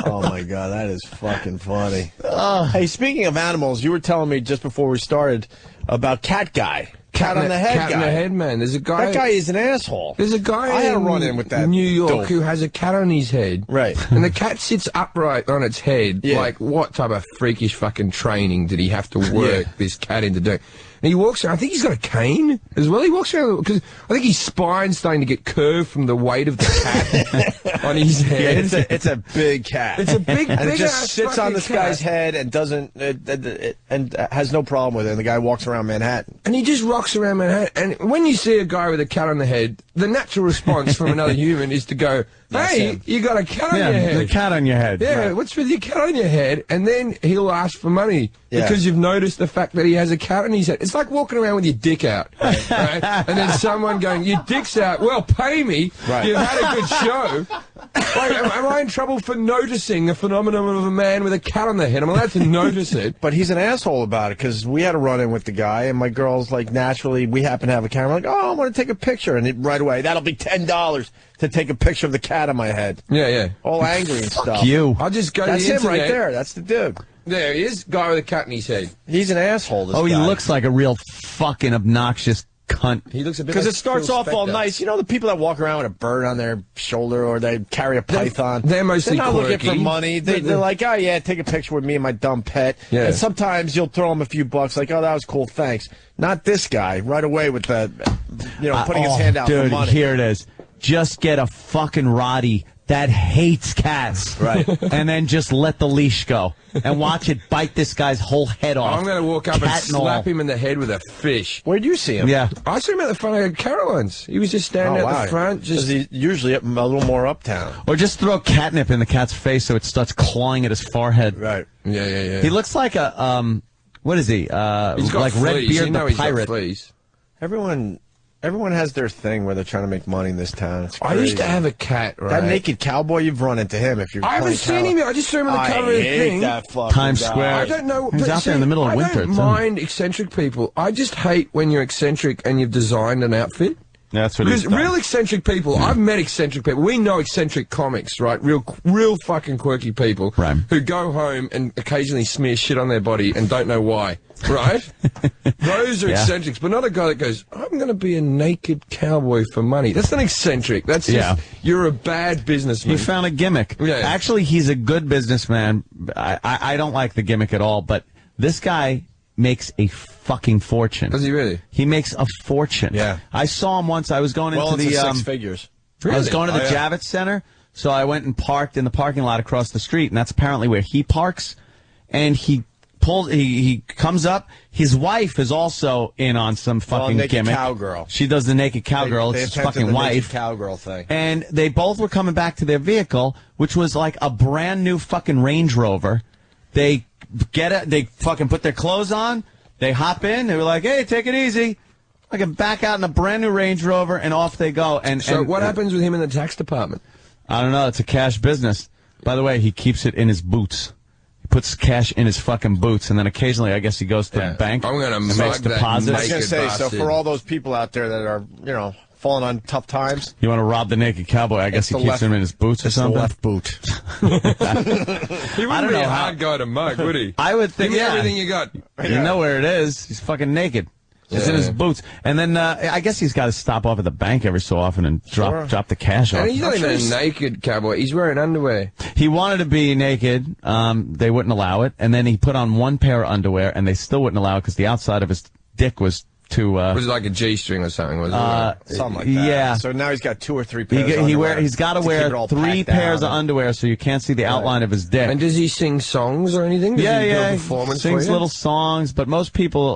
Oh my God, that is fucking funny. Hey, speaking of animals, you were telling me just before we started about Cat Guy. Cat on the head guy. Cat on the head man. There's a guy. That guy is an asshole. There's a guy I had a in run in with that New York dope. who has a cat on his head. Right. And the cat sits upright on its head. Yeah. Like, what type of freakish fucking training did he have to work this cat into doing? And he walks around, I think he's got a cane as well. He walks around, because I think his spine's starting to get curved from the weight of the cat on his head. Yeah, it's a big cat. It's a big, and it big just ass sits on this fucking guy's cat. head and doesn't, and has no problem with it. And the guy walks around Manhattan. And he just rocks around Manhattan. And when you see a guy with a cat on the head, the natural response from another human is to go, hey, you got a cat on your head. The cat on your head. Yeah, what's with your cat on your head? And then he'll ask for money because you've noticed the fact that he has a cat on his head. It's like walking around with your dick out, right? And then someone going, your dick's out, well, pay me. Right. You've had a good show. Like, am I in trouble for noticing the phenomenon of a man with a cat on the head? I'm allowed to notice it. But he's an asshole about it, because we had a run-in with the guy, and my girl's like, naturally, we happen to have a camera, like, oh, I want to take a picture. And right away, that'll be $10 to take a picture of the cat on my head. Yeah, yeah. All angry and stuff. You. I'll just go to That's the him internet. right there. That's the dude. There he is, guy with a cat in his head. He's an asshole, this He guy. looks like a real fucking obnoxious cunt. He looks a bit because like it starts Phil off all Spector. nice. You know the people that walk around with a bird on their shoulder or they carry a python. They're mostly not looking quirky. for money. They're like, oh yeah, take a picture with me and my dumb pet. Yeah. And sometimes you'll throw them a few bucks, like, oh that was cool, thanks. Not this guy right away with the, putting his hand out dude, for money. Here it is. Just get a fucking Roddy that hates cats. Right. And then just let the leash go. And watch it bite this guy's whole head off. I'm going to walk up and Cat slap him in the head with a fish. Where'd you see him? Yeah. I saw him at the front of Caroline's. He was just standing at the front. Just he's usually a little more uptown. Or just throw catnip in the cat's face so it starts clawing at his forehead. Right. Yeah. He looks like a, what is he? He's got like fleas. Redbeard You know the he's got pirate. fleas. Everyone has their thing where they're trying to make money in this town. It's I crazy. used to have a cat, right? That naked cowboy, you've run into him if you're I haven't seen him yet. I just saw him on the cover of the thing. That fucking Times guy. Square. I don't know. He's but out there in the middle of winter, I don't too. mind eccentric people. I just hate when you're eccentric and you've designed an outfit. That's what Because he's done. real eccentric people, I've met eccentric people. We know eccentric comics, right? Real fucking quirky people Right. who go home and occasionally smear shit on their body and don't know why, right? Those are Yeah. eccentrics, but not a guy that goes, I'm going to be a naked cowboy for money. That's not eccentric. That's just, you're a bad businessman. He found a gimmick. Yeah. Actually, he's a good businessman. I don't like the gimmick at all, but this guy makes a fucking fortune. Does he really? He makes a fortune. Yeah. I saw him once. I was going into the six figures. I was going to the Oh, yeah. Javits Center, so I went and parked in the parking lot across the street, and that's apparently where he parks. And he comes up. His wife is also in on some fucking naked gimmick. cowgirl. She does the naked cowgirl. They It's his attempted fucking the naked wife. cowgirl thing. And they both were coming back to their vehicle, which was like a brand new fucking Range Rover. They they fucking put their clothes on, they hop in, they were like, hey, take it easy. I can back out in a brand new Range Rover, and off they go. So what happens with him in the tax department? I don't know. It's a cash business. By the way, he keeps it in his boots. He puts cash in his fucking boots, and then occasionally, I guess he goes to the bank I'm gonna and mug makes that deposits. I was going to say, so bastard. for all those people out there that are, falling on tough times, You want to rob the naked cowboy? I guess he keeps him in his boots or it's the something. left boot. He wouldn't I don't be know a how- hard guy to mug, would he? I would think, Give me yeah. everything you got. You know where it is. He's fucking naked. It's in his boots. And then I guess he's got to stop off at the bank every so often and drop the cash off. And he's not even a naked cowboy. He's wearing underwear. He wanted to be naked. They wouldn't allow it. And then he put on one pair of underwear, and they still wouldn't allow it because the outside of his dick was too... Was it like a G-string or something? Was it? Something like that. Yeah. So now he's got 2 or 3 pairs of He's underwear got to keep wear it all 3 packed pairs down. of underwear so you can't see the outline of his dick. And does he sing songs or anything? Does he do a He performance sings for you? little songs, but most people,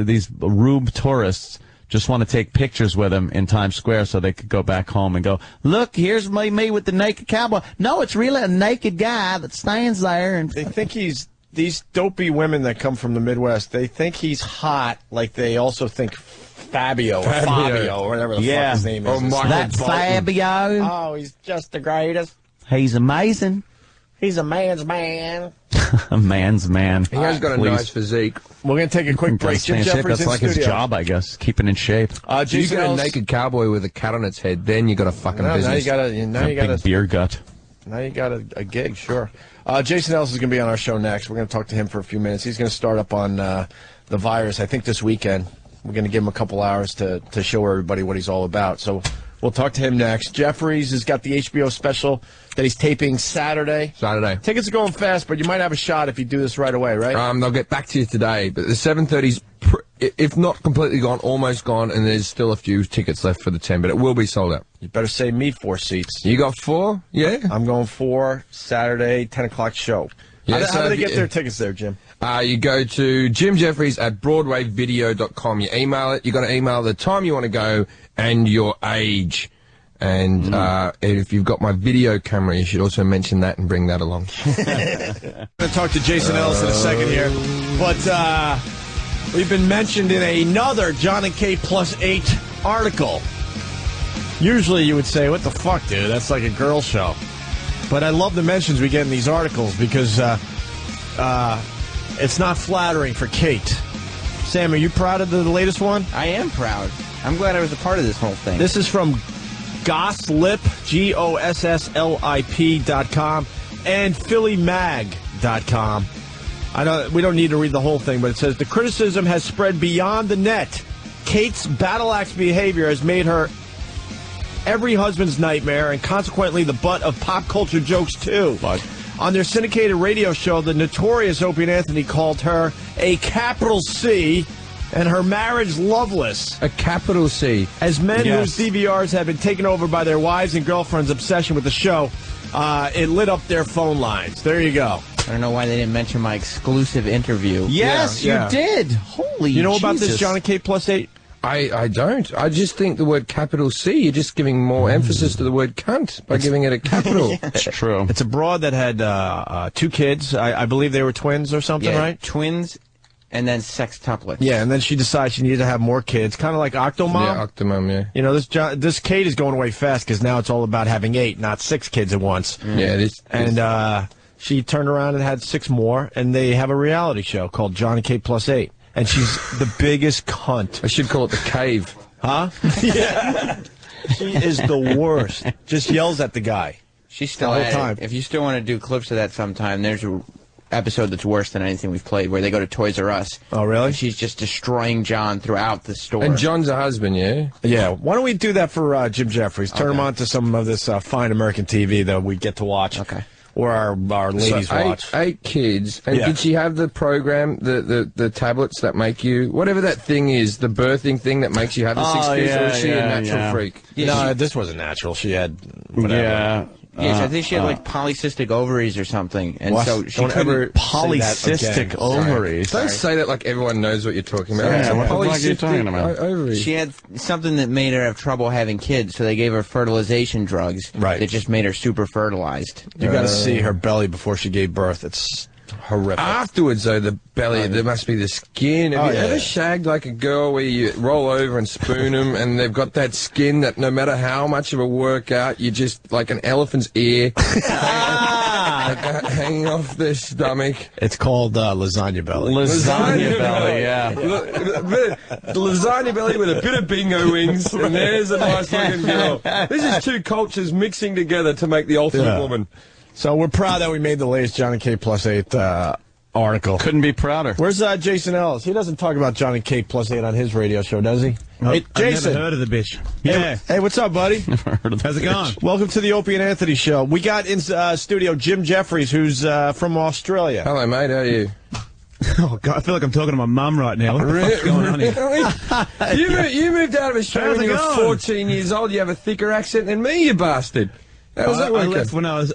these rube tourists, just want to take pictures with him in Times Square so they could go back home and go, look, here's me with the naked cowboy. No, it's really a naked guy that stands there. And They think these dopey women that come from the Midwest, they think he's hot, like they also think Fabio or whatever the fuck his name is. Oh, Michael That's Bolton. Fabio. Oh, he's just the greatest. He's amazing. He's a man's man. A man's man. He has got a Please. nice physique. We're going to take a quick break. Jim Jefferies That's in like his studio. job, I guess, keeping in shape. You Jason get a Ellis. naked cowboy with a cat on its head, then you got a fucking Now business. you got Big beer gut. a gig, sure. Jason Ellis is going to be on our show next. We're going to talk to him for a few minutes. He's going to start up on the virus, I think, this weekend. We're going to give him a couple hours to show everybody what he's all about. So we'll talk to him next. Jefferies has got the HBO special that he's taping Saturday. Tickets are going fast, but you might have a shot if you do this right away, right? They'll get back to you today, but the 7:30's, if not completely gone, almost gone, and there's still a few tickets left for the 10, but it will be sold out. You better save me 4 seats. You got 4? Yeah. I'm going 4 Saturday, 10 o'clock show. Yeah, how so do they if get you- their tickets there, Jim? You go to Jim Jefferies at BroadwayVideo.com. You email it. You got to email the time you want to go and your age. And if you've got my video camera, you should also mention that and bring that along. I'm going to talk to Jason Ellis in a second here. But we've been mentioned in another John and Kate Plus 8 article. Usually you would say, what the fuck, dude? That's like a girl show. But I love the mentions we get in these articles because it's not flattering for Kate. Sam, are you proud of the latest one? I am proud. I'm glad I was a part of this whole thing. This is from Gosslip, GOSSLIP.com, and PhillyMag.com. We don't need to read the whole thing, but it says the criticism has spread beyond the net Kate's battle axe behavior has made her every husband's nightmare and consequently the butt of pop culture jokes, too. But on their syndicated radio show, the notorious Opie and Anthony called her a capital C and her marriage loveless. A capital C. As men whose DVRs have been taken over by their wives and girlfriends' obsession with the show, it lit up their phone lines. There you go. I don't know why they didn't mention my exclusive interview. Yes, you did. Holy You know Jesus. about this, John and Kate plus 8? I don't. I just think the word capital C, you're just giving more emphasis to the word cunt by giving it a capital. It's true. It's a broad that had 2 kids. I believe they were twins or something, right? Twins and then sextuplets. Yeah, and then she decided she needed to have more kids, kind of like Octomom. Yeah, Octomom, yeah. You know, this Kate is going away fast because now it's all about having 8, not 6 kids at once. Yeah, and she turned around and had 6 more, and they have a reality show called John and Kate plus 8. And she's the biggest cunt. I should call it The Cave. Huh? Yeah. She is the worst. Just yells at the guy. She's still the whole at time. it. If you still want to do clips of that sometime, there's a episode that's worse than anything we've played where they go to Toys R Us. Oh, really? And she's just destroying John throughout the store. And John's a husband, yeah? Yeah. Why don't we do that for Jim Jefferies? Turn him on to some of this fine American TV that we get to watch. Okay. Or our ladies so watch. 8 kids. And did she have the program, the tablets that make you, whatever that thing is, the birthing thing that makes you have the 6 kids, or is she a natural freak? Yeah, no, this wasn't natural. She had whatever. Yeah. Yes, I think she had like polycystic ovaries or something, and what? so she Don't couldn't. ever Polycystic ovaries. Don't say that like everyone knows what you're talking about. Yeah, what the fuck are you Polycystic talking about? ovaries. She had something that made her have trouble having kids, so they gave her fertilization drugs that just made her super fertilized. You got to see her belly before she gave birth. It's horrific. Afterwards, though, the belly, there must be the skin. Have you ever shagged like a girl where you roll over and spoon them and they've got that skin that no matter how much of a workout, you just, like an elephant's ear, hanging off their stomach. It's called lasagna belly. Lasagna belly, yeah. Lasagna belly with a bit of bingo wings, and there's a nice looking girl. This is 2 cultures mixing together to make the ultimate woman. So we're proud that we made the latest John and Kate plus 8 article. Couldn't be prouder. Where's Jason Ellis? He doesn't talk about John and Kate plus 8 on his radio show, does he? Hey, Jason. I've never heard of the bitch. Yeah. Hey, what's up, buddy? Never heard of How's it going? Welcome to the Opie and Anthony show. We got in studio Jim Jefferies, who's from Australia. Hello, mate. How are you? Oh, God, I feel like I'm talking to my mum right now. What the fuck's going on here? You moved out of Australia when you were 14 years old. You have a thicker accent than me, you bastard. How was that working?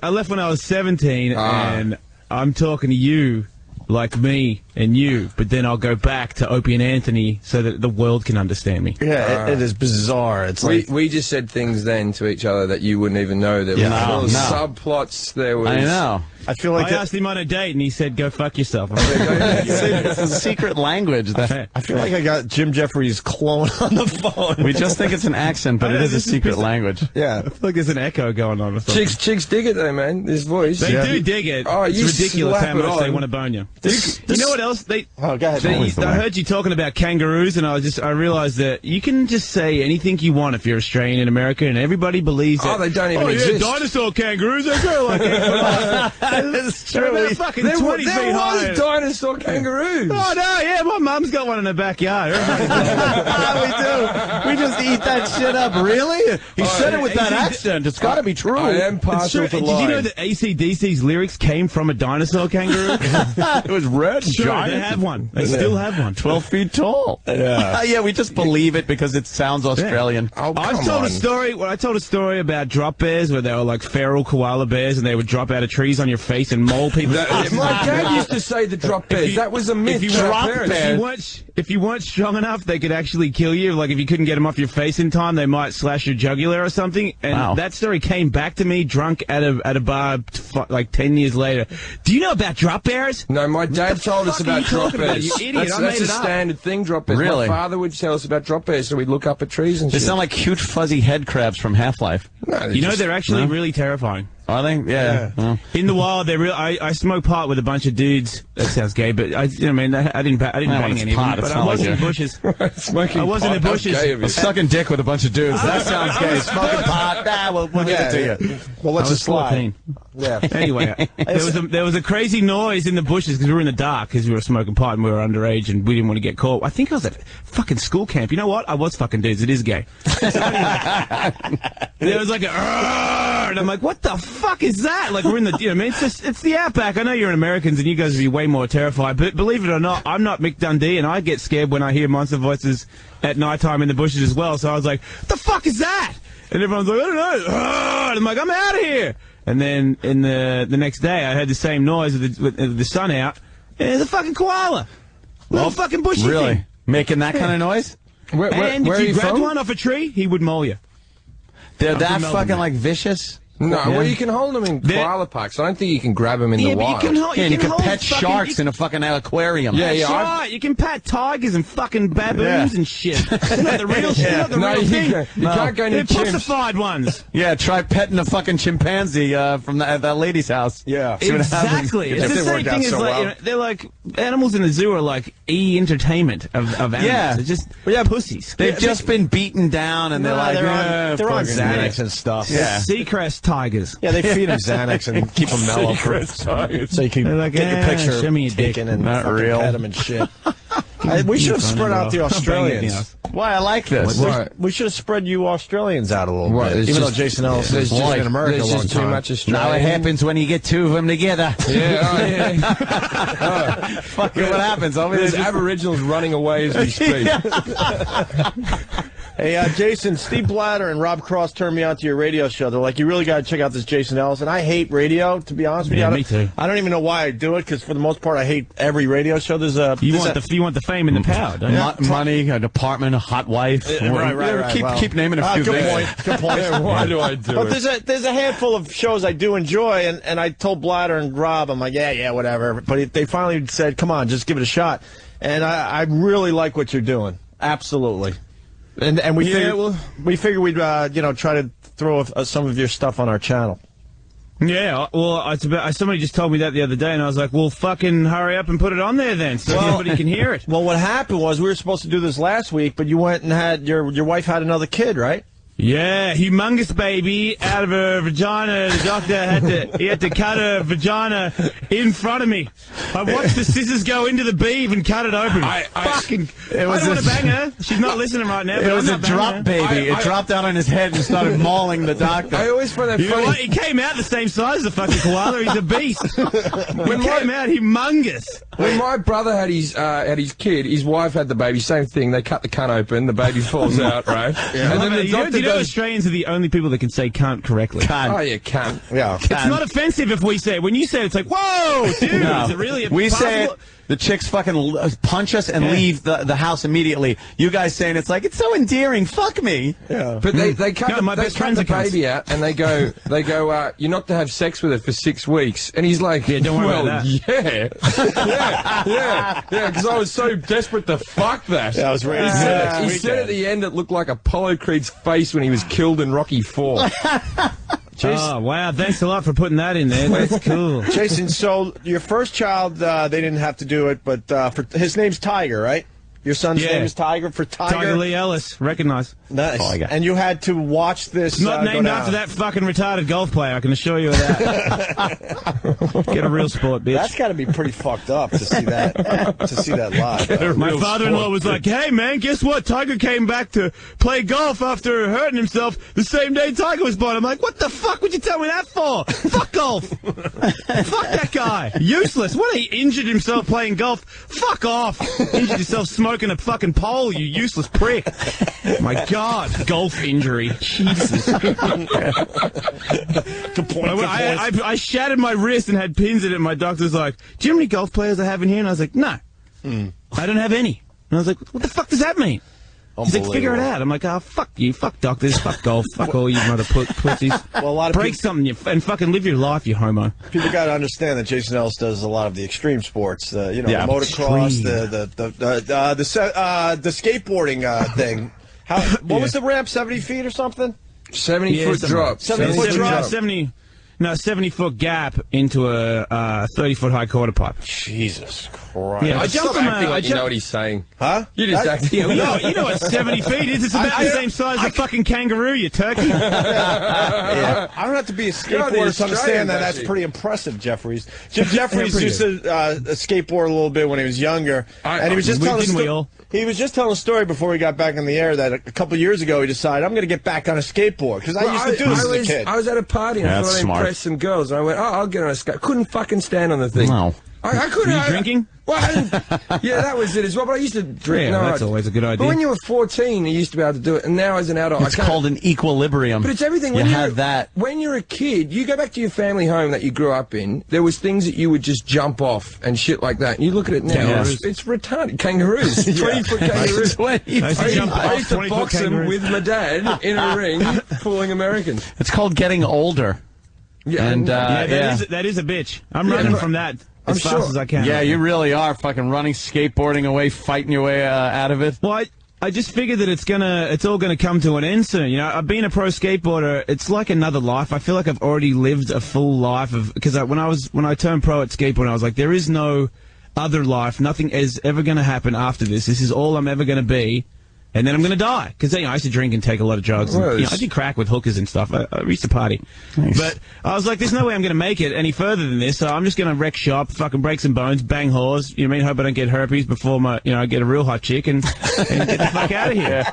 I left when I was 17, and I'm talking to you like me and you, but then I'll go back to Opie and Anthony so that the world can understand me. Yeah, it is bizarre. It's we just said things then to each other that you wouldn't even know. There were subplots. There was. I know. I feel like I asked him on a date, and he said, "Go fuck yourself." It's a secret language. I feel like I got Jim Jefferies' clone on the phone. We just think it's an accent, but it is a secret language. Yeah, I feel like there's an echo going on. Or something. Chicks dig it though, man. This voice. They do dig it. Oh, it's ridiculous how much they want to bone you. You know what else? Go ahead. I heard you talking about kangaroos, and I realized that you can just say anything you want if you're Australian in America, and everybody believes that. Oh, they don't even exist. Dinosaur kangaroos. They go like That's true. They're fucking There 20 feet high. was dinosaur kangaroos. Oh, no, yeah, my mum's got one in the backyard. We do. We just eat that shit up. Really? He said it with that accent. It's got to be true. I am partial to Did lying. you know that AC/DC's lyrics came from a dinosaur kangaroo? It was red, Sure, giant. they have one. They still have one. 12 feet tall. Yeah, we just believe it because it sounds Australian. Oh, I come told on. a story. Well, I told a story about drop bears where they were like feral koala bears, and they would drop out of trees on your face and maul people. My dad used to say the drop bears. That was a myth. If you weren't strong enough, they could actually kill you. Like if you couldn't get them off your face in time, they might slash your jugular or something. And that story came back to me drunk at a bar like 10 years later. Do you know about drop bears? No, my dad told us about drop bears. You idiot! That's a standard thing, drop bears. Really? My father would tell us about drop bears, so we'd look up at trees and They shit. sound like cute fuzzy head crabs from Half-Life. No, You know they're actually really terrifying. Are they? Yeah. In the wild, they're real. I smoked pot with a bunch of dudes. That sounds gay, but I didn't bang any of them. But I was in the bushes. Smoking I was in the pot, bushes. that's gay of you. Sucking dick with a bunch of dudes. That sounds gay. Smoking pot. We'll get it to you. Well, let's I was just slide. 14. Yeah. Anyway, there was a crazy noise in the bushes because we were in the dark because we were smoking pot and we were underage and we didn't want to get caught. I think I was at fucking school camp. You know what? I was fucking dudes. It is gay. So anyway, there was like a and I'm like, what the fuck is that? Like we're in the, you know, I mean, it's the outback. I know you're Americans and you guys would be way more terrified, but believe it or not, I'm not Mick Dundee and I get scared when I hear monster voices at nighttime in the bushes as well. So I was like, what the fuck is that? And everyone's like, I don't know. And I'm like, I'm out of here. And then in the next day, I heard the same noise with the sun out. And there's a fucking koala. Little fucking bushy thing. Making that kind of noise? Where if you grabbed one off a tree, he would maul you. They're that fucking, like, vicious? No, well, you can hold them in koala parks. I don't think you can grab them in the wild. You can pet sharks in a fucking aquarium. Yeah, you can pet tigers and fucking baboons and shit. They're not the real shit. Not the real thing. You can't go near They're pussified ones. Yeah, try petting a fucking chimpanzee from that lady's house. Yeah. Exactly. It's the same thing as, like, you know, they're like, animals in the zoo are like entertainment of animals. Yeah. They're just pussies. They've just been beaten down and they're like, they're on Xanax and stuff. Yeah. Seacrest tigers. Yeah, they feed them Xanax and keep them mellow so you can like, get your picture show me a dick. taken and Not real. pet them and shit. We should have spread out the Australians. Why? I like this. We should have spread you Australians out a little bit. Even though Jason Ellis is just in America a long too time. much Australian. Now it happens when you get two of them together. Fucking what happens? There's Aboriginals running away as we speak. Hey, Jason, Steve Blatter and Rob Cross turned me on to your radio show. They're like, you really got to check out this Jason Ellis. And I hate radio, to be honest with you. Me too. I don't even know why I do it, because for the most part, I hate every radio show. You want the fame and the power, don't you? Money, a department, a hot wife. Right. Keep naming a few things. Good point. Why do I do it? There's a handful of shows I do enjoy, and I told Blatter and Rob, I'm like, yeah, whatever. But they finally said, come on, just give it a shot. And I really like what you're doing. Absolutely. And we figured we'd try to throw some of your stuff on our channel. Yeah, well, somebody just told me that the other day, and I was like, well, fucking hurry up and put it on there then, so everybody can hear it. Well, what happened was we were supposed to do this last week, but you went and had your wife had another kid, right? Yeah, humongous baby out of her vagina. The doctor had to cut her vagina in front of me. I watched the scissors go into the beef and cut it open. I don't want to bang her. She's not listening right now. It was a drop baby. It dropped out on his head and started mauling the doctor. I always find that funny. You know what? He came out the same size as a fucking koala. He's a beast. He came out humongous. When my brother had his kid, his wife had the baby. Same thing. They cut the cunt open. The baby falls out, right? Yeah. And then the doctor Australians are the only people that can say cunt correctly. Cunt. Oh, yeah, cunt. Yeah. It's not offensive if we say it. When you say it, it's like, whoa, dude, no. Is it really we possible? Say it, the chicks fucking punch us and leave the house immediately. You guys saying it's like, it's so endearing, fuck me. Yeah. But they cut the baby out and they go, you're not to have sex with it for 6 weeks. And he's like, yeah, don't worry about that. yeah, because I was so desperate to fuck that. Yeah, I was ready. He said at the end it looked like Apollo Creed's face when he was killed in Rocky IV. Oh, wow. Thanks a lot for putting that in there. That's cool. Jason, so your first child, they didn't have to do it, but his name's Tiger, right? Your son's name is Tiger for Tiger? Tiger Lee Ellis. Recognize. Nice. And you had to watch this. It's not named after that fucking retarded golf player, I can assure you of that. Get a real sport, bitch. That's got to be pretty fucked up to see that live. My father-in-law was like, hey, man, guess what? Tiger came back to play golf after hurting himself the same day Tiger was born. I'm like, what the fuck would you tell me that for? Fuck golf. Fuck that guy. Useless. What, he injured himself playing golf? Fuck off. Injured yourself smoking a fucking pole, you useless prick. My God. Golf injury. Jesus. Good point. I shattered my wrist and had pins in it. My doctor's like, do you know how many golf players I have in here? And I was like, no. I don't have any. And I was like, what the fuck does that mean? He's like, figure it out. I'm like, oh, fuck you. Fuck doctors. Fuck golf. Fuck all you mother pussies. Well, a lot of break something and fucking live your life, you homo. People got to understand that Jason Ellis does a lot of the extreme sports. The motocross, the skateboarding thing. What was the ramp? 70 feet or something? 70-foot drop. 70-foot drop. 70-foot gap into a 30-foot high quarter pipe. Jesus Christ. Christ. Yeah, I jumped from like you know what he's saying. Huh? You just act. Yeah, you know what 70 feet is? It's about the same size as a fucking kangaroo, you turkey. Yeah. I don't have to be a skateboarder to understand that. That's pretty impressive, Jefferies. Jim Jefferies used to skateboard a little bit when he was younger, and he was just telling he was just telling a story before he got back in the air that a couple years ago he decided, I'm going to get back on a skateboard, because I used to do this as a kid. I was at a party and I thought I'd impress some girls, and I went, I'll get on a skate. Couldn't fucking stand on the thing. No. I couldn't. Were you drinking? Well, yeah, that was it as well. But I used to drink. Yeah, that's always a good idea. But when you were 14, you used to be able to do it, and now as an adult, it's called an equilibrium. But it's everything. You had that. When you're a kid, you go back to your family home that you grew up in. There was things that you would just jump off and shit like that. And you look at it now, it's retarded. Kangaroos, 20-foot kangaroos. I used to box them with my dad in a ring, fooling Americans. It's called getting older. Yeah, and that is a bitch. I'm running from that. As fast as I can. Yeah, you really are fucking running, skateboarding away, fighting your way out of it. Well, I just figured that it's all gonna come to an end soon. You know, I've been a pro skateboarder. It's like another life. I feel like I've already lived a full life because when I turned pro at skateboarding, I was like, there is no other life. Nothing is ever gonna happen after this. This is all I'm ever gonna be. And then I'm going to die. Because I used to drink and take a lot of drugs. And, I did crack with hookers and stuff. I used to party. Nice. But I was like, there's no way I'm going to make it any further than this. So I'm just going to wreck shop, fucking break some bones, bang whores. You know what I mean? Hope I don't get herpes before I get a real hot chick and get the fuck out of here.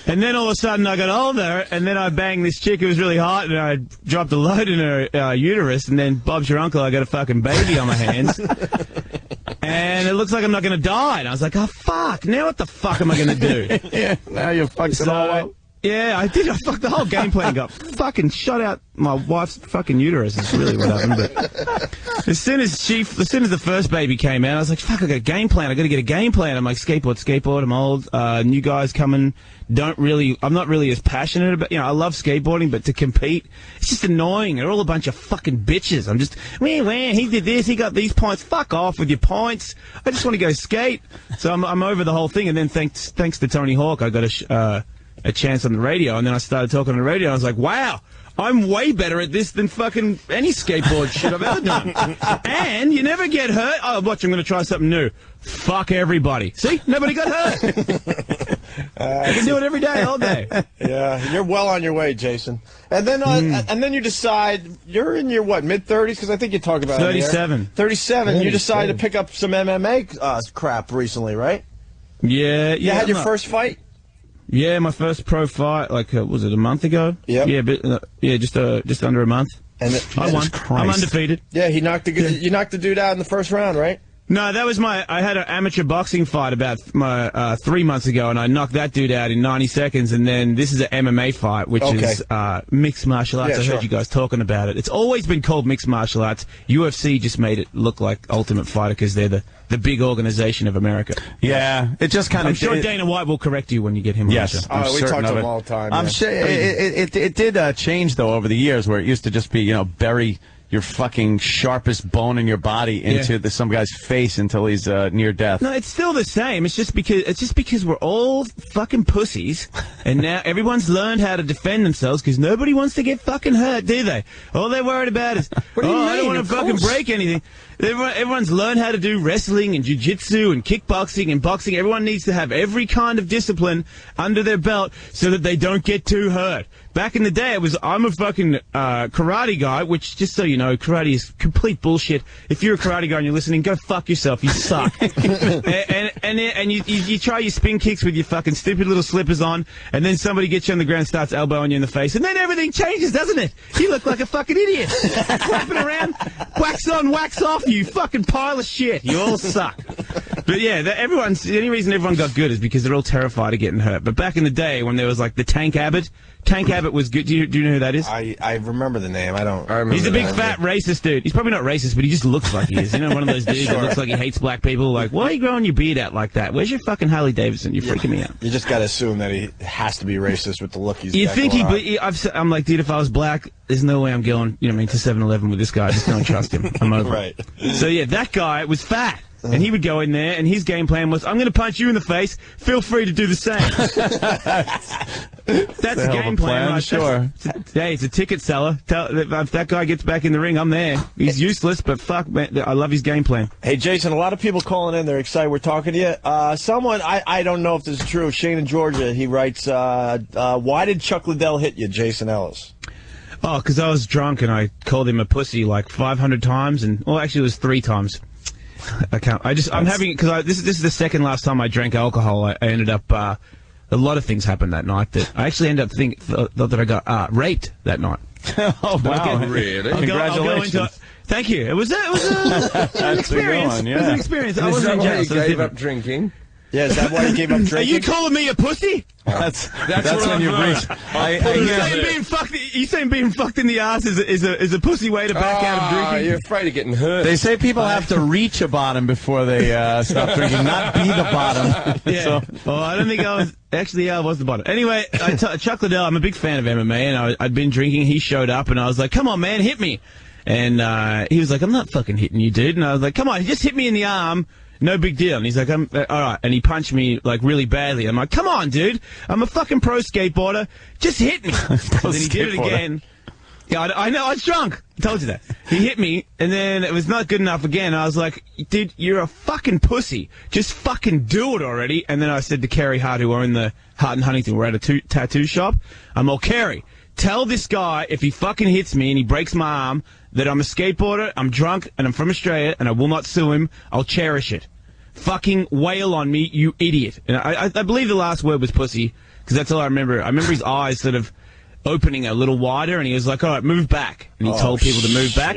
And then all of a sudden I got older, and then I banged this chick who was really hot, and I dropped a load in her uterus, and then Bob's your uncle, I got a fucking baby on my hands. And it looks like I'm not going to die. And I was like, oh, fuck. Now what the fuck am I going to do? Yeah, now you fucked it all up. Yeah, I did. I fucked the whole game plan. Got fucking shot out my wife's fucking uterus. Is really what happened. But as soon as the first baby came out, I was like, fuck, I got a game plan. I got to get a game plan. I'm like, skateboard. I'm old. New guys coming. I'm not really as passionate about, I love skateboarding, but to compete, it's just annoying. They're all a bunch of fucking bitches. I'm just, he did this, he got these points. Fuck off with your points. I just want to go skate. So I'm over the whole thing. And then thanks to Tony Hawk, I got a chance on the radio, and then I started talking on the radio, and I was like, wow, I'm way better at this than fucking any skateboard shit I've ever done. And you never get hurt. Oh, watch, I'm going to try something new. Fuck everybody. See? Nobody got hurt. I can do it every day, all day. Yeah, you're well on your way, Jason. And then you decide, you're in your, mid-30s? Because I think you talked about 37. 37. You decided to pick up some MMA crap recently, right? Yeah. You had your first fight? Yeah, my first pro fight, was it a month ago? Yep. Yeah, just under a month. And I won. I'm undefeated. Yeah, you knocked the dude out in the first round, right? No, that was I had an amateur boxing fight about 3 months ago, and I knocked that dude out in 90 seconds, and then this is an MMA fight, which is mixed martial arts. I heard you guys talking about it. It's always been called mixed martial arts. UFC just made it look like Ultimate Fighter because they're the big organization of America. Yeah, it just kind of... I'm sure Dana White will correct you when you get him. Yes, we talk to him all the time. I'm sure it did change, though, over the years, where it used to just be, bury your fucking sharpest bone in your body into some guy's face until he's near death. No, it's still the same. It's just because we're all fucking pussies, and now everyone's learned how to defend themselves because nobody wants to get fucking hurt, do they? All they're worried about is, I don't want to fucking break anything. Everyone's learned how to do wrestling and jiu-jitsu and kickboxing and boxing. Everyone needs to have every kind of discipline under their belt so that they don't get too hurt. Back in the day, I'm a fucking karate guy, which, just so you know, karate is complete bullshit. If you're a karate guy and you're listening, go fuck yourself. You suck. and you try your spin kicks with your fucking stupid little slippers on, and then somebody gets you on the ground, starts elbowing you in the face, and then everything changes, doesn't it? You look like a fucking idiot. Clapping around, wax on, wax off, you fucking pile of shit. You all suck. But yeah, the only reason everyone got good is because they're all terrified of getting hurt. But back in the day when there was the Tank Abbott was good. Do you know who that is? I remember the name. I remember. He's a big fat racist dude. He's probably not racist, but he just looks like he is. One of those dudes that looks like he hates black people. Like, why are you growing your beard out like that? Where's your fucking Harley Davidson? You're freaking me out. You just gotta assume that he has to be racist with the look he's got. You think I'm like, dude, if I was black, there's no way I'm going, to 7-Eleven with this guy. I just don't trust him. I'm over it. So yeah, that guy was fat. And he would go in there, and his game plan was, I'm going to punch you in the face. Feel free to do the same. That's a game plan. Right? Sure. Hey, it's a ticket seller. If that guy gets back in the ring, I'm there. He's useless, but fuck, man, I love his game plan. Hey, Jason, a lot of people calling in. They're excited we're talking to you. Someone, I don't know if this is true, Shane in Georgia, he writes, why did Chuck Liddell hit you, Jason Ellis? Oh, because I was drunk and I called him a pussy like 500 times, actually it was 3 times. I'm having, because this is the second last time I drank alcohol. I ended up, a lot of things happened that night that I actually ended up thought that I got raped that night. Oh, wow. Really? Congratulations. Thank you. It was an experience. It was an experience. I wasn't in jail, so gave up drinking. Yeah, is that why you gave up drinking? Are you calling me a pussy? That's when you reach. You saying being fucked in the ass is a pussy way to back out of drinking? You're afraid of getting hurt. They say people have to reach a bottom before they stop drinking, not be the bottom. Yeah. So. Well, I don't think I was. Actually, I was the bottom. Anyway, Chuck Liddell, I'm a big fan of MMA, and I'd been drinking. He showed up, and I was like, come on, man, hit me. And he was like, I'm not fucking hitting you, dude. And I was like, come on, just hit me in the arm. No big deal. And he's like, all right. And he punched me, like, really badly. I'm like, come on, dude. I'm a fucking pro skateboarder. Just hit me. And then he did it again. Yeah, I know. I was drunk. I told you that. He hit me, and then it was not good enough again. I was like, dude, you're a fucking pussy. Just fucking do it already. And then I said to Kerry Hart, who owned the Hart and Huntington, we're at a tattoo shop. I'm all, Kerry, tell this guy if he fucking hits me and he breaks my arm that I'm a skateboarder, I'm drunk, and I'm from Australia, and I will not sue him. I'll cherish it. Fucking wail on me, you idiot. And I believe the last word was pussy, because that's all I remember. I remember his eyes sort of opening a little wider, and he was like, all right, move back. And he told people to move back.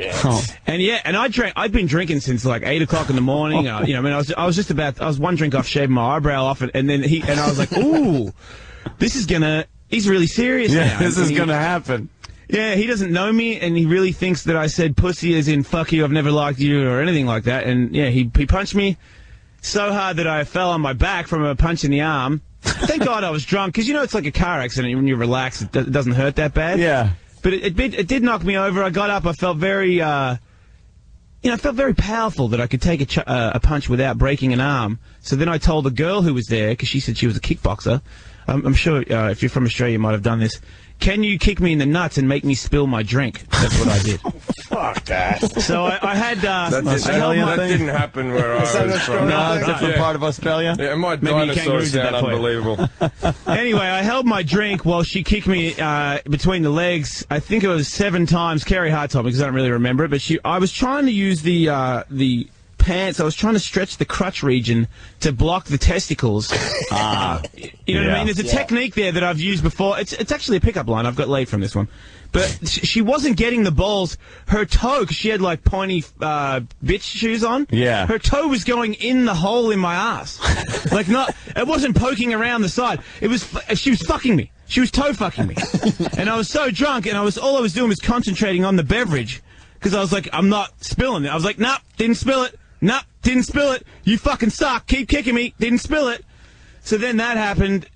And yeah, and I'd been drinking since like 8 o'clock in the morning. I was one drink off shaving my eyebrow off, and then I was like, ooh, he's really serious now. This is gonna happen. Yeah, he doesn't know me, and he really thinks that I said pussy as in fuck you, I've never liked you, or anything like that. And yeah, he punched me so hard that I fell on my back from a punch in the arm. Thank God I was drunk, because it's like a car accident. When you relax, it doesn't hurt that bad. Yeah. But it did knock me over. I got up. I felt very, I felt very powerful that I could take a punch without breaking an arm. So then I told the girl who was there, because she said she was a kickboxer. I'm sure if you're from Australia, you might have done this. Can you kick me in the nuts and make me spill my drink? That's what I did. Fuck that. So I had... that didn't happen where I was from. No, different part of Australia. Yeah, my dinosaurs sound unbelievable. Anyway, I held my drink while she kicked me between the legs. I think it was 7 times. Kerry Hart told me, because I don't really remember it. But I was trying to use the pants. I was trying to stretch the crotch region to block the testicles. You know what I mean? There's a technique there that I've used before. It's actually a pickup line. I've got laid from this one. But she wasn't getting the balls. Her toe, because she had like pointy bitch shoes on. Yeah. Her toe was going in the hole in my ass. It wasn't poking around the side. She was fucking me. She was toe fucking me. And I was so drunk, and all I was doing was concentrating on the beverage. Because I was like, I'm not spilling it. I was like, nope, didn't spill it. Nope, didn't spill it. You fucking suck. Keep kicking me. Didn't spill it. So then that happened.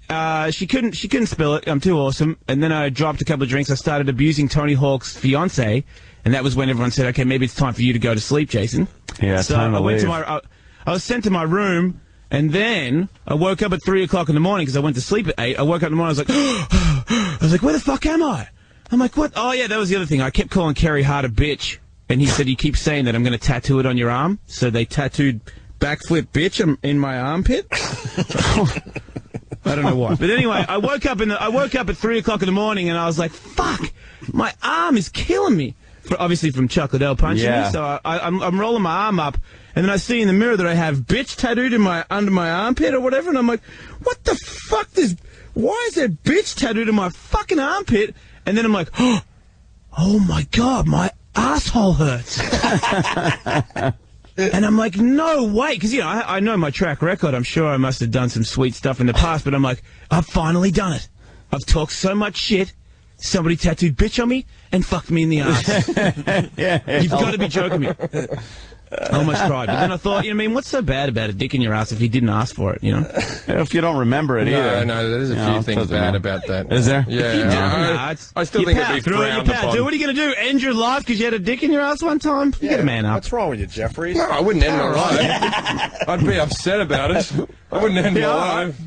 She couldn't spill it. I'm too awesome. And then I dropped a couple of drinks. I started abusing Tony Hawk's fiance, and that was when everyone said, "Okay, maybe it's time for you to go to sleep, Jason." Yeah, so time to leave. I was sent to my room, and then I woke up at 3 o'clock in the morning because I went to sleep at 8. I woke up in the morning. I was like, "Where the fuck am I?" I'm like, "What?" Oh yeah, that was the other thing. I kept calling Kerry Hart a bitch. And he said, you keep saying that I'm going to tattoo it on your arm. So they tattooed backflip bitch in my armpit. I don't know why. But anyway, I woke up at 3 o'clock in the morning, and I was like, fuck, my arm is killing me. Obviously from Chuck Liddell punching me. So I'm rolling my arm up, and then I see in the mirror that I have bitch tattooed under my armpit or whatever. And I'm like, what the fuck? Why is there bitch tattooed in my fucking armpit? And then I'm like, oh my God, my asshole hurts. And I'm like, no way, because I know my track record. I'm sure I must have done some sweet stuff in the past, but I'm like, I've finally done it. I've talked so much shit. Somebody tattooed bitch on me and fucked me in the ass. You've got to be joking me. I almost cried, but then I thought, what's so bad about a dick in your ass if he didn't ask for it, If you don't remember it either. No, there's a few things bad about that. Is there? Yeah. I still think it'd be frowned upon. What are you going to do, end your life because you had a dick in your ass one time? You get a man up. What's wrong with you, Jefferies? No, I wouldn't end my life. I'd be upset about it. I wouldn't end my life.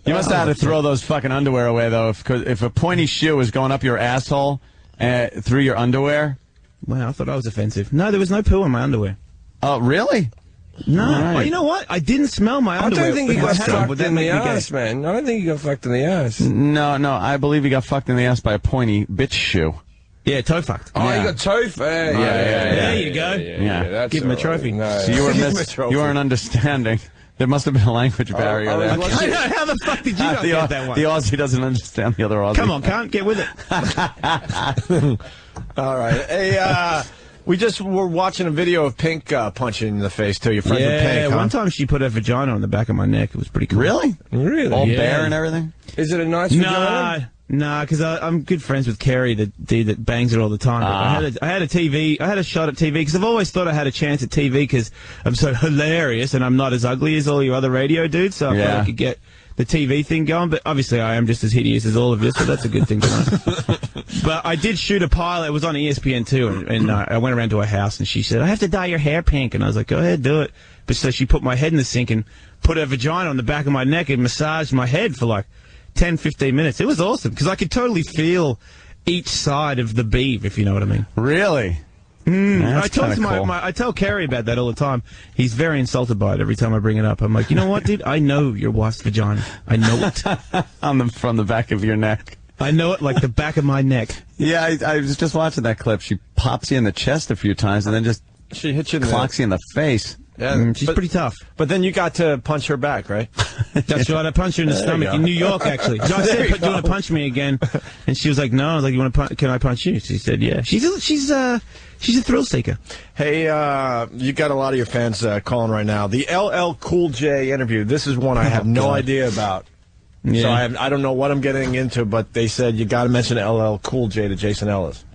You must have had to throw those fucking underwear away, though, if a pointy shoe is going up your asshole through your underwear. Wow, I thought I was offensive. No, there was no poo in my underwear. Oh, really? No. Right. Well, you know what? I didn't smell my underwear. I don't think he got fucked in the ass, man. I don't think he got fucked in the ass. No, I believe he got fucked in the ass by a pointy bitch shoe. Yeah, toe fucked. Oh, you got toe fucked. There you go. Yeah. Give him a trophy. No. So you weren't understanding. There must have been a language barrier there. How the fuck did you not get that one? The Aussie doesn't understand the other Aussie. Come on, can't get with it. All right. Hey, we just were watching a video of Pink punching in the face, too. Your friends with Pink, huh? One time she put her vagina on the back of my neck. It was pretty cool. Really? All Yeah. bare and everything? Is it a nice vagina? Nah, because I'm good friends with Kerry, the dude that bangs it all the time. I had a TV, I had a shot at TV, because I've always thought I had a chance at TV, because I'm so hilarious, and I'm not as ugly as all you other radio dudes, so I thought I could get the TV thing going, but obviously I am just as hideous as all of you, so that's a good thing to know. But I did shoot a pilot, it was on ESPN too, and I went around to her house, and she said, I have to dye your hair pink, and I was like, go ahead, do it. But so she put my head in the sink and put her vagina on the back of my neck and massaged my head for like 10, 15 minutes. It was awesome, because I could totally feel each side of the beeve, if you know what I mean. Really? I tell Kerry about that all the time. He's very insulted by it every time I bring it up. I'm like, you know what, dude? I know your wife's vagina. I know it. From the back of your neck. I know it like the back of my neck. Yeah, I was just watching that clip. She pops you in the chest a few times and then just she hits you clocks you in the face. Yeah, she's pretty tough. But then you got to punch her back, right? That's right. I punched her in the stomach in New York, actually. So I said, "Do you want to punch me again?" And she was like, "No." I was like, "You want to? Can I punch you?" She said, "Yeah." She's a thrill seeker. Hey, you got a lot of your fans calling right now. The LL Cool J interview. This is one I have no idea about. Yeah. So I don't know what I'm getting into, but they said you got to mention LL Cool J to Jason Ellis.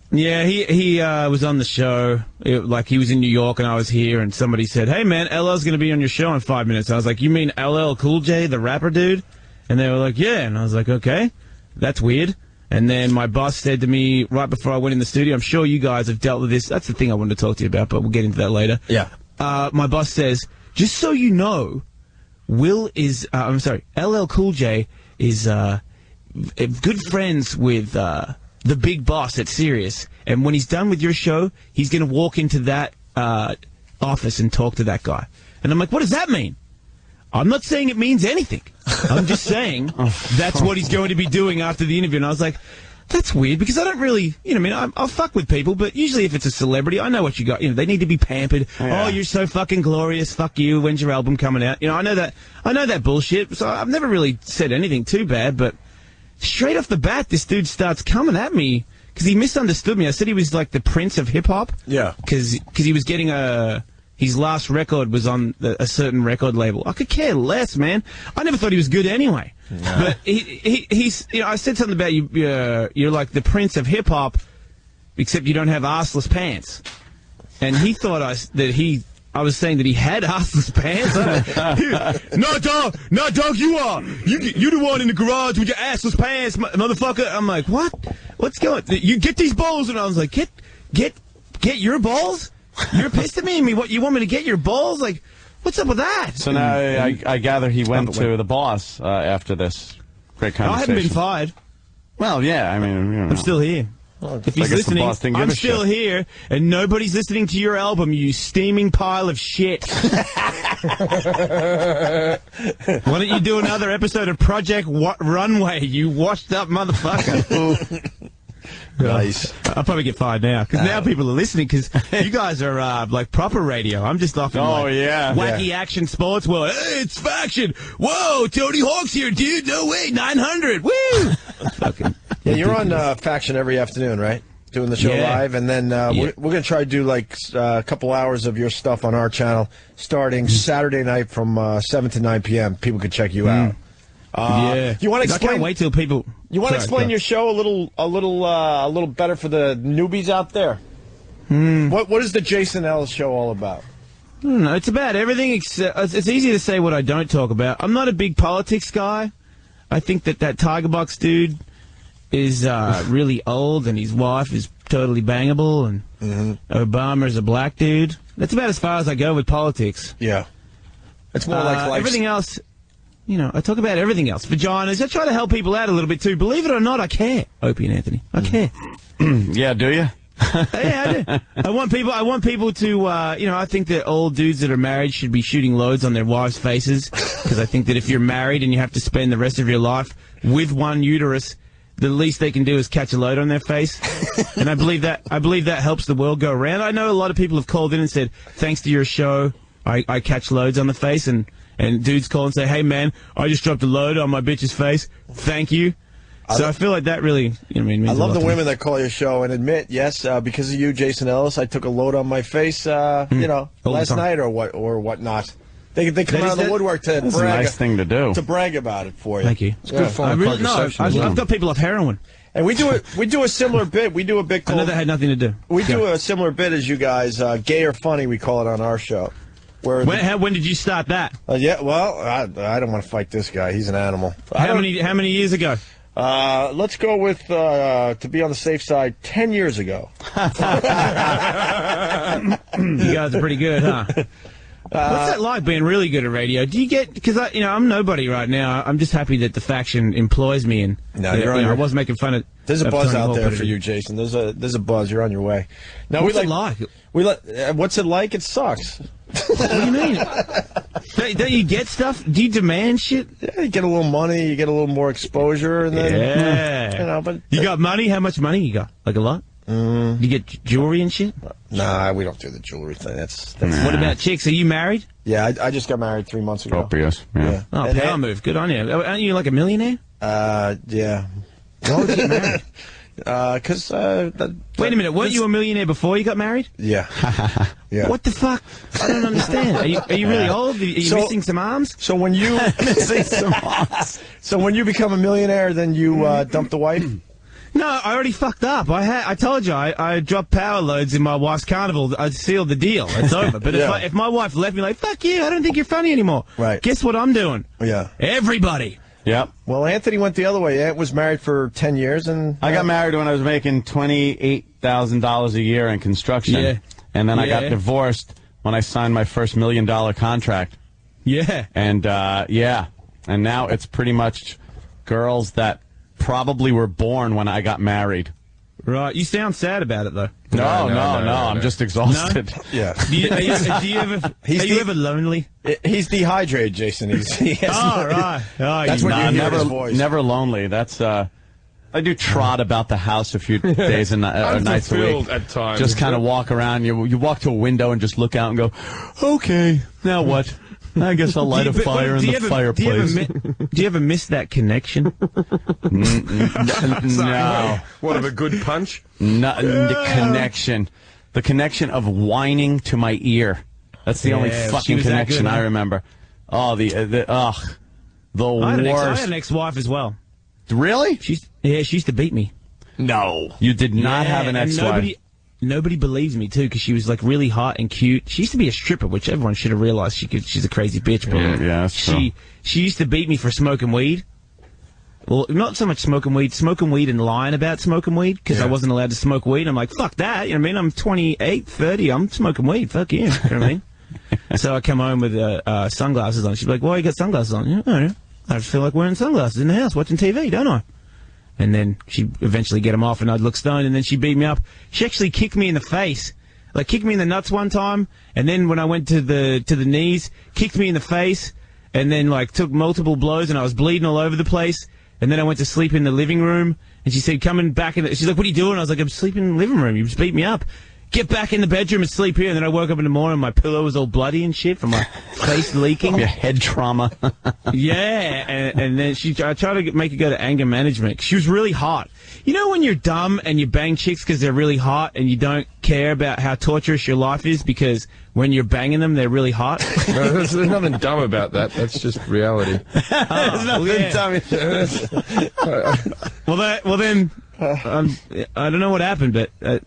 Yeah, he was on the show. Like, he was in New York and I was here, and somebody said, "Hey, man, LL's going to be on your show in 5 minutes." And I was like, "You mean LL Cool J, the rapper dude?" And they were like, "Yeah." And I was like, "Okay, that's weird." And then my boss said to me right before I went in the studio, I'm sure you guys have dealt with this. That's the thing I wanted to talk to you about, but we'll get into that later. Yeah. My boss says, "Just so you know, LL Cool J is good friends with the big boss at Sirius, and when he's done with your show, he's going to walk into that office and talk to that guy." And I'm like, "What does that mean?" "I'm not saying it means anything. I'm just saying that's what he's going to be doing after the interview." And I was like, that's weird, because I don't really, I'll fuck with people, but usually if it's a celebrity, I know what you got. They need to be pampered. Yeah. "Oh, you're so fucking glorious. Fuck you. When's your album coming out?" I know that bullshit. So I've never really said anything too bad, but straight off the bat, this dude starts coming at me because he misunderstood me. I said he was like the prince of hip hop. Yeah. Because he was getting his last record was on a certain record label. I could care less, man. I never thought he was good anyway. No. But he's, I said something about you're like the prince of hip hop, except you don't have arseless pants. And he thought I was saying that he had arseless pants. No, dog, you are. You the one in the garage with your assless pants, motherfucker. I'm like, what? What's going on? You get these balls, and I was like, get your balls? You're pissed at me? What, you want me to get your balls? Like, what's up with that? So now I gather he went to the boss after this great conversation. I haven't been fired. Well, yeah, I mean, I'm still here. If he's listening, I'm still here, and nobody's listening to your album, you steaming pile of shit. Why don't you do another episode of Project Runway, you washed up motherfucker? Nice. I'll probably get fired now, because now people are listening, because you guys are like proper radio. I'm just off in wacky action sports world. Hey, it's faction. Whoa, Tony Hawk's here, dude. No way, 900. Woo! Fucking. Yeah, you're on Faction every afternoon, right? Doing the show live, and then we're going to try to do like a couple hours of your stuff on our channel starting Saturday night from 7 to 9 p.m. People can check you out. You want to explain? I can't wait till people. You want to explain your show a little better for the newbies out there? What is the Jason Ellis show all about? No, it's about everything except. It's easy to say what I don't talk about. I'm not a big politics guy. I think that Tiger Box dude is really old, and his wife is totally bangable, and Obama's a black dude. That's about as far as I go with politics. Yeah, it's more like everything else. I talk about everything else. Vaginas. I try to help people out a little bit too. Believe it or not, I care. Opie and Anthony. I care. Yeah, do you? Yeah, I do. I want people to, I think that all dudes that are married should be shooting loads on their wives' faces, because I think that if you're married and you have to spend the rest of your life with one uterus, the least they can do is catch a load on their face. And I believe that helps the world go around. I know a lot of people have called in and said, thanks to your show, I catch loads on the face, and dudes call and say, hey man, I just dropped a load on my bitch's face. Thank you. So I feel like that really, means I love the women me. that call your show and admit, yes, because of you, Jason Ellis, I took a load on my face, last night or whatnot. They come out of the woodwork to That's brag. a nice thing to do. To brag about it for you. Thank you. It's good fun. I've got people off heroin. And we do a similar bit. We do a bit called... I know that had nothing to do. We do a similar bit as you guys, gay or funny, we call it on our show. When did you start that? Yeah, well, I don't want to fight this guy. He's an animal. How many years ago? Let's go with, to be on the safe side, 10 years ago. You guys are pretty good, huh? What's that like being really good at radio? Do you get, because I'm nobody right now. I'm just happy that the faction employs me, and I was making fun of. There's a buzz out there for you, Jason. There's a buzz. You're on your way. Now, what's it like? What's it like? It sucks. What do you mean? Don't you get stuff? Do you demand shit? Yeah, you get a little money, you get a little more exposure, and then but you got money. How much money you got? Like a lot? You get jewelry and shit? Nah, we don't do the jewelry thing. That's What about chicks? Are you married? Yeah, I just got married 3 months ago. Copious. Yeah. Oh, power move. Good on you. Aren't you like a millionaire? Yeah. Why would you get married? Because wait a minute, weren't you a millionaire before you got married? Yeah. Yeah. What the fuck? I don't understand. Are you really old? Are you missing some arms? So when you missing some arms. So when you become a millionaire, then you dump the wife? No, I already fucked up. I told you I dropped power loads in my wife's carnival. I sealed the deal. It's over. But if my wife left me like, fuck you, I don't think you're funny anymore. Right. Guess what I'm doing? Yeah. Everybody. Yep. Well, Anthony went the other way. Ant was married for 10 years, and I got married when I was making $28,000 a year in construction. Yeah. And then I got divorced when I signed my first $1 million contract. Yeah. And and now it's pretty much girls that probably were born when I got married. Right. You sound sad about it though. No. I'm just exhausted. No? Yeah. Are you ever lonely? He's dehydrated, Jason. He has right. That's what you hear in his voice. Never lonely. That's I do trot about the house a few days and nights a week. At times. Just kind of walk around. You walk to a window and just look out and go, okay, now what? I guess I'll light a fire in the fireplace. Do you ever miss that connection? No. What of a good punch? No, the connection. The connection of whining to my ear. That's the only fucking connection I remember. Oh, the worst. I had an ex-wife as well. Really? She used to beat me. No. You did not have an ex-wife. Nobody believes me, too, because she was, like, really hot and cute. She used to be a stripper, which everyone should have realized she's a crazy bitch. But yeah, that's true. She used to beat me for smoking weed. Well, not so much smoking weed and lying about smoking weed, because I wasn't allowed to smoke weed. I'm like, fuck that, you know what I mean? I'm 28, 30, I'm smoking weed, fuck you, you know what I mean? So I come home with sunglasses on. She's like, why you got sunglasses on? I don't know. I just feel like wearing sunglasses in the house, watching TV, don't I? And then she'd eventually get them off, and I'd look stoned, and then she beat me up. She actually kicked me in the face. Like, kicked me in the nuts one time, and then when I went to the knees, kicked me in the face, and then, like, took multiple blows, and I was bleeding all over the place. And then I went to sleep in the living room, and she said, coming back in she's like, what are you doing? I was like, I'm sleeping in the living room. You just beat me up. Get back in the bedroom and sleep here. And then I woke up in the morning, my pillow was all bloody and shit from my face leaking. Your head trauma. Yeah, and then I tried to make her go to anger management. She was really hot. You know when you're dumb and you bang chicks because they're really hot and you don't care about how torturous your life is because when you're banging them, they're really hot? No, there's nothing dumb about that. That's just reality. There's nothing dumb. Well, then... I don't know what happened, but I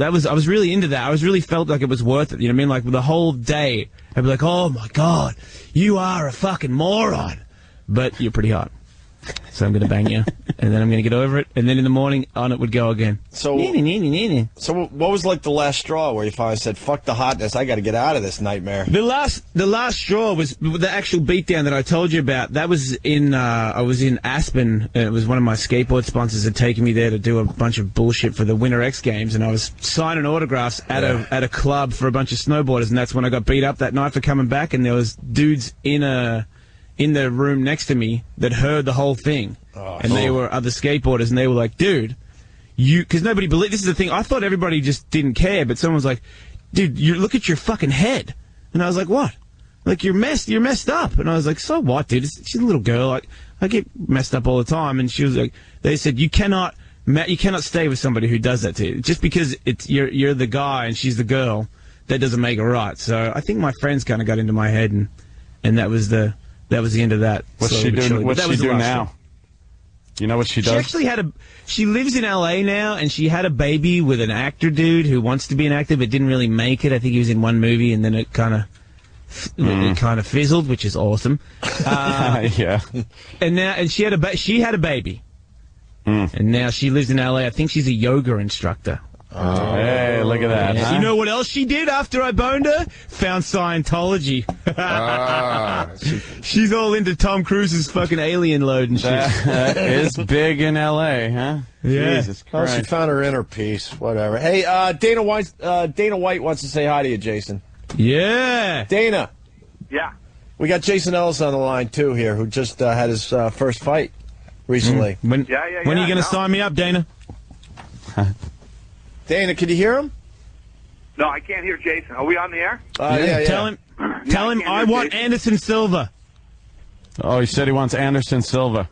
was really into that. I was really felt like it was worth it. You know what I mean? Like the whole day, I'd be like, "Oh my god, you are a fucking moron," but you're pretty hot. So I'm going to bang you, and then I'm going to get over it, and then in the morning, on it would go again. So, so what was like the last straw where you finally said, "Fuck the hotness, I got to get out of this nightmare"? The last straw was the actual beatdown that I told you about. That was in I was in Aspen. It was one of my skateboard sponsors had taken me there to do a bunch of bullshit for the Winter X Games, and I was signing autographs at a club for a bunch of snowboarders, and that's when I got beat up that night for coming back, and there was dudes in the room next to me that heard the whole thing. And they were other skateboarders, and they were like, dude, because nobody believed, this is the thing, I thought everybody just didn't care, but someone was like, dude, look at your fucking head. And I was like, what? Like, you're messed up. And I was like, so what, dude? She's a little girl. I get messed up all the time. And she was like, they said, you cannot stay with somebody who does that to you. Just because you're the guy and she's the girl, that doesn't make it right. So I think my friends kind of got into my head, and that was the end of that. What's she doing? What's she doing now? You know what she does? She actually she lives in LA now, and she had a baby with an actor dude who wants to be an actor but didn't really make it. I think he was in one movie, and then it kind of fizzled, which is awesome. Yeah. And she had a baby. And now she lives in LA. I think she's a yoga instructor. Oh, hey, look at that. Huh? You know what else she did after I boned her? Found Scientology. She's all into Tom Cruise's fucking alien load and shit. That is big in L.A., huh? Yeah. Jesus Christ. Well, she found her inner peace. Whatever. Hey, Dana White wants to say hi to you, Jason. Yeah. Dana. Yeah. We got Jason Ellis on the line, too, here, who just had his first fight recently. When are you going to sign me up, Dana? Dana, can you hear him? No, I can't hear Jason. Are we on the air? Yeah. Tell him I want Jason. Anderson Silva. Oh, he said he wants Anderson Silva.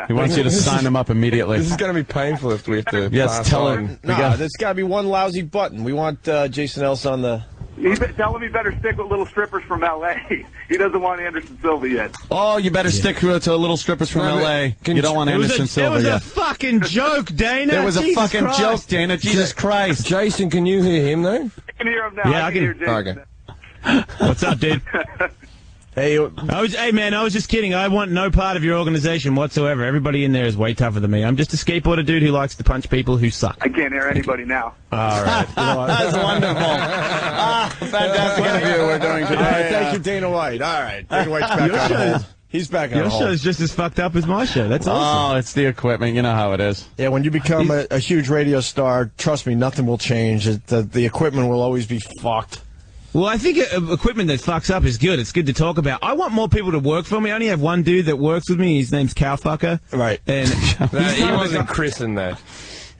He wants you to sign him up immediately. This is going to be painful if we have to. Yes, tell him. No, there's got to be one lousy button. We want Jason Ellis on the... Tell him he better stick with little strippers from L.A. He doesn't want Anderson Silva yet. Oh, you better stick to little strippers from L.A. You don't want Anderson Silva yet. It was a fucking joke, Dana. It was a fucking joke, Dana. Jesus Christ. Jason, can you hear him, though? I can hear him now. Yeah, I can hear Jason. Okay. What's up, dude? Hey, man, I was just kidding. I want no part of your organization whatsoever. Everybody in there is way tougher than me. I'm just a skateboarder dude who likes to punch people who suck. I can't hear anybody now. All right. That's wonderful. Fantastic interview we're doing today. All right, thank you, Dana White. All right. Dana White's back on hold. He's back on hold. Your show's just as fucked up as my show. That's awesome. Oh, it's the equipment. You know how it is. Yeah, when you become a huge radio star, trust me, nothing will change. The equipment will always be fucked. Well, I think equipment that fucks up is good. It's good to talk about. I want more people to work for me. I only have one dude that works with me. His name's Cowfucker. Right. And he wasn't Chris in that.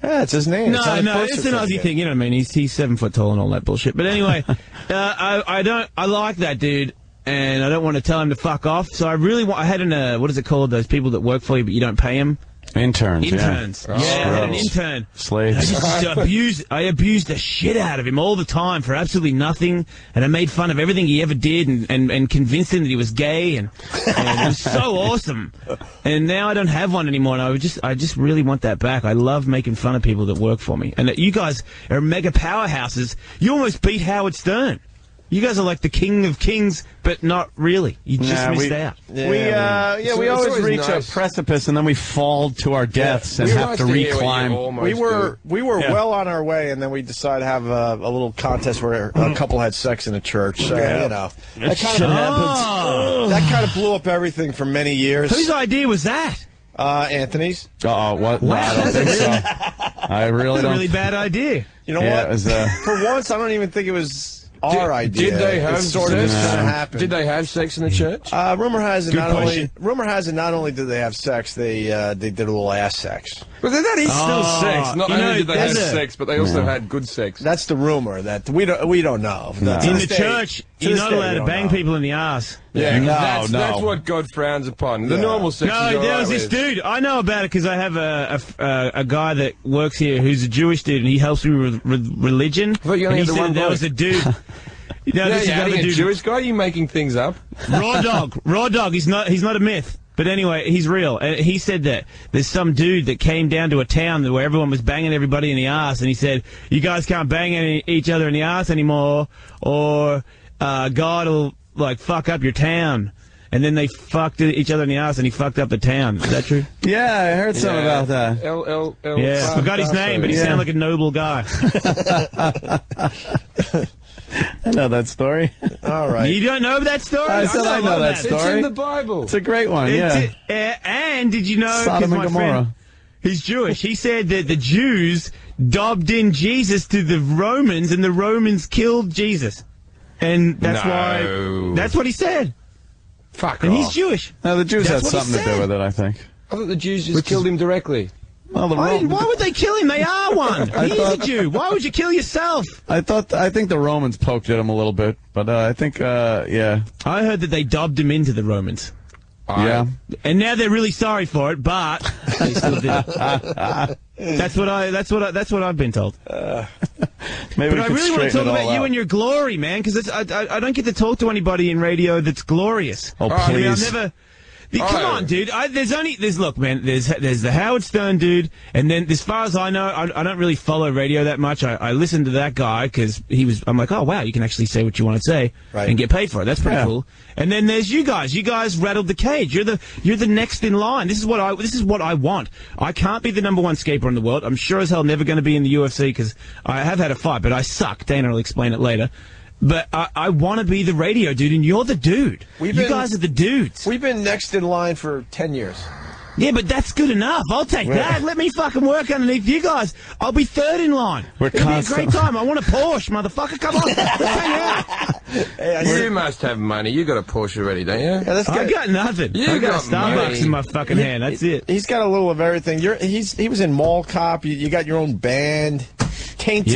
Yeah, it's his name. No, it's an Aussie thing. You know what I mean? He's 7 foot tall and all that bullshit. But anyway, I like that dude, and I don't want to tell him to fuck off. So I really want. I had what is it called? Those people that work for you but you don't pay them. Interns. Yeah, I had an intern. Slaves. I abused the shit out of him all the time for absolutely nothing, and I made fun of everything he ever did, and convinced him that he was gay, and it was so awesome. And now I don't have one anymore, and I just really want that back. I love making fun of people that work for me, and you guys are mega powerhouses. You almost beat Howard Stern. You guys are like the king of kings, but not really. You just missed out. We always reach a precipice and then we fall to our deaths and have to reclimb. We were well on our way, and then we decided to have a little contest where a couple had sex in a church. So, you know, that kind of happens. That kind of blew up everything for many years. Whose idea was that? Anthony's. What? Wow, I don't think so. I really don't. Really bad idea. You know what? For once, I don't even think it was our idea. Did they have sex? Did they have sex in the church? Rumor has it not only did they have sex, they did a little ass sex. But that is still sex. Not only did they have sex, but they also had good sex. That's the rumor that we don't know. In the church, you're not allowed to bang people in the ass. Yeah, that's what God frowns upon. The normal sex. No, there was this dude. I know about it because I have a guy that works here who's a Jewish dude, and he helps me with religion. But you only had the one there was a dude. This is another dude. Jewish guy? Are you making things up? Raw dog. He's not a myth. But anyway, he's real. He said that there's some dude that came down to a town where everyone was banging everybody in the ass, and he said, "You guys can't bang each other in the ass anymore, or God will like fuck up your town." and then they fucked each other in the ass, and he fucked up the town. Is that true? Yeah, I heard something about that. Yeah, forgot his name, but he sounded like a noble guy. I know that story. All right. You don't know that story? I said I know that story. It's in the Bible. It's a great one, yeah. And did you know, Sodom and Gomorrah. Friend, he's Jewish. He said that the Jews dobbed in Jesus to the Romans, and the Romans killed Jesus. And that's why... That's what he said. Fuck And off. he's Jewish. No, the Jews That's had what he something to do said. with it, I think. I thought the Jews just killed him directly. Well, Why would they kill him? They are one. He's a Jew. Why would you kill yourself? I think the Romans poked at him a little bit, but I think, yeah. I heard that they dobbed him into the Romans. Yeah. And now they're really sorry for it, but they still did it. That's what I've been told. Maybe But I really want to talk about you and your glory, man, because I don't get to talk to anybody in radio that's glorious. Oh, please. I mean, I've never... Come on, dude. Look, man, there's the Howard Stern dude, and then as far as I know, I don't really follow radio that much. I listen to that guy because I'm like, oh, wow, you can actually say what you want to say and get paid for it. That's pretty cool. And then there's you guys. You guys rattled the cage. You're the next in line. This is what I want. I can't be the #1 skater in the world. I'm sure as hell never going to be in the UFC because I have had a fight, but I suck. Dana will explain it later. But I want to be the radio dude, and you're the dude. You guys are the dudes. We've been next in line for 10 years. Yeah, but that's good enough. I'll take that. Let me fucking work underneath you guys. I'll be third in line. It'll be a great time. I want a Porsche, motherfucker. Come on. Let's hang out. You must have money. You got a Porsche already, don't you? Yeah, I got nothing. I got Starbucks in my fucking hand. That's it. He's got a little of everything. He was in Mall Cop. You got your own band. Taint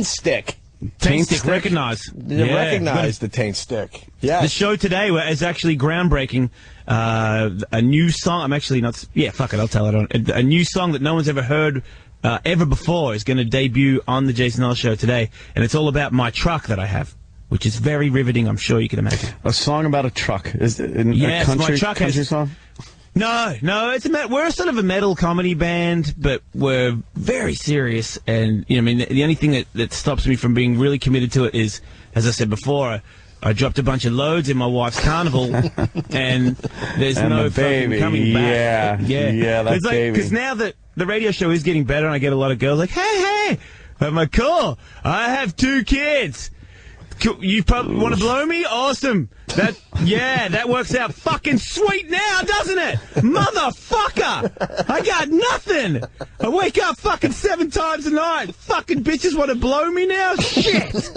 Stick. Taint Stick, recognize. Recognize the Taint Stick. Yeah. The show today is actually groundbreaking. A new song. I'm actually not. Yeah, fuck it. I'll tell it. A new song that no one's ever heard ever before is going to debut on the Jason Ellis Show today, and it's all about my truck that I have, which is very riveting. I'm sure you can imagine. A song about a truck? Is it a country song? No, we're sort of a metal comedy band, but we're very serious. And I mean, the only thing that stops me from being really committed to it is, as I said before, I dropped a bunch of loads in my wife's carnival, and there's no fucking coming back. Yeah, that's baby. Because now that the radio show is getting better, and I get a lot of girls like, hey, I'm like, cool, I have 2 kids. You probably want to blow me? Awesome. That works out fucking sweet now, doesn't it? Motherfucker! I got nothing! I wake up fucking 7 times a night. Fucking bitches want to blow me now? Shit!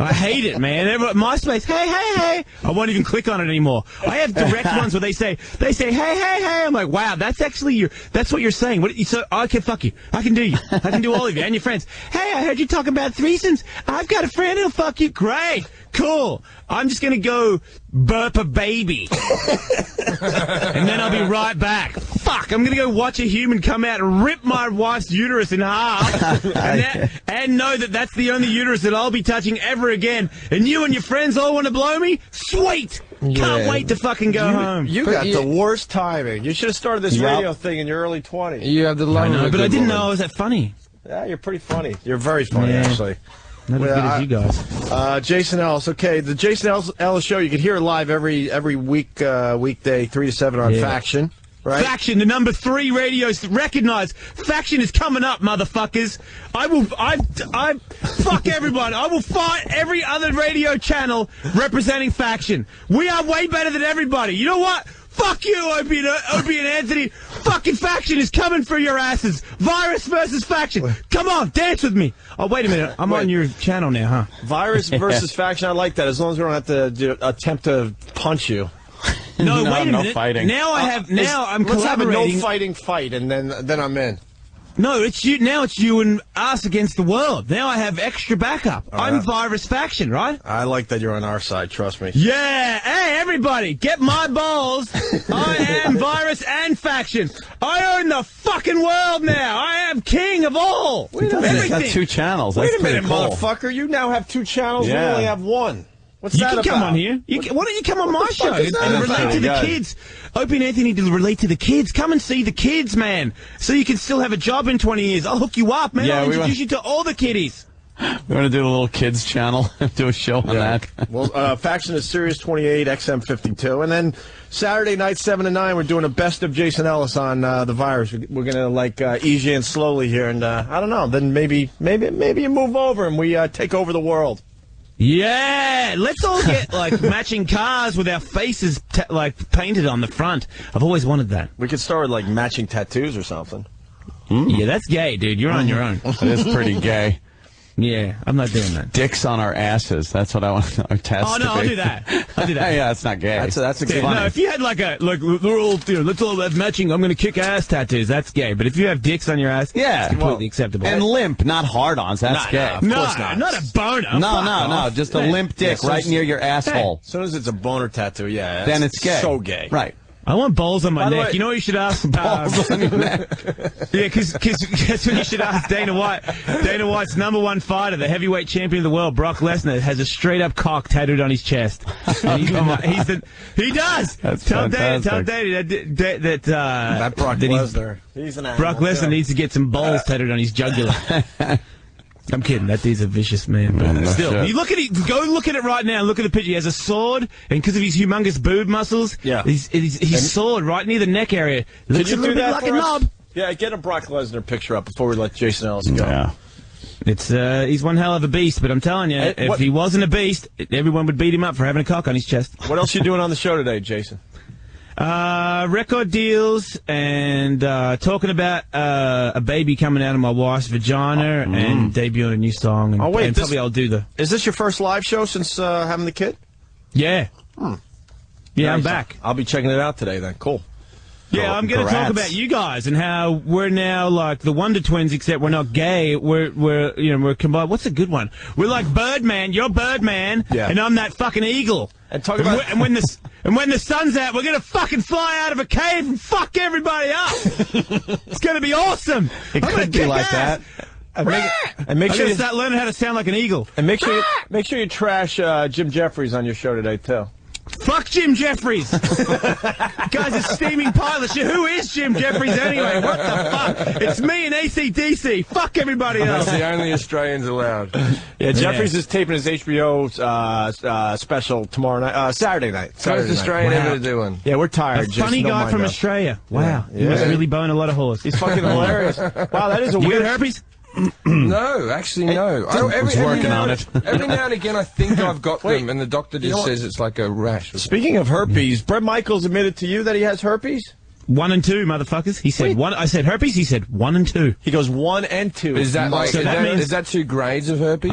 I hate it, man. MySpace, hey. I won't even click on it anymore. I have direct ones where they say, hey. I'm like, wow, that's what you're saying. Okay, fuck you. I can do you. I can do all of you and your friends. Hey, I heard you talking about threesomes. I've got a friend who'll fuck you. Great. Cool. I'm just going to go burp a baby. And then I'll be right back. Fuck, I'm going to go watch a human come out and rip my wife's uterus in half. And know that that's the only uterus that I'll be touching ever again. And you and your friends all want to blow me? Sweet. Can't wait to fucking go home. You got the worst timing. You should have started this radio thing in your early 20s. You have the I know, but I didn't know I was that funny. Yeah, you're pretty funny. You're very funny, actually. Not as good as you guys. Jason Ellis. Okay, the Jason Ellis Show. You can hear it live every weekday, 3 to 7 on Faction. Right? Faction, the #3 radio. Recognize Faction is coming up, motherfuckers. I fuck everyone. I will fight every other radio channel representing Faction. We are way better than everybody. You know what? Fuck you, Opie and Anthony. Fucking Faction is coming for your asses. Virus versus Faction. Come on, dance with me. Oh, wait a minute. I'm on your channel now, huh? Virus versus Faction. I like that. As long as we don't have to attempt to punch you. No, wait a minute. No fighting. Now I'm collaborating. Let's have a no fighting fight, and then I'm in. No, it's you. Now it's you and us against the world. Now I have extra backup. I'm Virus Faction, right? I like that you're on our side. Trust me. Yeah. Hey, everybody, get my balls. I am Virus and Faction. I own the fucking world now. I am king of all. Wait a minute. Got 2 channels. That's Wait a minute, cool. motherfucker. You now have 2 channels. Yeah. We only have 1. What's you that can about? come on here. Why don't you come on my show and relate to the kids? Opie and Anthony to relate to the kids. Come and see the kids, man. So you can still have a job in 20 years. I'll hook you up, man. I'll introduce you to all the kiddies. We're going to do a little kids channel, do a show on that. Well, Faction is Sirius 28, XM 52. And then Saturday night, 7 to 9, we're doing a best of Jason Ellis on the virus. We're going to, like, ease you in slowly here. And I don't know. Then maybe you move over and we take over the world. Yeah, let's all get, like, matching cars with our faces, like, painted on the front. I've always wanted that. We could start with, like, matching tattoos or something. Yeah, that's gay, dude. You're on your own. That is pretty gay. Yeah, I'm not doing that. Dicks on our asses. That's what I want our tats to be. I'll do that. I'll do that. Yeah, that's not gay. That's a good one. No, if you had they're all, let's all have matching, I'm going to kick ass tattoos, that's gay. But if you have dicks on your ass, it's completely acceptable. And limp, not hard-ons, that's gay. Of course not a boner. No, just a limp dick right near your asshole. As soon as it's a boner tattoo, then it's gay. So gay. Right. I want balls on my neck. Way, you know what you should ask? Balls on your neck. Yeah, because guess what you should ask Dana White? Dana White's #1 fighter, the heavyweight champion of the world, Brock Lesnar, has a straight-up cock tattooed on his chest. And he does! That's tell fantastic. Dana that Brock Lesnar. He's an animal. Brock Lesnar needs to get some balls tattooed on his jugular. I'm kidding. That dude's a vicious man. But still, you look at it. Go look at it right now. Look at the picture. He has a sword, and because of his humongous boob muscles, his sword right near the neck area. Looks a little bit like a knob. Yeah, get a Brock Lesnar picture up before we let Jason Ellis go. Yeah. It's he's one hell of a beast, but I'm telling you, if he wasn't a beast, everyone would beat him up for having a cock on his chest. What else you doing on the show today, Jason? Record deals and talking about a baby coming out of my wife's vagina and debuting a new song. And, and probably I'll do the... Is this your first live show since having the kid? Yeah. Yeah, nice. I'm back. I'll be checking it out today then. Cool. Yeah, I'm going to talk about you guys and how we're now like the Wonder Twins, except we're not gay. We're combined. What's a good one? We're like Birdman. You're Birdman, and I'm that fucking eagle. And talk about and when the sun's out, we're going to fucking fly out of a cave and fuck everybody up. It's going to be awesome. It could be like that. And make sure you start learning how to sound like an eagle. And make sure you trash Jim Jefferies on your show today too. Fuck Jim Jefferies! Guy's a steaming pile of shit. Who is Jim Jefferies anyway? What the fuck? It's me and AC/DC. Fuck everybody else. That's the only Australians allowed. Yeah, Jefferies is taping his HBO special tomorrow night, Saturday night. First Australian ever to do one. Yeah, we're tired. A funny guy from Australia. Wow. He must really bone a lot of horse. He's fucking hilarious. Wow, that is a weird... You got herpes? No, actually, no. Every now and again, I think I've got them, and the doctor just says it's like a rash. Speaking of herpes, Bret Michaels admitted to you that he has herpes? 1 and 2, motherfuckers. He said one. I said herpes. He said 1 and 2. He goes 1 and 2. Is that like? So is that 2 grades of herpes?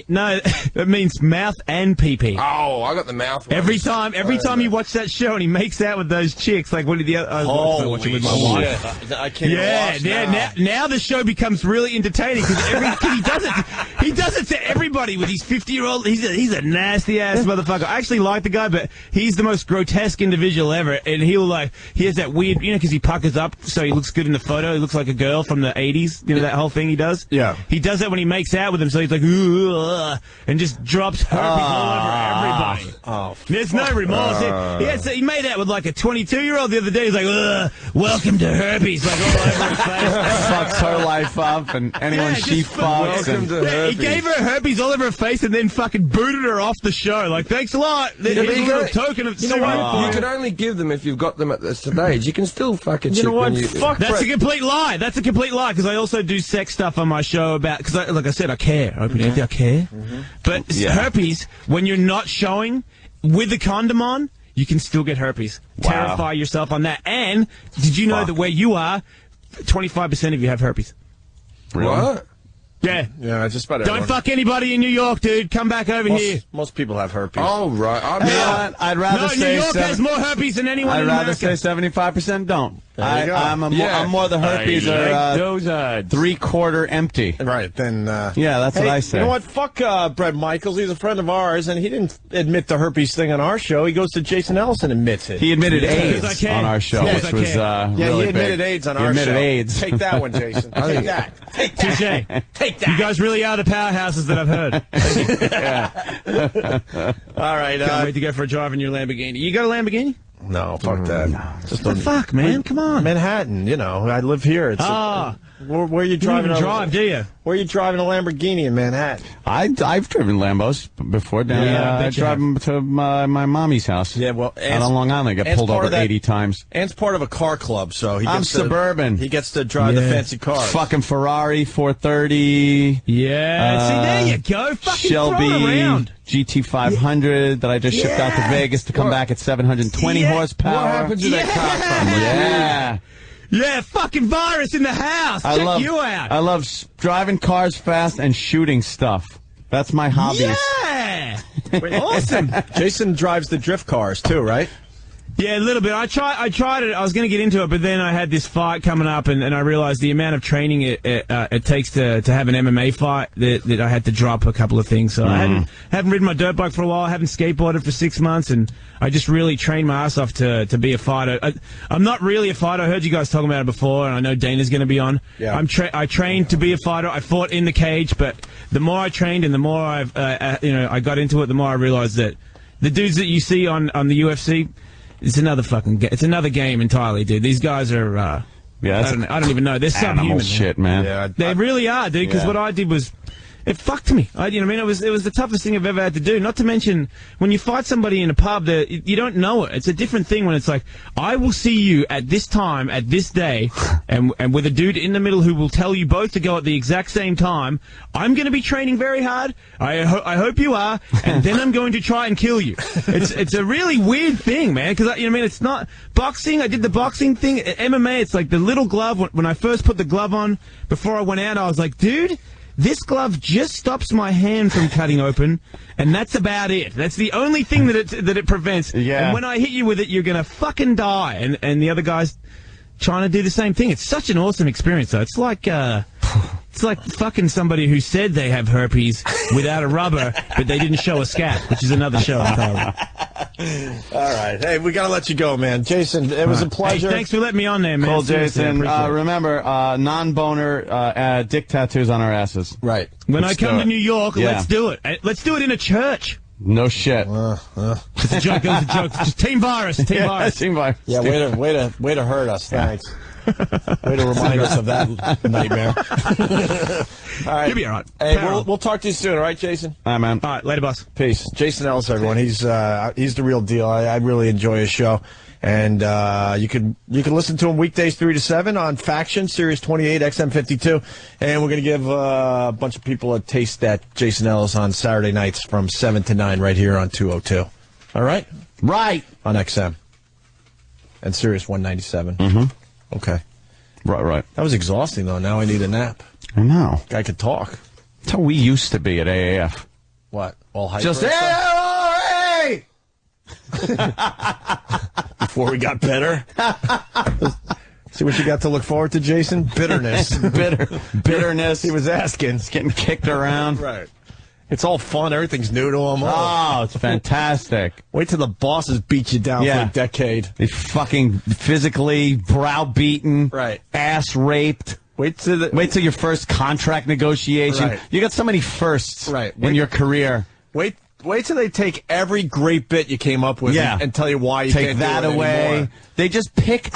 No, that means mouth and pee-pee. Oh, I got the mouth one. Every time you watch that show and he makes out with those chicks, like what did the other? I was watching with my wife. I can't watch now the show becomes really entertaining because he does it to everybody with his 50-year-old. He's a nasty ass motherfucker. I actually like the guy, but he's the most grotesque individual ever, and he has that weird. You know, because he puckers up so he looks good in the photo. He looks like a girl from the 80s. You know that whole thing he does? Yeah. He does that when he makes out with him, so he's like, and just drops herpes all over everybody. There's no remorse. He made out with like a 22-year-old the other day. He's like, welcome to herpes, like all over his face. Fucks her life up, and anyone she fucks. Welcome to herpes. He gave her herpes all over her face and then fucking booted her off the show. Like, thanks a lot. Here's a little token of... You know what? You can only give them if you've got them at the stage. You can still fuck a chick. You know what? Fuck That's a complete lie. That's a complete lie because I also do sex stuff on my show about because like I said, I care. I care. But herpes, when you're not showing with the condom on, you can still get herpes. Wow. Terrify yourself on that. And did you know that where you are, 25% of you have herpes? Really? What? Yeah. Yeah, it's just about Don't fuck anybody in New York, dude. Come back over here. Most people have herpes. Oh, right. I'd rather say New York has more herpes than anyone in America. I'd rather say 75% don't. I'm more the herpes are those 3/4 empty. Right, then... yeah, that's what I say. You know what? Fuck Bret Michaels. He's a friend of ours, and he didn't admit the herpes thing on our show. He goes to Jason Ellis and admits it. He admitted AIDS on our show, which was really he admitted big. AIDS on our show. He admitted AIDS. Take that one, Jason. Take that. Take that. Touché. Take that. You guys really are the powerhouses that I've heard. All right. Can't wait to go for a drive in your Lamborghini. You got a Lamborghini? No, fuck that. Just the fuck, man. Come on. Manhattan, you know. I live here. It's Where are you driving? You drive, do you? Where are you driving a Lamborghini in Manhattan? I've driven Lambos before down. I drive them to my mommy's house. Yeah, well, out on Long Island, I got pulled over 80 times. Ant's part of a car club, so I'm suburban. He gets to drive the fancy cars. Fucking Ferrari 430. Yeah, see, there you go. Fucking Shelby around. GT500 that I just shipped out to Vegas to come back at 720 horsepower. What happened to that car? Yeah. Yeah, fucking virus in the house. Check you out. I love driving cars fast and shooting stuff. That's my hobbies. Yeah. Awesome. Jason drives the drift cars too, right? Yeah, a little bit. I tried it. I was going to get into it, but then I had this fight coming up, and I realized the amount of training it takes to have an MMA fight that I had to drop a couple of things. So I hadn't ridden my dirt bike for a while. I haven't skateboarded for 6 months, and I just really trained my ass off to be a fighter. I'm not really a fighter. I heard you guys talking about it before, and I know Dana's going to be on. Yeah. I trained to be a fighter. I fought in the cage, but the more I trained and the more I got into it, the more I realized that the dudes that you see on the UFC. It's another game entirely, dude. These guys are, I don't even know. They're subhuman. Shit, man. Yeah, they really are, dude, because what I did was, it fucked me. It was the toughest thing I've ever had to do. Not to mention, when you fight somebody in a pub, you don't know it. It's a different thing when it's like, I will see you at this time, at this day, and with a dude in the middle who will tell you both to go at the exact same time. I'm going to be training very hard. I hope you are, and then I'm going to try and kill you. It's a really weird thing, man, because it's not boxing. I did the boxing thing. MMA, it's like the little glove. When I first put the glove on before I went out, I was like, dude, this glove just stops my hand from cutting open, and that's about it. That's the only thing that it prevents. Yeah. And when I hit you with it, you're gonna fucking die. And the other guy's trying to do the same thing. It's such an awesome experience, though. It's like fucking somebody who said they have herpes without a rubber, but they didn't show a scat, which is another show entirely. All right. Hey, we got to let you go, man. Jason, it was a pleasure. Hey, thanks for letting me on there, man. Cool, Jason. Remember, non-boner dick tattoos on our asses. Right. When I come to New York, let's do it. Let's do it in a church. No shit. It's a joke. It's a joke. Just Team Virus. Team Virus. Team Virus. Yeah, way to hurt us. Thanks. Way to remind us of that nightmare. All right. You'll be all right. Hey, we'll talk to you soon, all right, Jason? All right, man. All right, later, boss. Peace. Jason Ellis, everyone. He's the real deal. I really enjoy his show. And you can listen to him weekdays 3 to 7 on Faction, Sirius 28, XM52. And we're going to give a bunch of people a taste at Jason Ellis on Saturday nights from 7 to 9 right here on 202. All right? Right. On XM. And Sirius 197. Mm-hmm. Okay. Right. That was exhausting, though. Now I need a nap. I know. I could talk. That's how we used to be at AAF. What? All hyper? Just hey! Before we got better. See what you got to look forward to, Jason? Bitterness. Bitterness. He was asking. It's getting kicked around. Right. It's all fun. Everything's new to him. Oh, it's fantastic. Wait till the bosses beat you down for a decade. They fucking physically browbeaten. Right. Ass raped. Wait till your first contract negotiation. Right. You got so many firsts in your career. Wait till they take every great bit you came up with and tell you why you take can't that do it away. anymore. They just pick.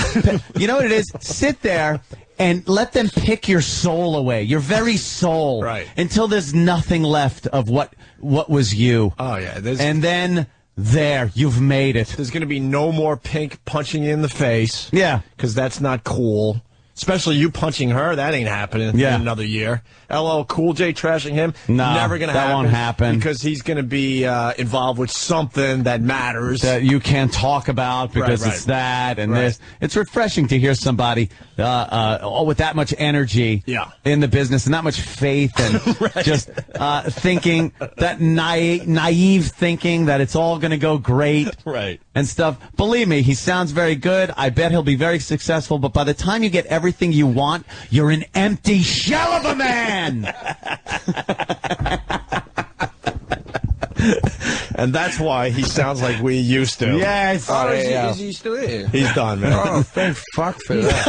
You know what it is? Sit there and let them pick your soul away, your very soul, until there's nothing left of what was you. Oh yeah, and then there you've made it. There's going to be no more Pink punching you in the face. Yeah, because that's not cool. Especially you punching her, that ain't happening in another year. LL Cool J trashing him, no, never going to happen. That won't happen. Because he's going to be involved with something that matters. That you can't talk about because it's that and this. It's refreshing to hear somebody with that much energy in the business and that much faith and just thinking, that naive thinking that it's all going to go great and stuff. Believe me, he sounds very good. I bet he'll be very successful, but by the time you get everything you want, you're an empty shell of a man. And that's why he sounds like we used to. Yes. Is he still here? He's done, man. Oh, thank fuck for that.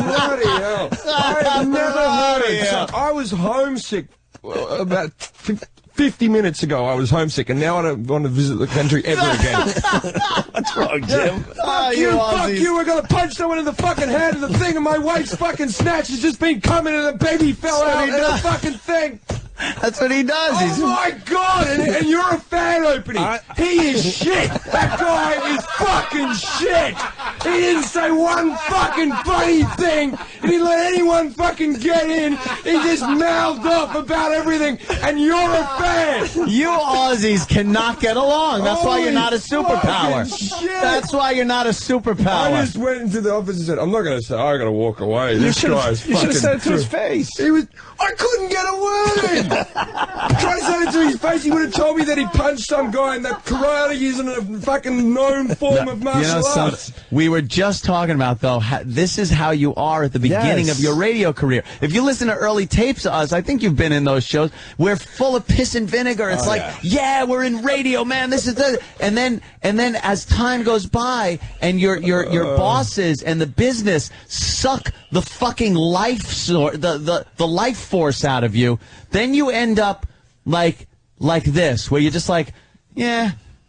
Bloody hell. I had never heard. So I was homesick about 50 minutes ago I was homesick, and now I don't want to visit the country ever again. What's wrong, Jim? Fuck you, we're gonna punch someone in the fucking head, and the thing in my wife's fucking snatch has just been coming, and the baby fell out in the fucking thing. That's what he does. Oh my God! And you're a fan opening. He is shit. That guy is fucking shit. He didn't say one fucking funny thing. He didn't let anyone fucking get in. He just mouthed off about everything. And you're a fan. You Aussies cannot get along. That's why you're not a superpower. That's why you're not a superpower. I just went into the office and said, I'm not going to say, I got to walk away. This guy's fucking... You should have said it to his face. I couldn't get a word in. Try to say it to his face. He would have told me that he punched some guy and that karate isn't a fucking known form of martial arts. We were just talking about, though, this is how you are at the beginning of your radio career. If you listen to early tapes of us, I think you've been in those shows, we're full of piss and vinegar. It's we're in radio, man. This is the... And then as time goes by and your bosses and the business suck the fucking life the life force out of you, then you end up like this, where you're just like,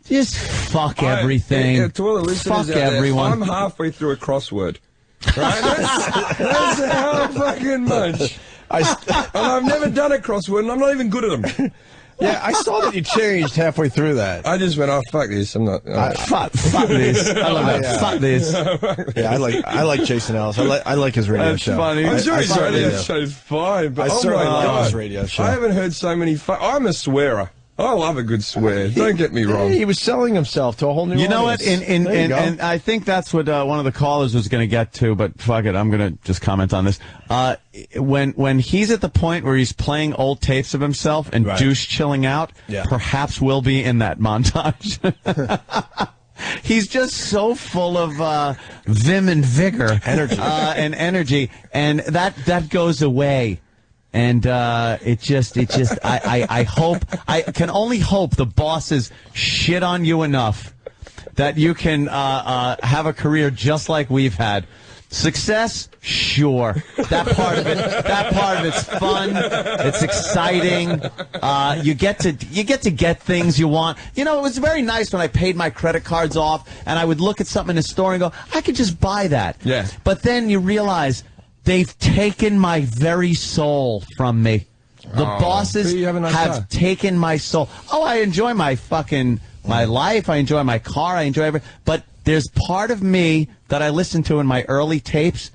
just fuck everything. To all the listeners fuck everyone. I'm halfway through a crossword. Right? That's how fucking much. And I've never done a crossword, and I'm not even good at them. Yeah, I saw that you changed halfway through that. I just went, oh, fuck this. I'm not... Fuck this. I love that. Fuck this. Yeah, I like Jason Ellis. I like his radio show. That's funny. I'm sure his radio show's fine, but I certainly like his radio show. I haven't heard so many... I'm a swearer. I love a good swear. Don't get me wrong. He was selling himself to a whole new audience. You know what? And I think that's what one of the callers was going to get to, but fuck it, I'm going to just comment on this. When he's at the point where he's playing old tapes of himself and douche chilling out, perhaps we'll be in that montage. He's just so full of vim and vigor, energy, and that goes away. And I can only hope the bosses shit on you enough that you can have a career just like we've had. Success, sure. That part of it's fun. It's exciting. You get to get things you want. You know, it was very nice when I paid my credit cards off and I would look at something in the store and go, I could just buy that. Yeah. But then you realize they've taken my very soul from me. The bosses have taken my soul. Oh, I enjoy my life. I enjoy my car. I enjoy everything. But there's part of me that I listen to in my early tapes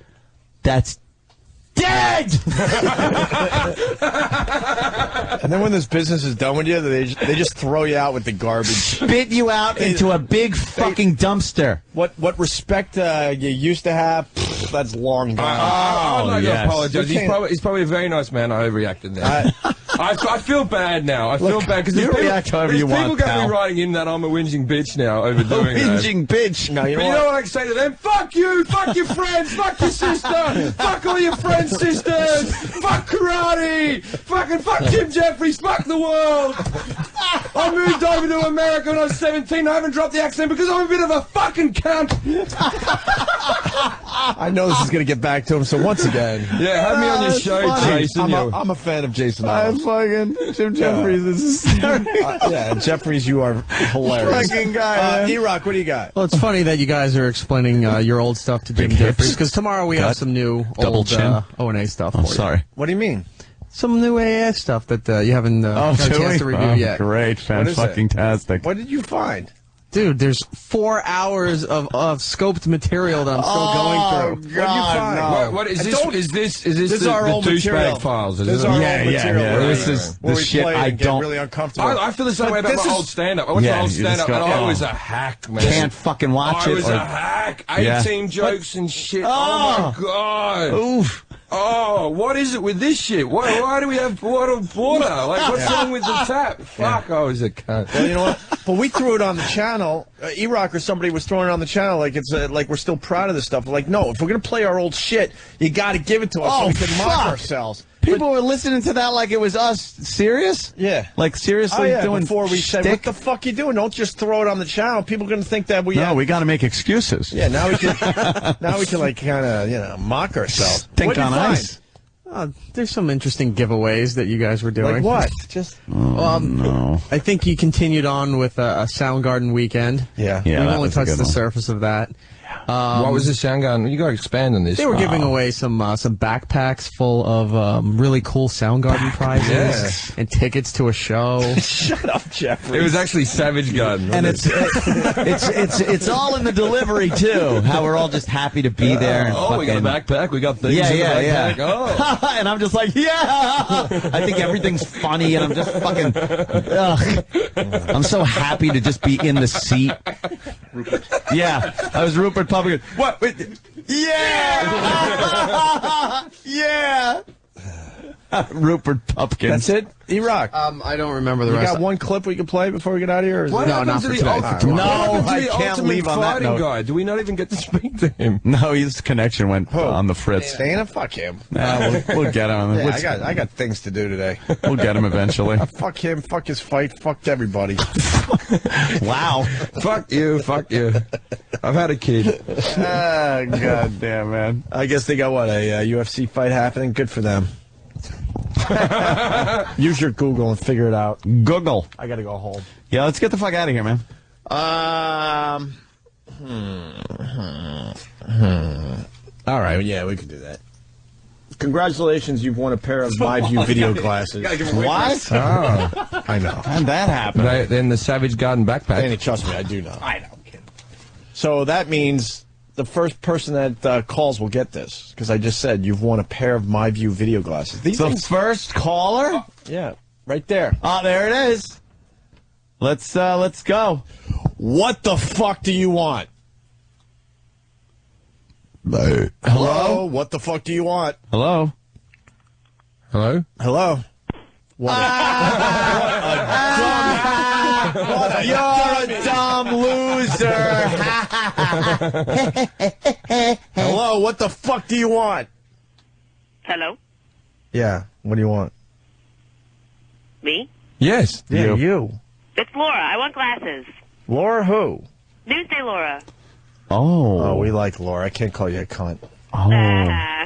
that's dead! And then when this business is done with you, they just throw you out with the garbage. Spit you out into a big fucking dumpster. What respect you used to have, that's long gone. I'm not going to apologize. He's probably a very nice man. I overreacted there. I feel bad now. I feel bad because you react however you want, people going to be writing in that I'm a whinging bitch now over doing that. Whinging bitch. No, you know what I can say to them? Fuck you, fuck your friends, fuck your sister, fuck all your friends' sisters, fuck karate, fuck Jim Jefferies, fuck the world. I moved over to America when I was 17. I haven't dropped the accent because I'm a bit of a fucking cunt. I know this is going to get back to him, so once again. Yeah, have me on your show, Jason. I'm a fan of Jason Ellis. Fucking Jim Jefferies is yeah, Jefferies, you are hilarious. Fucking guy. E-Rock, what do you got? Well, it's funny that you guys are explaining your old stuff to Jim Jefferies, because tomorrow we have some new old O&A stuff for you. Sorry. What do you mean? Some new AA stuff that you haven't had a chance to review yet. Great, fan-fucking-tastic. What did you find? Dude, there's 4 hours of scoped material that I'm still going through. What did you find? What is this? Is this our old material. Douchebag files? This is our old material. This is the shit I don't. Really uncomfortable. I feel the same way about my old stand-up. I went to my old stand-up, and I was a hack, man. Can't fucking watch it. I was a hack. 18 jokes and shit. Oh my god. Oof. Oh, what is it with this shit? Why do we have water? Like, what's wrong with the tap? Fuck, I was a cunt. Well, you know what? But we threw it on the channel. E-Rock or somebody was throwing it on the channel like it's like we're still proud of this stuff. Like, no, if we're going to play our old shit, you got to give it to us so we can mock ourselves. People were listening to that like it was us. Serious? Yeah. Like, seriously doing before we said, what the fuck you doing? Don't just throw it on the channel. People are going to think that we... No, we got to make excuses. Yeah, now we can like, kind of, mock ourselves. Stink on ice. There's some interesting giveaways that you guys were doing. Like what? Just no. I think you continued on with a Soundgarden weekend. Yeah. We've only touched the surface of that. What was the Soundgarden? You got to expand on this. They were giving away some backpacks full of really cool Soundgarden prizes and tickets to a show. Shut up, Jefferies. It was actually Savage Garden, and it's all in the delivery too. How we're all just happy to be there. And we got a backpack. We got things in the backpack. Oh. And I'm just like, I think everything's funny, and I'm just fucking. I'm so happy to just be in the seat. Rupert. Yeah, I was Rupert Publican. What? Yeah! Yeah! Rupert Pupkin. That's it? E-Rock. I don't remember the rest. You got one clip we can play before we get out of here? What happened to the can't leave on that note. Guy? Do we not even get to speak to him? No, his connection went on the fritz. Dana, fuck him. We'll get him. Yeah, I got things to do today. We'll get him eventually. Fuck him. Fuck his fight. Fuck everybody. Wow. Fuck you. Fuck you. I've had a kid. God damn, man. I guess they got what, a UFC fight happening? Good for them. Use your Google and figure it out. Google. I gotta go home. Yeah, let's get the fuck out of here, man. All right, yeah, we can do that. Congratulations, you've won a pair of My View video glasses. What? Oh, I know. How'd that happen? Then the Savage Garden backpack. Danny, trust me, I do know. I know, kid. So that means the first person that calls will get this, because I just said you've won a pair of My View video glasses. These things, first caller? Yeah, right there. Oh, there it is. Let's go. What the fuck do you want? Hello? What the fuck do you want? Hello? Hello? Hello? What You're a dumb loser. Hello? What the fuck do you want? Hello? Yeah, what do you want? Me? Yes. Yeah, you. It's Laura. I want glasses. Laura who? Newsday Laura. Oh, we like Laura. I can't call you a cunt. Oh,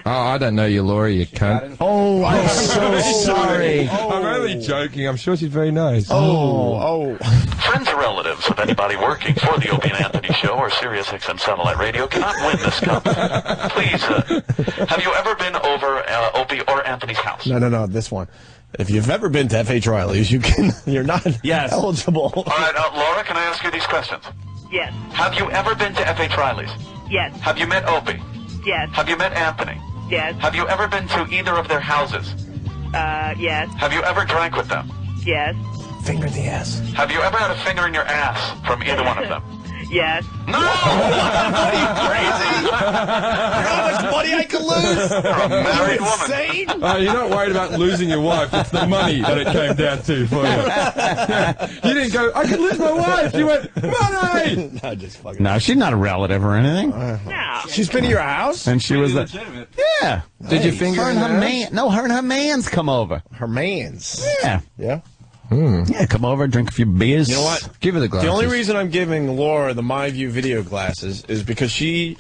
I don't know you, Laura, you cunt. Oh, I'm so sorry. I'm only joking. I'm sure she's very nice. Friends or relatives of anybody working for the Opie and Anthony Show or Sirius XM Satellite Radio cannot win this cup. Please, have you ever been over Opie or Anthony's house? No, this one. If you've ever been to F.H. Riley's, you're not eligible. All right, Laura, can I ask you these questions? Yes. Have you ever been to F.H. Riley's? Yes. Have you met Opie? Yes. Have you met Anthony? Yes. Have you ever been to either of their houses? Yes. Have you ever drank with them? Yes. Finger in the ass. Have you ever had a finger in your ass from either one of them? Yes. No! What are you, crazy? You know how much money I could lose? You're a married woman. Insane? You're not worried about losing your wife. It's the money that it came down to for you. You didn't go, I could lose my wife. You went, money! No, just fucking. No, she's not a relative or anything. No. She's been to your house? And she was legitimate. Yeah. Did you finger her and her man? No, her and her man's come over. Her man's? Yeah. Yeah? Yeah, come over, drink a few beers. You know what? Give her the glasses. The only reason I'm giving Laura the My View video glasses is because she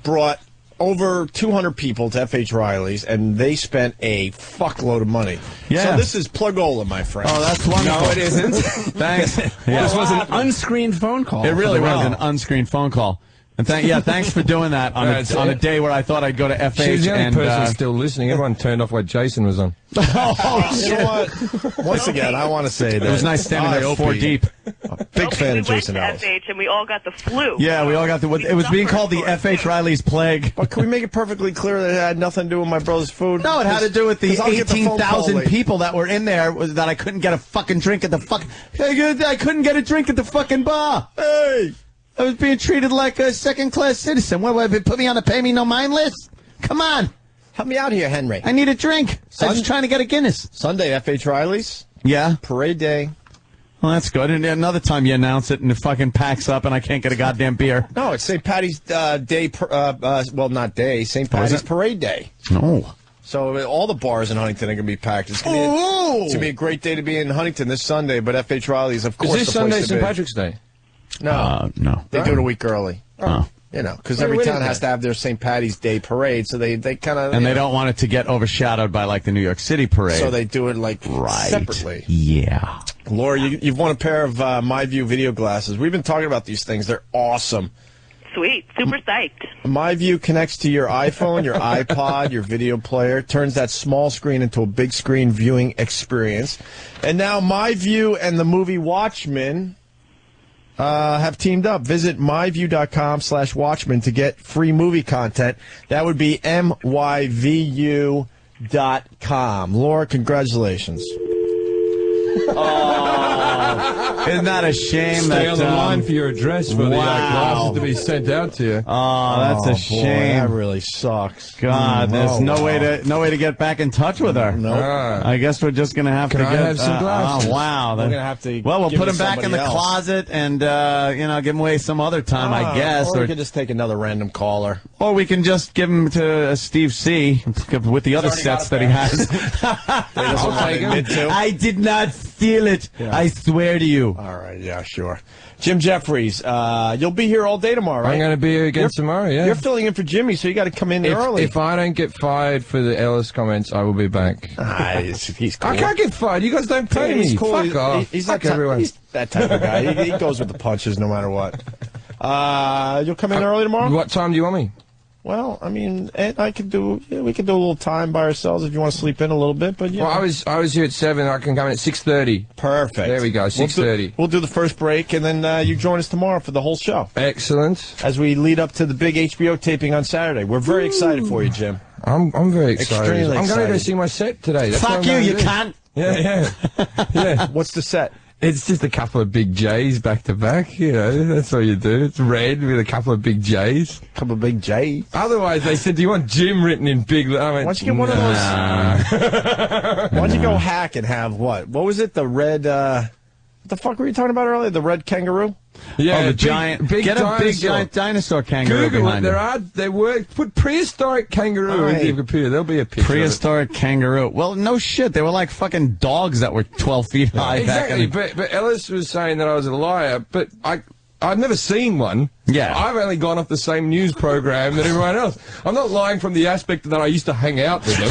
brought over 200 people to F.H. Riley's, and they spent a fuckload of money. Yeah. So this is plugola, my friend. Oh, that's wonderful. No, it isn't. Thanks. Yeah. This was an unscreened phone call. It really was an unscreened phone call. And thanks for doing that on a day where I thought I'd go to FH. She's the only and, person still listening. Everyone turned off while Jason was on. You know what? Once again, I want to say that it was nice standing there 4 deep. Big fan of we Jason went Ellis. to FH and we all got the flu. Yeah, we all got it was being called the FH Riley's plague. But can we make it perfectly clear that it had nothing to do with my brother's food? No, it had to do with the 18,000 people. people that were in there that I couldn't get a fucking drink at the I couldn't get a drink at the fucking bar. Hey! I was being treated like a second-class citizen. What, put me on the pay me no mind list? Come on. Help me out here, Henry. I need a drink. I was trying to get a Guinness. Sunday, F.H. Riley's. Yeah. Parade day. Well, that's good. And another time you announce it and it fucking packs up and I can't get a goddamn beer. No, it's St. Patty's Day, well, not day, St. Patty's Parade Day. No. So all the bars in Huntington are going to be packed. It's going to be a great day to be in Huntington this Sunday, but F.H. Riley's, of course, Is this the place Sunday to St. be. Patrick's Day? No. No. They do it a week early. Oh. You know, because every town has to have their St. Patty's Day parade, so they kind of... And they don't want it to get overshadowed by, like, the New York City parade. So they do it, like, separately. Yeah. Laura, you've won a pair of MyView video glasses. We've been talking about these things. They're awesome. Sweet. Super psyched. MyView connects to your iPhone, your iPod, your video player, turns that small screen into a big screen viewing experience. And now MyView and the movie Watchmen... have teamed up. Visit myview.com/Watchmen to get free movie content. That would be myvu.com. Laura, congratulations. Oh, isn't that a shame? Stay on the line for your address for the glasses to be sent out to you. Oh, that's a shame. That really sucks. God, there's no way to get back in touch with her. No. I guess we're just gonna have to I get. have some glasses? Oh, wow. We're gonna have to. Well, we'll give put it him to back in the somebody else. closet and give him away some other time, I guess. Or we could just take another random caller. Or we can just give him to Steve C. with the other sets that he has. I did not steal it. Yeah. I swear to you. All right, yeah, sure. Jim Jefferies, you'll be here all day tomorrow, right? I'm going to be here again tomorrow, yeah. You're filling in for Jimmy, so you got to come in early. If I don't get fired for the Ellis comments, I will be back. He's cool. I can't get fired. You guys don't pay me. He's cool. Fuck off. He's Fuck that everyone. He's that type of guy. He goes with the punches no matter what. You'll come in early tomorrow? What time do you want me? Well, I mean, Ed, we could do a little time by ourselves if you want to sleep in a little bit. But Well, I was here at 7. I can come in at 6:30. Perfect. There we go. 6:30. We'll do the first break, and then you join us tomorrow for the whole show. Excellent. As we lead up to the big HBO taping on Saturday, we're very excited for you, Jim. I'm very excited. Extremely I'm going to go excited. see my set today. That's Fuck you, you can't. Yeah. Yeah. What's the set? It's just a couple of big J's back to back, you know, that's all you do. It's red with a couple of big J's. Couple of big J's. Otherwise, they said, do you want Jim written in big... I went, Why don't you get one of those... Why don't you go hack and have what? What was it? The red... what the fuck were you talking about earlier? The red kangaroo? Yeah, the giant. Get a big giant dinosaur kangaroo Google behind it. There were put prehistoric kangaroo into your computer. There'll be a picture. Prehistoric kangaroo. Well, no shit. They were like fucking dogs that were 12 feet high. Exactly. Back in... But Ellis was saying that I was a liar, but I've never seen one. Yeah. I've only gone off the same news program that everyone else. I'm not lying from the aspect that I used to hang out with them.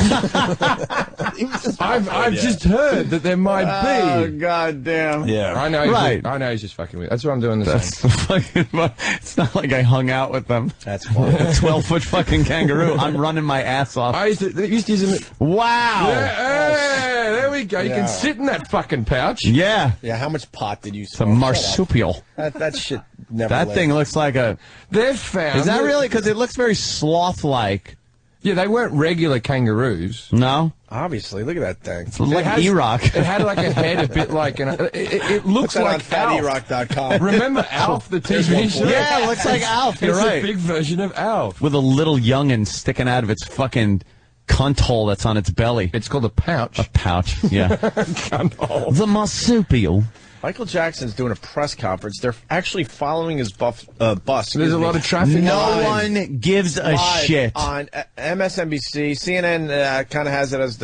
I've just heard that there might be. Oh, God damn. Yeah. I know. I know he's just fucking with. That's what I'm doing the same. Fucking, it's not like I hung out with them. That's fine. A 12-foot fucking kangaroo. I'm running my ass off. I used to use them. Wow. Yeah, there we go. You can sit in that fucking pouch. Yeah. Yeah, how much pot did you It's a smoke? marsupial. That shit never That lived. thing looks like a... They've found... Is that really? Because it looks very sloth-like. Yeah, they weren't regular kangaroos. No? Obviously, look at that thing. It's like E-Rock. It had like a head a bit like... It looks Put that like on Alf. faterock.com. Remember Alf, the TV show? Yeah, it looks like Alf. You're it's right. a big version of Alf. With a little youngin' sticking out of its fucking cunt hole that's on its belly. It's called a pouch. A pouch, yeah. Cunt hole. The marsupial. Michael Jackson's doing a press conference. They're actually following his bus. There's a lot of traffic. No one gives a shit. On MSNBC, CNN kind of has it as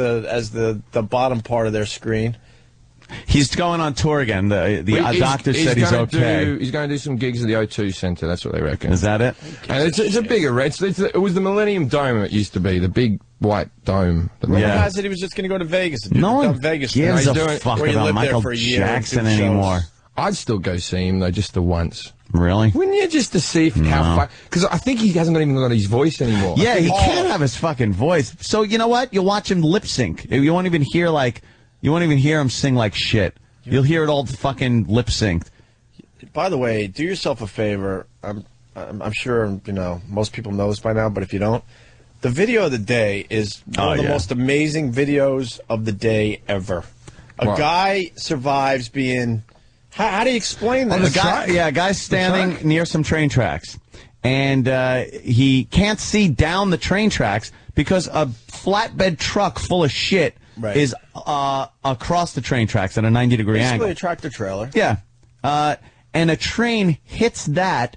the bottom part of their screen. He's going on tour again. The doctor said he's okay. He's going to do some gigs at the O2 Center. That's what they reckon. Is that it? And it's a bigger rent. It was the Millennium Dome. It used to be the big white dome. The guy said he was just going to go to Vegas. And No one Vegas gives a fuck about Michael Jackson anymore. I'd still go see him though, just the once. Really? Wouldn't you, just to see how far? Because I think he hasn't even got his voice anymore. Yeah, he can't have his fucking voice. So you know what? You'll watch him lip sync. You won't even hear him sing like shit. You'll hear it all fucking lip synced. By the way, do yourself a favor. I'm sure most people know this by now, but if you don't, the video of the day is one of the most amazing videos of the day ever. A guy survives being. How do you explain that? A guy's standing near some train tracks, and he can't see down the train tracks because a flatbed truck full of shit is across the train tracks at a 90-degree angle. Basically a tractor trailer. Yeah. And a train hits that,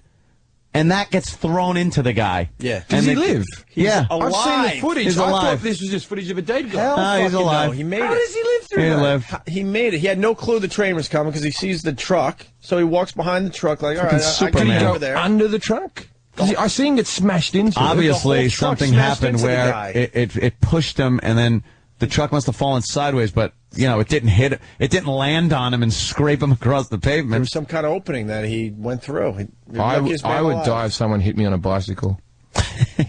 and that gets thrown into the guy. Yeah. Does he live? Yeah. Alive. I've seen the footage. He's I alive. thought this was just footage of a day ago. Hell, he's alive. No. He made How it. does he live through that? He made it. He had no clue the train was coming because he sees the truck. So he walks behind the truck like, all right, I can Did he get go over there. under the truck? I seen him get smashed into. Obviously, something happened where it pushed him, and then the truck must have fallen sideways, but it didn't hit it. It didn't land on him and scrape him across the pavement. There was some kind of opening that he went through. I would die if someone hit me on a bicycle.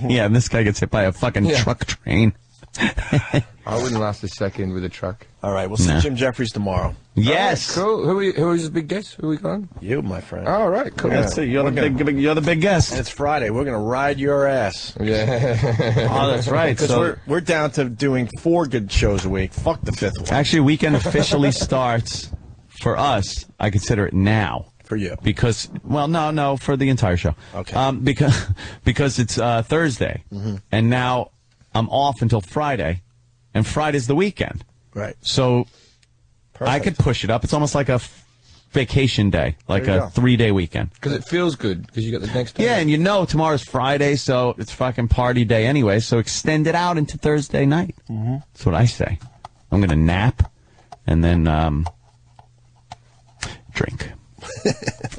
Yeah, and this guy gets hit by a fucking truck train. I wouldn't last a second with a truck. All right, we'll see Jim Jefferies tomorrow. Yes. Right, cool. Who is the big guest? Who are we going? You, my friend. All right, cool. That's it. You're the big guest. And it's Friday. We're going to ride your ass. Yeah. Oh, that's right. Because we're down to doing 4 good shows a week. Fuck the 5th one. Actually, weekend officially starts for us. I consider it now. For you. Because, no, for the entire show. Okay. Because it's Thursday, and now I'm off until Friday, and Friday's the weekend. Right. So I could push it up. It's almost like a vacation day, like a 3-day weekend. Because it feels good, because you got the next day. Yeah, and tomorrow's Friday, so it's fucking party day anyway, so extend it out into Thursday night. That's what I say. I'm going to nap, and then drink.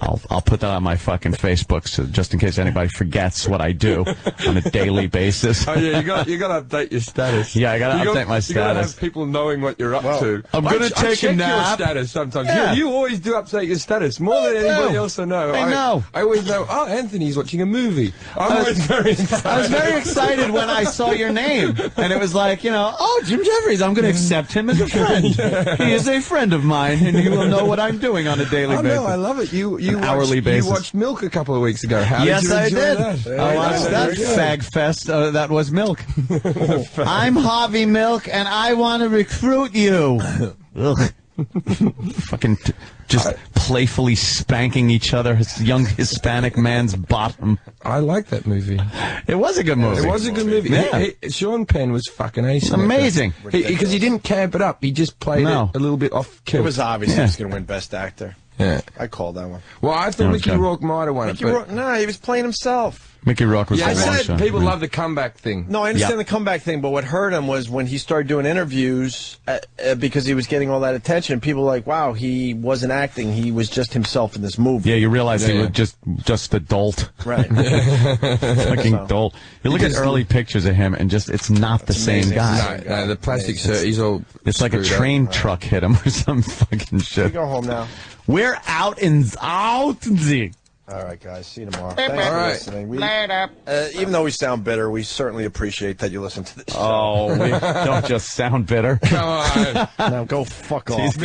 I'll put that on my fucking Facebook, so just in case anybody forgets what I do on a daily basis. Oh yeah, you got to update your status. Yeah, I got to update my status. You got to have people knowing what you're up to. I'm going to take a nap. Your status sometimes. Yeah. You always do update your status more than anybody else I know. I know. I always know. Oh, Anthony's watching a movie. I was very excited when I saw your name, and it was like, oh, Jim Jefferies. I'm going to accept him as a friend. He is a friend of mine, and he will know what I'm doing on a daily basis. No, I love it. You hourly basis. You watched Milk a couple of weeks ago. How yes, did you enjoy I did. That? I watched that fag fest. That was Milk. I'm Harvey Milk, and I want to recruit you. Fucking just playfully spanking each other, young Hispanic man's bottom. I like that movie. It was a good movie. It was a good movie. Yeah. Sean Penn was fucking ace. Amazing. Because he didn't camp it up. He just played it a little bit off kill. It was obvious he was going to win Best Actor. Yeah. I called that one. Well, I thought Mickey Rourke might have won it. No, he was playing himself. Mickey Rourke was I the said people love the comeback thing. No, I understand the comeback thing, but what hurt him was when he started doing interviews because he was getting all that attention. People were like, wow, he wasn't acting. He was just himself in this movie. Yeah, you realize he was just a dolt. Right. Fucking dolt. You look at early pictures of him, and it's not the same guy. No, the plastic shirt, he's all It's like a train truck hit him or some fucking shit. We go home now. We're out in the. All right, guys. See you tomorrow. Thanks for listening. Even though we sound bitter, we certainly appreciate that you listen to this show. Oh, we don't just sound bitter. Come on. Now go fuck off.